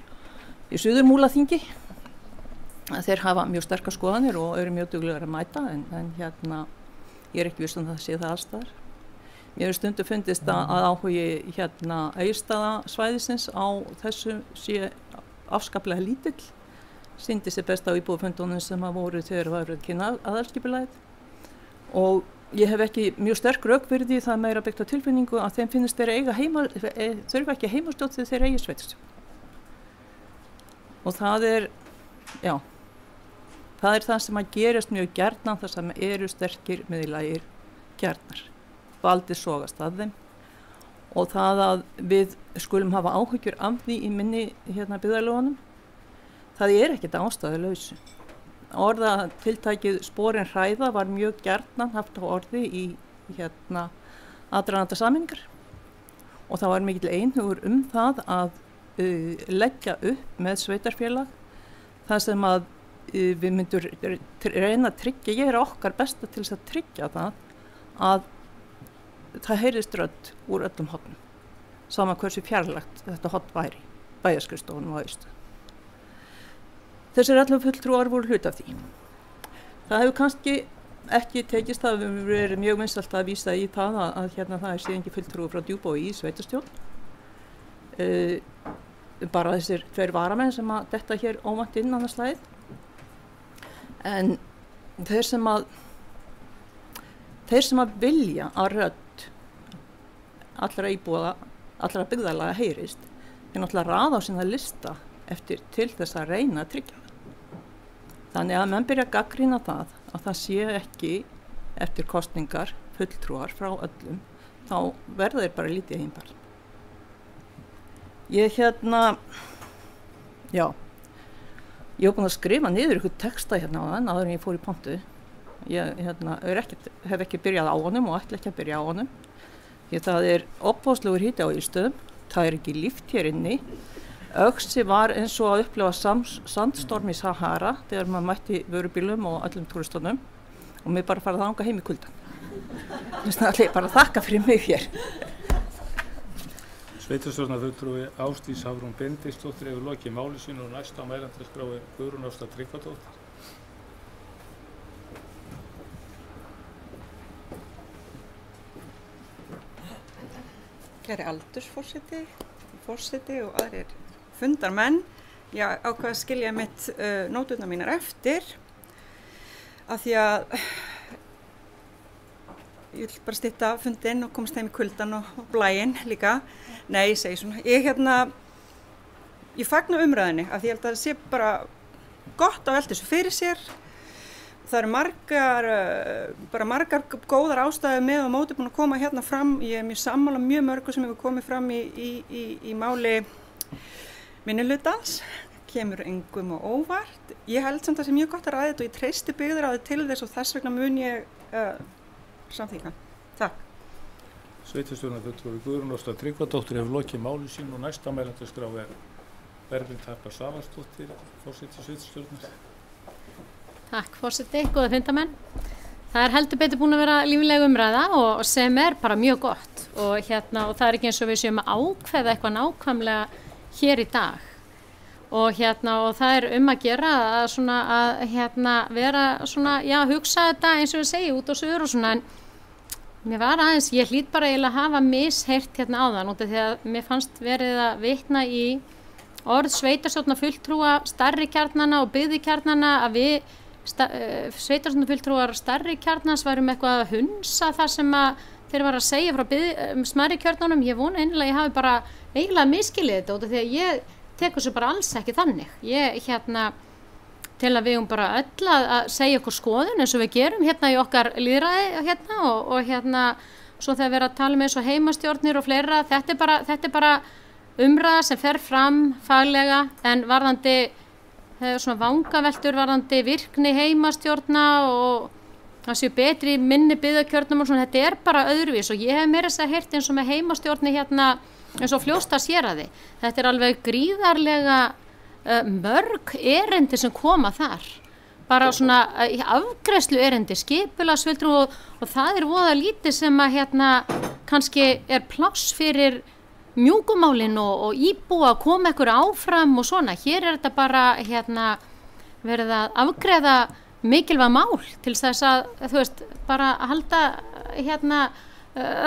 Múlaþingi, þeir hafa mjög sterkar skoðanir og eru mjög duglegar að mæta, en ég er ekki viss um það að sé það allstaðar. Mér hefur stundum fundist að áhugi Egilsstaðasvæðisins á þessu sé afskaplega lítill, sýndi sér best á íbúafundunum sem að voru þegar var að kynna aðalskipulagið, og ég hef ekki mjög sterk rök fyrir því, það er meira byggt á tilfinningu að þeim finnst þeir þurfa ekki heimastjórn þegar þeir eigi sveitarstjórn. Og það er það sem að gerist mjög gjarnan, þar sem eru sterkir miðlægir gjarnar. Valdið sogast að þeim, og það að við skulum hafa áhyggjur af því í minni byggðarlögunum, það er ekkert ástæðulausu. Orðatiltækið sporin hræða var mjög gjarnan haft á orði í aðdraganda sameiningar, og það var mikill einhugur það að leggja upp með sveitarfélag það sem að við myndum reyna að tryggja, ég er okkar besta til þess að tryggja að það heyrðist rödd úr öllum hornum, sama hversu fjarlægt þetta horn væri, bæjarskrifstofunum á Austur. Þessir 11 fulltrúar voru hluti af því. Það hefur kannski ekki tekist, það hefur verið mjög vinsælt að vísa í það að það er síðan ekki fulltrúi frá Djúpavogi í sveitarstjórn. Bara þessir 2 varamenn sem að detta hér óvænt inn annað slagið. En þeir sem að vilja að rödd allra íbúa, allra byggðarlaga heyrist, þeir náttúrulega raða á sinna lista til þess að reyna að tryggja það. Þannig að menn byrja að gagnrýna það að það sé ekki eftir kosningar fulltrúar frá öllum, þá verða þeir bara lítið heimbar. Ég var búin að skrifa niður ykkur texta á þann áður en ég fór í pontu. Ég hef ekki byrjað á honum og ætla ekki að byrja á honum. Það er opbóðslegur hiti á Egilsstöðum, það er ekki líft hér inni. Öxi var eins og að upplifa sandstorm í Sahara þegar maður mætti vörubílum og öllum túristunum, og mér bara farið að hanga heim í kuldan. Þess vegna ætla ég bara að þakka fyrir mig hér. Sveitarstjórnarfulltrúi Ásdís Hafrún Benediktsdóttir hefur lokið máli sínu og næsta á mælendaskrá er Guðrún Ásta Tryggvadóttir. Kæri aldursforseti og aðrir fundarmenn, ég ákvað að skilja mitt nóturnar mínar eftir af því að ég vil bara stytta fundinn og komast heim í kuldan og blæinn líka. Nei, ég segi svona, ég fagna umræðinni af því ég held að það sé bara gott að velta þessu fyrir sér. Það eru margar góðar ástæður með og móti búin að koma hérna fram. Ég er mjög sammála mjög mörgu sem hefur komið fram í máli minnihlutans, kemur engum og óvart. Ég held samt að það sé mjög gott að ræða þetta og ég treysti byggðarráðið til þess og þess vegna mun ég samþykka. Takk. Sveitarstjórnarfulltrúi Guðrún Ásta Tryggvadóttir hefur lokið máli sínu og næsta á mælendaskrá er Berglind Harpa Svavarsdóttir, forseti sveitarstjórnar. Takk forseti, góða fundamenn. Það er heldur betur búin að vera lífleg umræða og sem er bara mjög gott og það er ekki eins og við séum að ákveða eitthvað nákvæmlega hér í dag og það er að gera að vera hugsa þetta eins og við segjum út á suður og svona, en mér var aðeins, ég hlýt bara eiginlega að hafa misheyrt áðan út af því að mér fannst verið að vitna í orð sveitarstjórnarfulltrúa stærri kjarnana og byggðikjarnana að við sveitarstjórnarfulltrúar stærri kjarnans væru með eitthvað að hunsa það sem að þeir var að segja frá smærri kjörnunum. Ég vona einlega ég hafi bara eiginlega miskilið þetta út af því að ég tek þessu bara alls ekki þannig. Ég til að við bara öll að segja okkur skoðun eins og við gerum hérna í okkar lýðræði hérna og svo þegar við erum að tala með eins og heimastjórnir og fleira, þetta er bara umræða sem fer fram faglega en varðandi svona vangaveltur varðandi virkni heimastjórna og það séu betri minni byggðakjörnum og svona, þetta er bara öðruvís og ég hef meira þess að heyrt eins og með heimastjórni hérna eins og Fljótsdalshéraði. Þetta er alveg gríðarlega mörg erindi sem koma þar. Bara svona afgreiðslu erindi, skipulagsfulltrúar og það er voða lítið sem að kannski er pláss fyrir mjúkumálin og íbúa að koma ykkur áfram og svona. Hér er þetta bara verið að afgreiða mikilvæg mál til þess að þú veist bara halda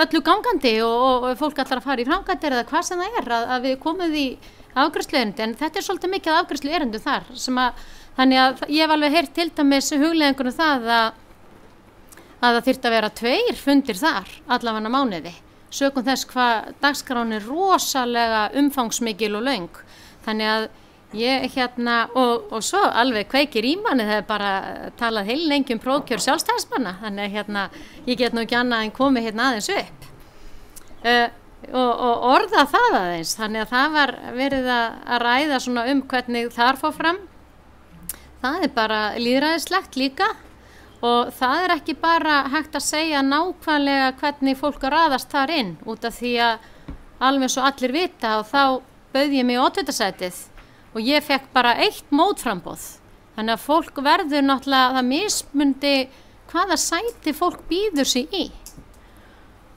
öllu gangandi og fólk allar að fara í framkvæmdir eða hvað sem það er að við komum í afgreiðslu erindi en þetta er svolítið mikið afgreiðslu erindu þar sem að þannig að ég hef alveg heyrt til dæmis hugleiðingunum það að það þyrfti að vera 2 fundir þar allavega mánuði sökum þess hvað dagskráin er rosalega umfangsmikil og löng þannig að ég og svo alveg kveikir í manni það er bara talað heil lengi prófkjör sjálfstæðismanna þannig að ég get nú ekki annað en komið aðeins upp og orða það aðeins þannig að það var verið að ræða svona hvernig þar fór fram það er bara lýðræðislegt líka og það er ekki bara hægt að segja nákvæmlega hvernig fólk raðast þar inn út af því að alveg svo allir vita og þá bauð ég mig í oddvitasætið og ég fekk bara 1 mótframboð þannig að fólk verður náttúrulega það mismundi hvaða sæti fólk býður sig í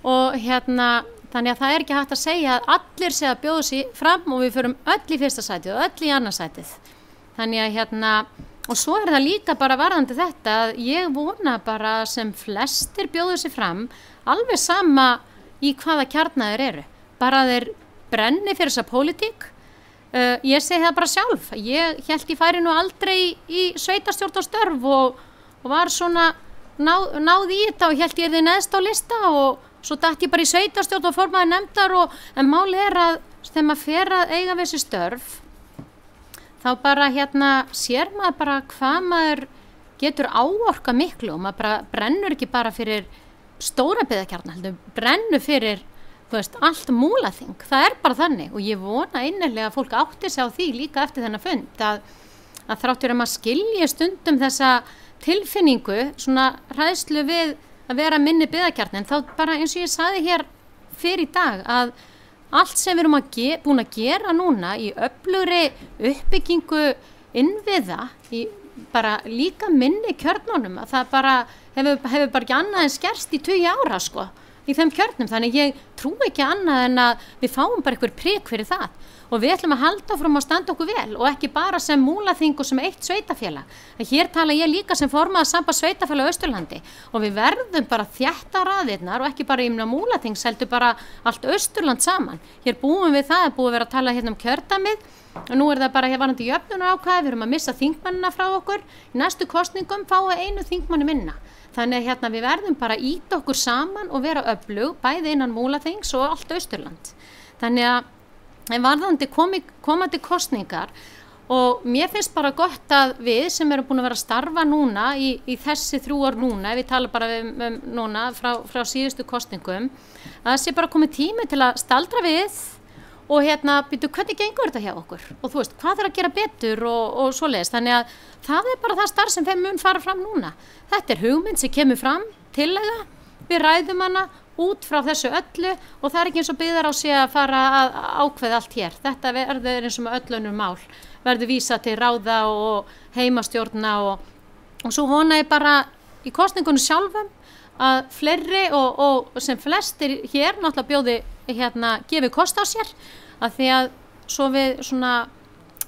og þannig að það er ekki hægt að segja að allir sé að bjóða sig fram og við förum öll í fyrsta sætið og öll í annað sætið þannig að og svo er það líka bara varðandi þetta að ég vona bara sem flestir bjóðu sig fram alveg sama í hvaða kjarna þeir eru bara þeir brenni fyrir þessa pólitík ég segi það bara sjálf ég hélt ég færi nú aldrei í sveitarstjórn og störf og var svona náði í þetta og hélt ég yrði neðst á lista og svo datt ég bara í sveitarstjórn og formaður nefndar en málið er að þegar maður fer að eiga við þessi störf þá bara sér maður bara hvað maður getur áorka miklu og maður bara brennur ekki bara fyrir stóra byggðakjarna heldur brennur fyrir allt Múlaþing, það er bara þannig og ég vona innilega að fólk átti sig á því líka eftir þennan fund að þráttur að maður skilji stundum þessa tilfinningu svona hræðslu við að vera minni byggðakjarni en þá bara eins og ég sagði hér fyrir í dag að allt sem við erum búin að gera núna í öflugri uppbyggingu innviða í bara líka minni kjörnunum að það bara hefur bara ekki annað en skerst í 20 ára sko í þeim kjörnum þannig ég trú ekki annað en að við fáum bara einhver prik fyrir það og við ætlum að halda fram að standa okkur vel og ekki bara sem Múlaþing og sem eitt sveitafélag en hér tala ég líka sem formaður sambands sveitafélag á Austurlandi og við verðum bara þétta raðirnar og ekki bara í Múlaþings heldur bara allt Austurland saman hér búum við það búið að vera að tala um kjördæmið og nú er það bara varðandi jöfnunarákvæði við erum að missa þingmannina frá okkur í næstu kosningum fáum við 1 þingmanni minna þannig við verðum bara að ýta okkur saman og vera öflug bæði innan Múlaþings og allt Austurland þannig að varðandi komandi kosningar og mér finnst bara gott að við sem erum búin að vera að starfa núna í þessi 3 ár núna ef við tala bara núna frá síðustu kosningum að það sé bara komið tími til að staldra við og býtu hvernig gengur þetta hjá okkur og þú veist hvað er að gera betur og svoleiðis þannig að það er bara það starf sem þeim mun fara fram núna þetta er hugmynd sem kemur fram tillega við ræðum hana út frá þessu öllu og það er ekki eins og byggðar á sig að fara að ákveða allt hér þetta verður eins og með öll önnur mál verður vísa til ráða og heimastjórna og svo vona ég bara í kosningunum sjálfum að fleiri og sem flestir hér náttúrulega bjóði gefi kost á sér að því að svo við svona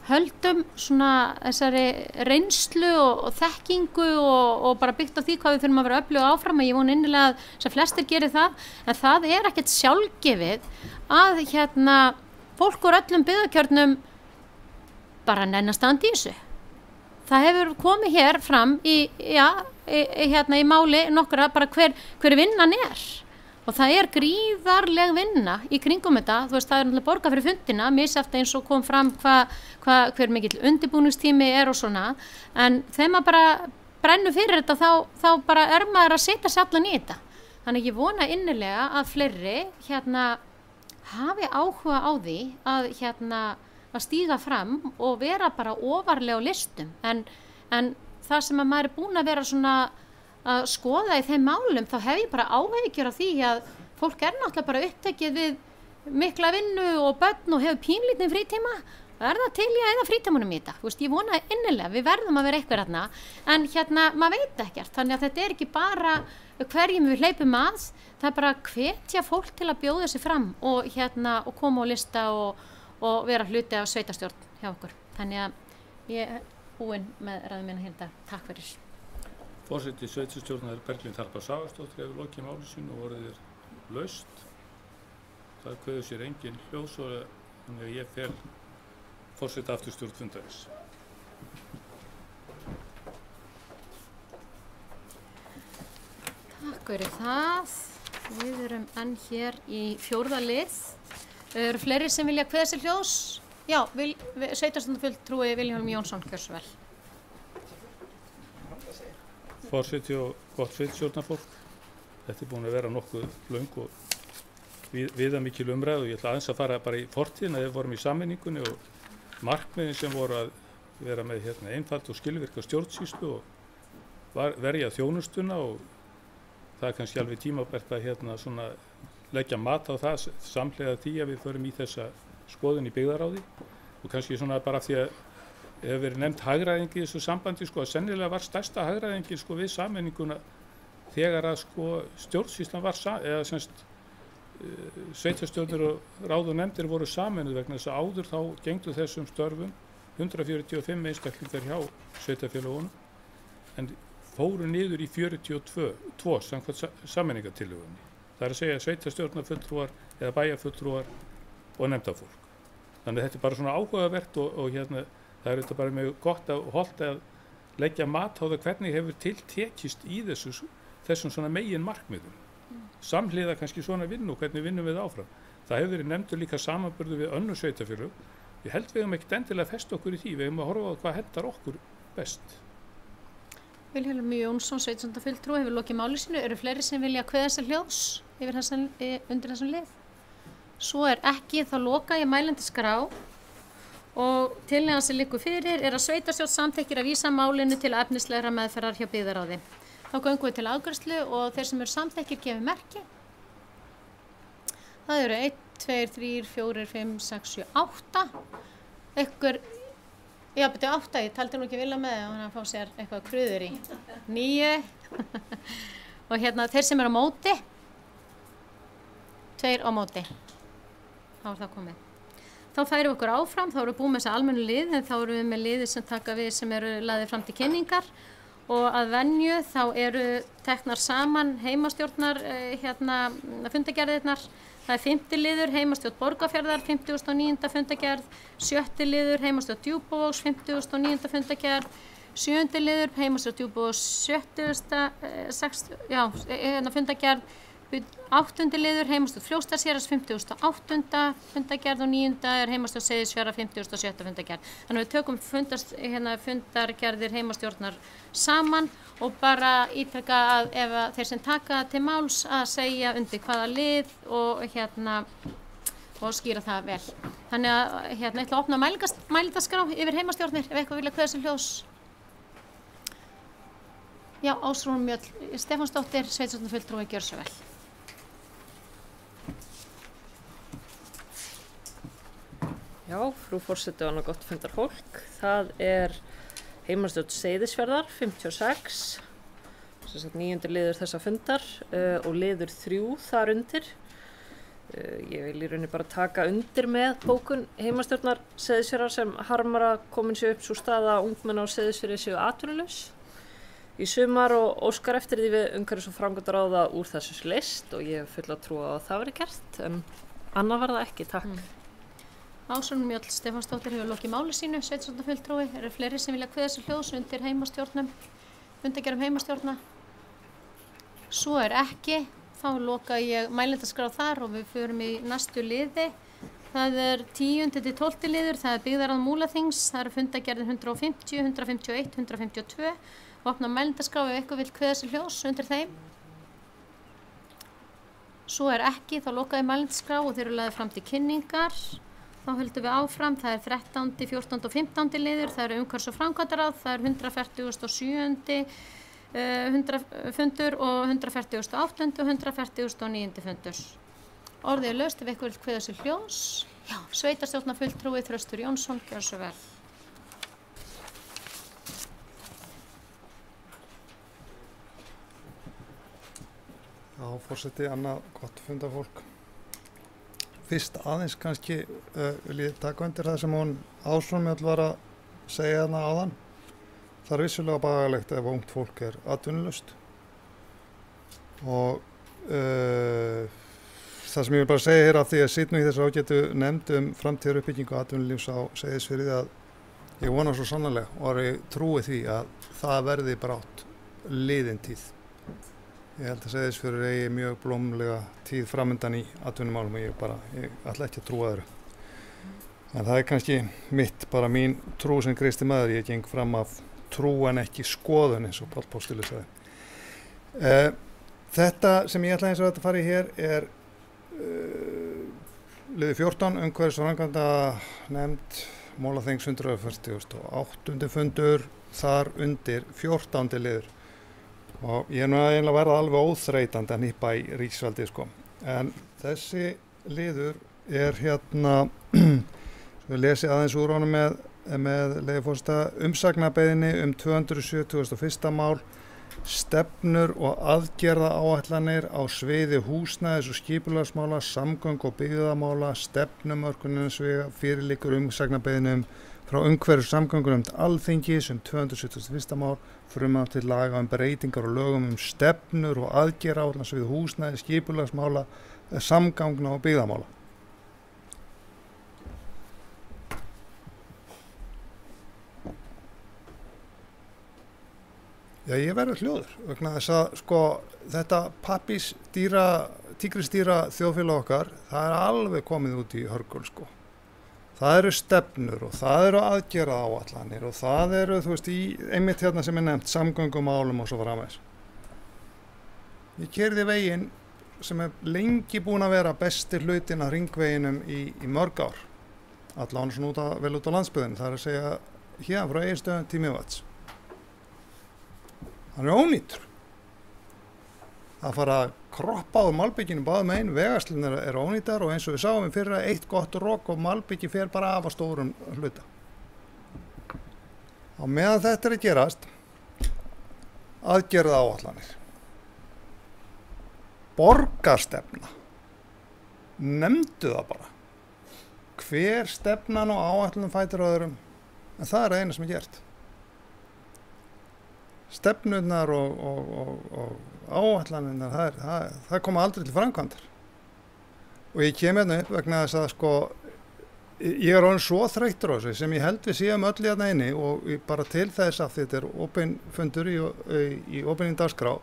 höldum svona þessari reynslu og þekkingu og bara byggt á því hvað við þurfum að vera öflug áfram og ég vona innilega að sem flestir gerir það en það er ekkert sjálfgefið að fólk úr öllum byggðakjörnum bara nenn að standa í þessu það hefur komið hér fram í máli nokkra bara hver vinnan og það gríðarleg vinna í kringum þetta, þú veist, það náttúrulega borgað fyrir fundina, misjafnt eins og kom fram hver mikill undirbúningstími og svona, en þegar maður bara brennur fyrir þetta þá bara maður að setja sig allan í þetta. Þannig ég vona innilega að fleiri hafi áhuga á því að stíga fram og vera bara ofarlega á listum, en það sem að maður búin að vera svona að skoða í þeim málum, þá hef ég bara áhyggjur af því að fólk náttúrulega bara upptekið við mikla vinnu og börn og hefur pínlítinn frítíma. Það til í að eyða frítímanum í þetta. Þú veist, ég vona innilega, við verðum að vera eitthvað þarna, en maður veit ekkert, þannig að þetta ekki bara hverjum við hleypum að, það bara hvetja fólk til að bjóða sig fram og koma á lista og vera hluti af sveitastjórn hjá okkur. Þannig að ég búin með ræðum minna hérna. Takk fyrir. Forseti sveitastjórnar Berglind Harpa Svavarsdóttir hefur lokið máli sínu og orðið laust. Það kveður sér engin hljóðs og þannig að ég fel forseta afturstjórn fundarins. Takk fyrir það. Við erum enn hér í 4. lið. Eru fleiri sem vilja kveða sér hljóðs? Já, sveitarstjórnarfulltrúi Vilhjálmur Jónsson, gjörðu svo vel. Forseti og gott sveitastjórnarfólk. Þetta búin að vera nokkuð löng og viðamikil umræðu. Ég ætla aðeins að fara bara í fortíðina þegar við vorum í sameiningunni og markmiðin sem voru að vera með einfald og skilvirka stjórnsýslu og verja þjónustuna, og það kannski alveg tímabært að svona leggja mat á það samhliða því að við förum í þessa skoðun í byggðaráði, og kannski svona bara því að hefur verið nefnt hagræðing í þessu sambandi, að sennilega var stærsta hagræðingin við sameininguna þegar að stjórnsýslan var eða semst sveitarstjórnir og ráð og nefndir voru sameinuð, vegna þess að áður þá gengdu þessum störfum 145 einstaklingar hjá sveitarfélögunum en fóru niður í 42 samkvæmt sameiningartillögunni. Það að segja sveitarstjórnarfulltrúar eða bæjarfulltrúar og nefndafólk. Þannig að þetta bara svona áhugavert og það þetta bara mjög gott og hollt að leggja mat á það hvernig hefur tiltekist í þessum svona megin markmiðum. Samhliða kannski svona vinnu og hvernig vinnum við áfram. Það hefur verið nefndur líka samanburður við önnur sveitarfélög. Ég held við ekkert endilega festa okkur í því, við að horfa á hvað hentar okkur best. Vilhjálmur Jónsson, sveitarstjórnarfulltrúi, hefur lokið máli sínu. Eru fleiri sem vilja kveða sér hljóðs undir þessum lið? Svo ekki, þá loka ég mælandi skrá og tillagan sem liggur fyrir að sveitarstjórn samþykkir að vísa málinu til efnislegra meðferðar hjá byggðarráði. Þá göngum við til afgreiðslu og þeir sem eru samþykkir gefa merki. Það eru 1, 2, 3, 4, 5, 6, 7, 8. Ykkur, já betur 8, ég taldi nú ekki vilja með það, hann að fá sér eitthvað kruður í. 9. Og þeir sem eru á móti, 2 á móti. Þá það komið. Þá færum við okkur áfram, þá erum við búið með þessa almennu lið, en þá erum við með liðir sem taka við sem eru lagðir fram til kynningar og að venju þá eru teknar saman heimastjórnar fundagerðirnar. Það 5. liður heimastjórn Borgarfjarðar, 59. fundagerð, 7. liður heimastjórn Djúpavogs, 59. fundagerð, 7. liður heimastjórn Djúpavogs, 6. fundagerð, 8. liður heimastjórn Fljótsdalshéraðs, 58. fundagerð og 9. heimastjórn Seyðisfjarðar, 57. fundagerð. Þannig við tökum fundargerðir heimastjórnar saman og bara ítreka að ef þeir sem taka til máls að segja undir hvaða lið og skýra það vel. Þannig að ég ætla að opna mælendaskrá yfir heimastjórnir ef eitthvað vilja kveða sér hljóðs. Já, Ásrún Mjöll Stefánsdóttir, sveitarstjórnarfulltrúi, gjörðu svo vel. Já, frú forseti og annað gott fundarfólk. Það heimastjórn Seyðisfjarðar, 56, 9. liður þessa fundar og liður 3 þar undir. Ég vil í rauninni bara taka undir með bókun heimastjórnar Seyðisfjarðar sem harmar að komin sér upp svo staða að ungmenni á Seyðisfirði séu atvinnulaus í sumar og óskar eftir því við umhverfis- og framkvæmdaráða úr þessu list og ég hef fulla trú á að það verið gert, en annað var það ekki, takk. Ásrún Mjöll Stefánsdóttir hefur lokið máli sínu, sveitarstjórnarfulltrúi. Eru fleiri sem vilja kveða sér hljóðs undir heimastjórnum, fundargerðum heimastjórna? Svo er ekki, þá loka ég mælendaskrá þar og við förum í næstu liði. Það er 10. til 12. liður, það er byggðarráð Múlaþings, það eru fundargerðir 150, 151, 152 og opna mælendaskrá ef eitthvað vill kveða sér hljóðs undir þeim. Svo er ekki, þá loka ég mælendaskrá og þeir eru lagðir fram til kynningar. Þá höldum við áfram, það er 13., 14. og 15. liður, það eru umhverfis- og framkvæmdaráð, það er 147. Fundur og 148. og 149. fundur. Orðið er laust ef eitthvað vill kveða sér hljóðs. Já, sveitarstjórnarfulltrúi Þröstur Jónsson, gjör svo vel. Já, forseti, annað gott fundarfólk. Fyrst aðeins kannski vil ég taka undir það sem hún Ásrún Mjöll var að segja þarna áðan. Það er vissulega bagalegt ef ungt fólk er atvinnulaust. Og það sem ég vil bara segja hér af því að sitt nú í þessu ágætu nefnd framtíðaruppbyggingu atvinnulífs á Seyðisfirði að ég vona svo sannarlega og ég trúi því að það verði brátt liðin tíð. Ég held að Seyðisfjörður eigi mjög blómlega tíð framundan í atvinnumálum og ég ætla ekki að trúa öðru. En það er kannski bara mín trú sem kristi maður, ég geng fram af trú en ekki skoðun eins og Páll Póstuli sagði. Þetta sem ég ætla eins og að fara í hér er liður 14, umhverfis- og framkvæmdanefnd Múlaþings 148. fundur, þar undir 14. liður. Og ég er nú eiginlega verið alveg óþreytandi að hnýpa í ríkisvaldið sko. En þessi liður er svo lesi aðeins úr honum með leyfi forseta, umsagnarbeiðni 271. mál, stefnur og aðgerðaáætlanir á sviði húsnæðis og skipulagsmála, samgöngu og byggðamála, stefnumörkunarsviga, fyrirliggur umsagnarbeiðni frá umhverfis- og samgöngunefnd Alþingis 271. mál, frumvarp til laga breytingar og lögum stefnur og aðgerðaáætlanir á sviði húsnæðis, skipulagsmála, samgangna og byggðamála. Já, ég verður hljóður vegna þess að þetta tígrisdýra þjóðfélag okkar, það er alveg komið út í hörgul sko. Það eru stefnur og það eru aðgerðaáætlanir og það eru, einmitt hérna sem nefnt, samgöngumálum og svo framvegis. Ég keyrði veginn sem er lengi búin að vera besti hlutin af hringveginum í mörg ár. Allan svona vel út á landsbyggðinni, það er að segja hérna frá Egilsstöðum til Mývatns. Hann er ónýtur. Að fara að kroppa á malbygginu báðum megin, vegarslinir eru ónýtar og eins og við sáum fyrir að eitt gott rok og malbyggi fer bara af að stórum hluta. Á meðan þetta er að gerast, aðgerðaáætlanir. Borgarstefna. Nefndu það bara. Hver stefnan og áætlunum fætur öðrum, en það er eina sem er gert. Stefnurnar og áætlanirnar, það koma aldrei til framkvæmdar. Og ég kem hérna upp vegna þess að ég er orðinn svo þreyttur á þessu sem ég held við séum öll í þarna inni og bara til þess að þetta er opinn fundur í opinni dagskrá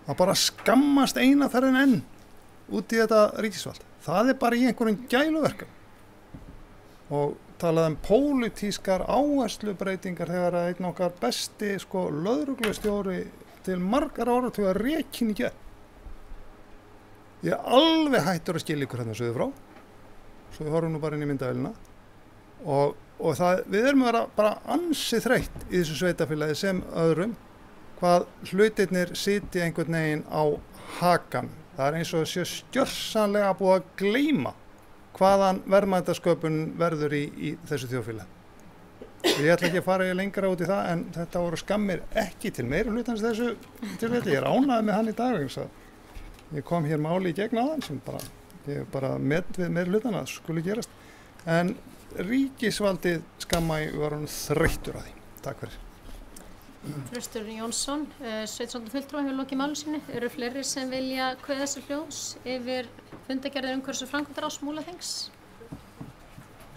að bara skammast eina ferðin enn út í þetta ríkisvald. Það er bara í einhverjum gæluverkum. Og talað pólitískar áherslubreitingar þegar að einn okkar besti lögreglustjóri til margar áratuga rekinn í gegn. Ég er alveg hættur að skilja ykkur hérna söðu frá, svo við horfum nú bara inn í myndavélina og við erum að vera bara ansi þreytt í þessu sveitafélagi sem öðrum hvað hlutirnir sitja einhvern veginn á hakan. Það er eins og sé gjörsamlega búið að gleyma hvaðan verðmætasköpun verður í þessu þjóðfélagi. Ég ætla ekki að fara lengra út í það en þetta voru skammir ekki til meiri hlutans þessu tilfelli. Ég er ánægður með hann í dag. Ég kom hér máli í gegn á hann sem ég bara með við meiri hlutana skuli gerast. En ríkisvaldið skamma ég var hann þreyttur að því. Takk fyrir. Þröstur Jónsson, sveitarstjórnarfulltrúi hefur lokið máli sínu. Eru fleiri sem vilja kveða sér hljóðs yfir fundargerðir umhverfis- og framkvæmdaráðs Múlaþings?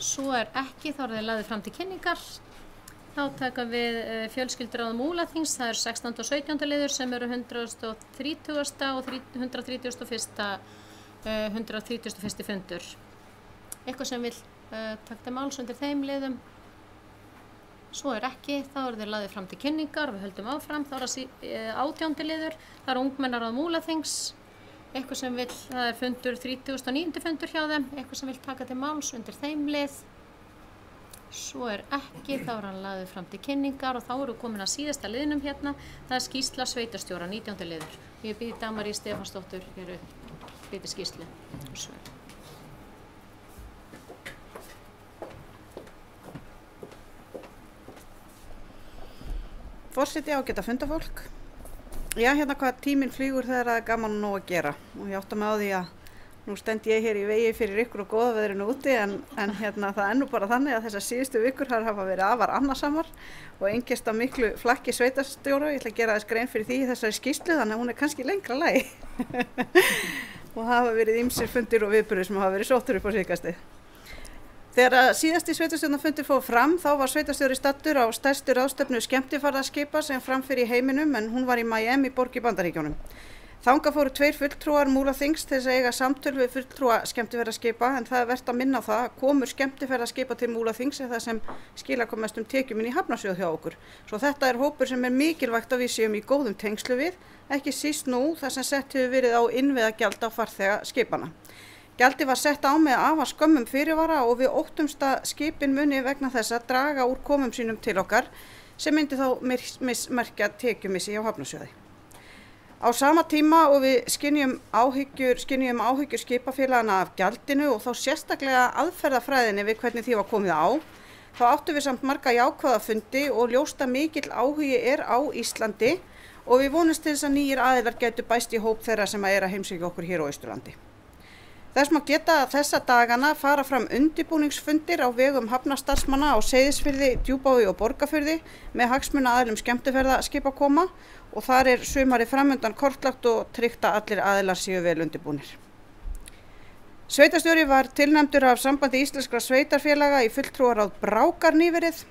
Svo ekki, þá þeir lagðir fram til kynningar. Þá taka við fjölskylduráð Múlaþings, það 16. og 17. liður sem eru 130. og 131. fundur. Eitthvað sem vil taka til máls undir þeim liðum. Svo ekki, þá þeir lagðir fram til kynningar, við höldum áfram, þá það 18. liður, það ungmennaráð Múlaþings. Eitthvað sem vil, það fundur 39. fundur hjá þeim, eitthvað sem vil taka til máls undir þeim lið. Svo ekki, þá hann lagður fram til kynningar og þá eru komin að síðasta liðnum hérna. Það skýrsla sveitarstjóra, 19. liður. Ég býði Dagmari Stefánsdóttur hér upp, býði skýrslu. Forseti ágæta fundafólk. Já, hérna hvað tíminn flýgur þegar það gaman nóg að gera. Og ég átta mig á því að nú stend ég hér í vegi fyrir ykkur og góða veðrinu úti en hérna það nú bara þannig að þessar síðustu vikur hafa verið afar annarsamar og einkennst af miklu flakki sveitarstjóra. Ég ætla að gera þess grein fyrir því í þessari skýrslu þannig að hún kannski lengra lagi. Og hafa verið ýmsir fundir og viðburðir sem hafa verið sóttur upp á síðkastið. Þegar síðasti sveitarstjórnarfundur fór fram þá var sveitarstjóri staddur á stærstu ráðstefnu skemmtiferðaskipa sem fram fyrir í heiminum en hún var í Miami borg í Bandaríkjunum. Þangað fóru 2 fulltrúar Múlaþings til þess að eiga samtöl við fulltrúa skemmtiferðaskipa en það vert að minna á það að komur skemmtiferðaskipa til Múlaþings það sem skilar hvað mestum tekjum inn í Hafnarsjóð hjá okkur. Svo þetta hópur sem mikilvægt að við séum í góðum tengslu við, ekki síst nú þar sem sett hefur verið á innviðagjald á farþega skipana. Gjaldi var sett á með afar skömmum fyrirvara og við óttumst að skipin muni vegna þess að draga úr komum sínum til okkar sem myndi þá merkja tekjumissi hjá Hafnarsjóði. Á sama tíma og við skynjum áhyggjur skipafélagana af gjaldinu og þá sérstaklega aðferðafræðinni við hvernig því var komið á, þá áttum við samt marga jákvæða fundi og ljóst að mikill áhugi á Íslandi og við vonumst til þess að nýjir aðilar gætu bæst í hóp þeirra sem að heimsækja okkur hér á Austurlandi. Þess má geta að þessa dagana fara fram undirbúningsfundir á vegum hafnarstarfsmanna á Seyðisfirði, Djúpavogi og Borgarfirði með hagsmunaaðilum skemmtiferðaskipa koma og þar sumarið framundan kortlagt og tryggt að allir aðilar séu vel undirbúnir. Sveitarstjóri var tilnefndur af Sambandi íslenskra sveitarfélaga í fulltrúaráð Brákar nýverið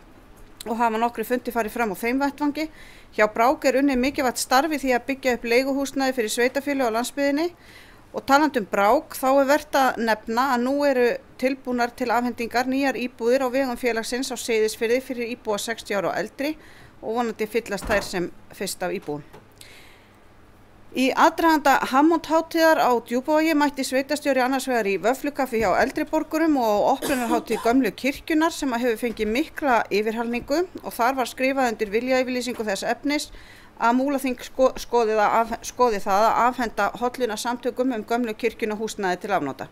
og hafa nokkri fundi farið fram á þeim vettvangi. Hjá Brák unnið mikilvægt starfi því að byggja upp leiguhúsnæði fyrir sveitarfélög á landsbyggðinni. Og talandi Brák, þá vert að nefna að nú eru tilbúnar til afhendingar nýjar íbúðir á vegum félagsins á Seyðisfirði fyrir íbúa 60 ára og eldri og vonandi fyllast þær sem fyrst af íbúum. Í aðdraganda Hammond-hátíðar á Djúpavogi mætti sveitarstjóri annars vegar í vöfflukaffi hjá eldri borgurum og á opnunarhátíð gömlu kirkjunnar sem hefur fengið mikla yfirhalningu og þar var skrifað undir viljayfirlýsingu þess efnis að Múlaþing skoði það að afhenda holluna samtökum gömlu kirkjuna húsnæði til afnota.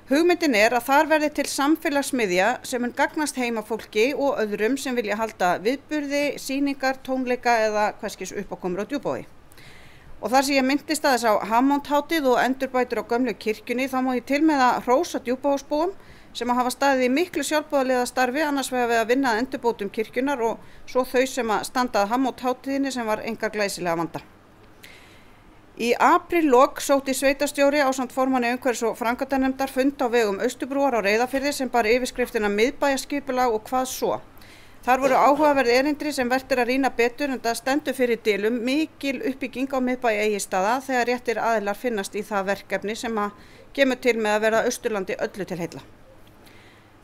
Hugmyndin að þar verði til samfélagsmiðja sem mun gagnast heimafólki og öðrum sem vilja halda viðburði, sýningar, tónleika eða hverskis uppákomur á Djúpavogi. Og þar sem ég minntist aðeins á Hammond-hátíð og endurbætur á gömlu kirkjunni þá má ég til með að hrósa Djúpavogsbúum sem að hafa staðið í miklu sjálfboðaliða starfi annars vegar við að vinna að endurbótum kirkjunnar og svo þau sem að standa að Hammond-hátíðinni sem var engar glæsilega vanda. Í apríllok sótti sveitarstjóri ásamt formanni umhverfis- og framkvæmdanefndar fund á vegum Austurbrúar á Reyðarfirði sem bar yfirskriftina miðbæjarskipulag og hvað svo. Þar voru áhugaverð erindri sem vert að rýna betur en það stendur fyrir dilum mikil uppbygging á miðbæ Egilsstaða þegar réttir aðilar finnast í það verkefni sem að kemur til með að verða Austurlandi öllu til heilla.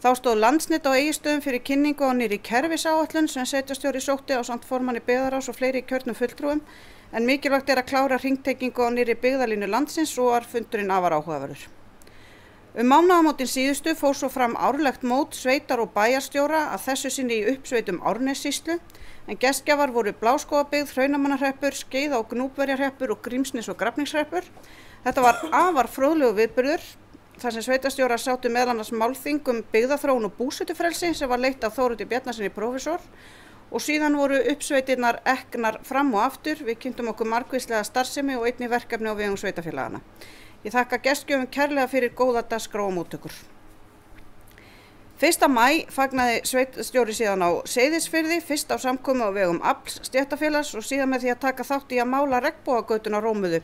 Þá stóð Landsnet á Egilsstöðum fyrir kynningu á nýrri kerfisáætlun sem sveitarstjóri sótti ásamt formanni byggðarráðs og fleiri kjörnum fulltrúum en mikilvægt að klára hringtengingu á nýrri byggðalínu landsins og var fundurinn afar áhugaverður. Mánaðamótin síðustu fór svo fram árlegt mót sveitar og bæjarstjóra að þessu sinni í uppsveitum Árnessýslu en gestgjafar voru Bláskógabyggð, Hraunamannahreppur, Skeiða- og Gnúpverjahreppur og Grímsnes- og Grafningshreppur. Þetta var afar fróðlegur viðburður þar sem sveitarstjórar sátu meðal annars málþing byggðaþróun og búsetufrelsi sem var leitt af Þórundi Bjarnasyni prófessor og síðan voru uppsveitirnar eknar fram og aftur. Við kynntum okkur margvíslega starfsemi og einnig verkefni á vegum sveitarfélagana. Ég þakka gestgjöfum kærlega fyrir góða dagskrá og móttökur. 1. maí fagnaði sveitarstjóri síðan á Seyðisfirði, fyrst á samkomu á vegum Afls stéttarfélags og síðan með því að taka þátt í að mála regnbogagötuna rómuðu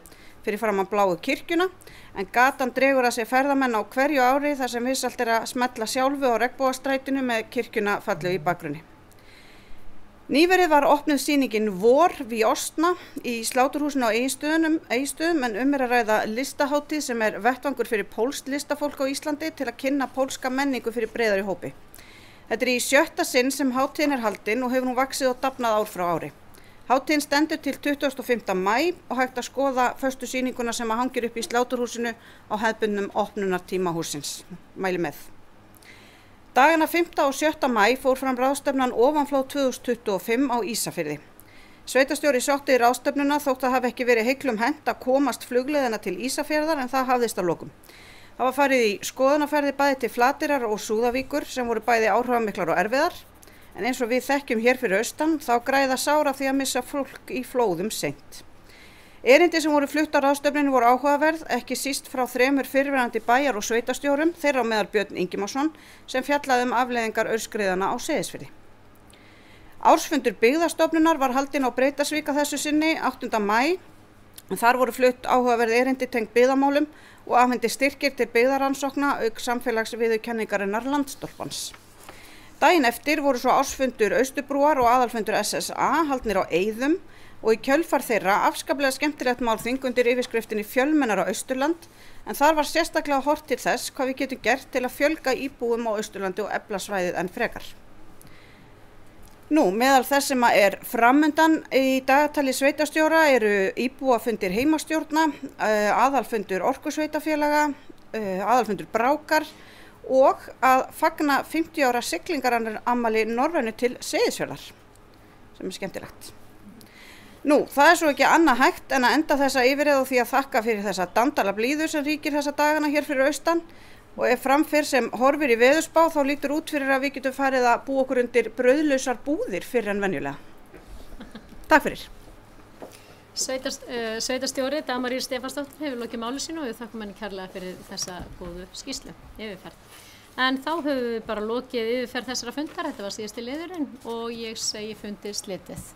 fyrir framan Bláu kirkjuna, en gatan dregur að sér ferðamenn á hverju ári þar sem vissalt að smetla sjálfu á Regnbogastrætinu með kirkjuna fallegu í bakgrunni. Nýverið var opnuð sýningin Vor við Ostna í Sláturhúsinu á Egilsstöðum en að ræða listahátíð sem vettvangur fyrir pólskt listafólk á Íslandi til að kynna pólska menningu fyrir breiðari hópi. Þetta í 7. sinn sem hátíðin haldin og hefur hún vaxið og dafnað ár frá ári. Hátíðin stendur til 25. maí og hægt að skoða föstu sýninguna sem hangir upp í Sláturhúsinu á hefðbundnum opnunartíma hússins. Mæli með. Dagana 5. og 7. maí fór fram ráðstefnan Ofanflóð 2025 á Ísafirði. Sveitarstjóri sótti í ráðstefnuna þótt að hafi ekki verið heiklum hent að komast flugleiðina til Ísafjarðar en það hafðist að lokum. Það var farið í skoðunarferði bæði til Flateyrar og Súðavíkur sem voru bæði áhrifamiklar og erfiðar, en eins og við þekkjum hér fyrir austan þá græða sára því að missa fólk í flóðum seint. Erindi sem voru flutt á ráðstefninu voru áhugaverð, ekki síst frá 3 fyrrverandi bæjar- og sveitarstjórum, þeirra á meðal Björn Ingimarsson, sem fjallaði afleiðingar aurskriðanna á Seyðisfirði. Ársfundur Byggðastofnunar var haldinn á Breiðdalsvík að þessu sinni 8. maí. Þar voru flutt áhugaverð erindi tengd byggðamálum og afhendi styrkir til byggðarannsókna auk samfélagsviðurkenningarinnar Landsstólpans. Daginn eftir voru svo ársfundur Austurbrúar og aðalfundur SSA haldnir á Eiðum og í kjölfar þeirra afskaplega skemmtilegt málþing undir yfirskriftinni Fjölmennar á Austurland, en þar var sérstaklega horft til þess hvað við getum gert til að fjölga íbúum á Austurlandi og efla svæðið enn frekar. Meðal þess sem framundan í dagatali sveitarstjóra eru íbúafundir heimastjórna, aðalfundur Orkusveitafélaga, aðalfundur Brákar og að fagna 50 ára siglingarafmæli Norrænu til Seyðisfjarðar, sem skemmtilegt. Það svo ekki annað hægt en að enda þessa yfirreið og því að þakka fyrir þessa dandala blíðu sem ríkir þessa dagana hér fyrir austan, og ef framfyr sem horfir í veðurspá þá lítur út fyrir að við getum farið að búa okkur undir brauðlausar búðir fyrir en venjulega. Takk fyrir. Sveitarstjóri Dagmar Stefansdóttir hefur lokið máli sínu og við þakkum henni kærlega fyrir þessa góðu skýrslu, yfirferð. En þá höfum við bara lokið yfirferð þessara fundar, þetta var síðasti liðurinn og ég segi fundið slitið.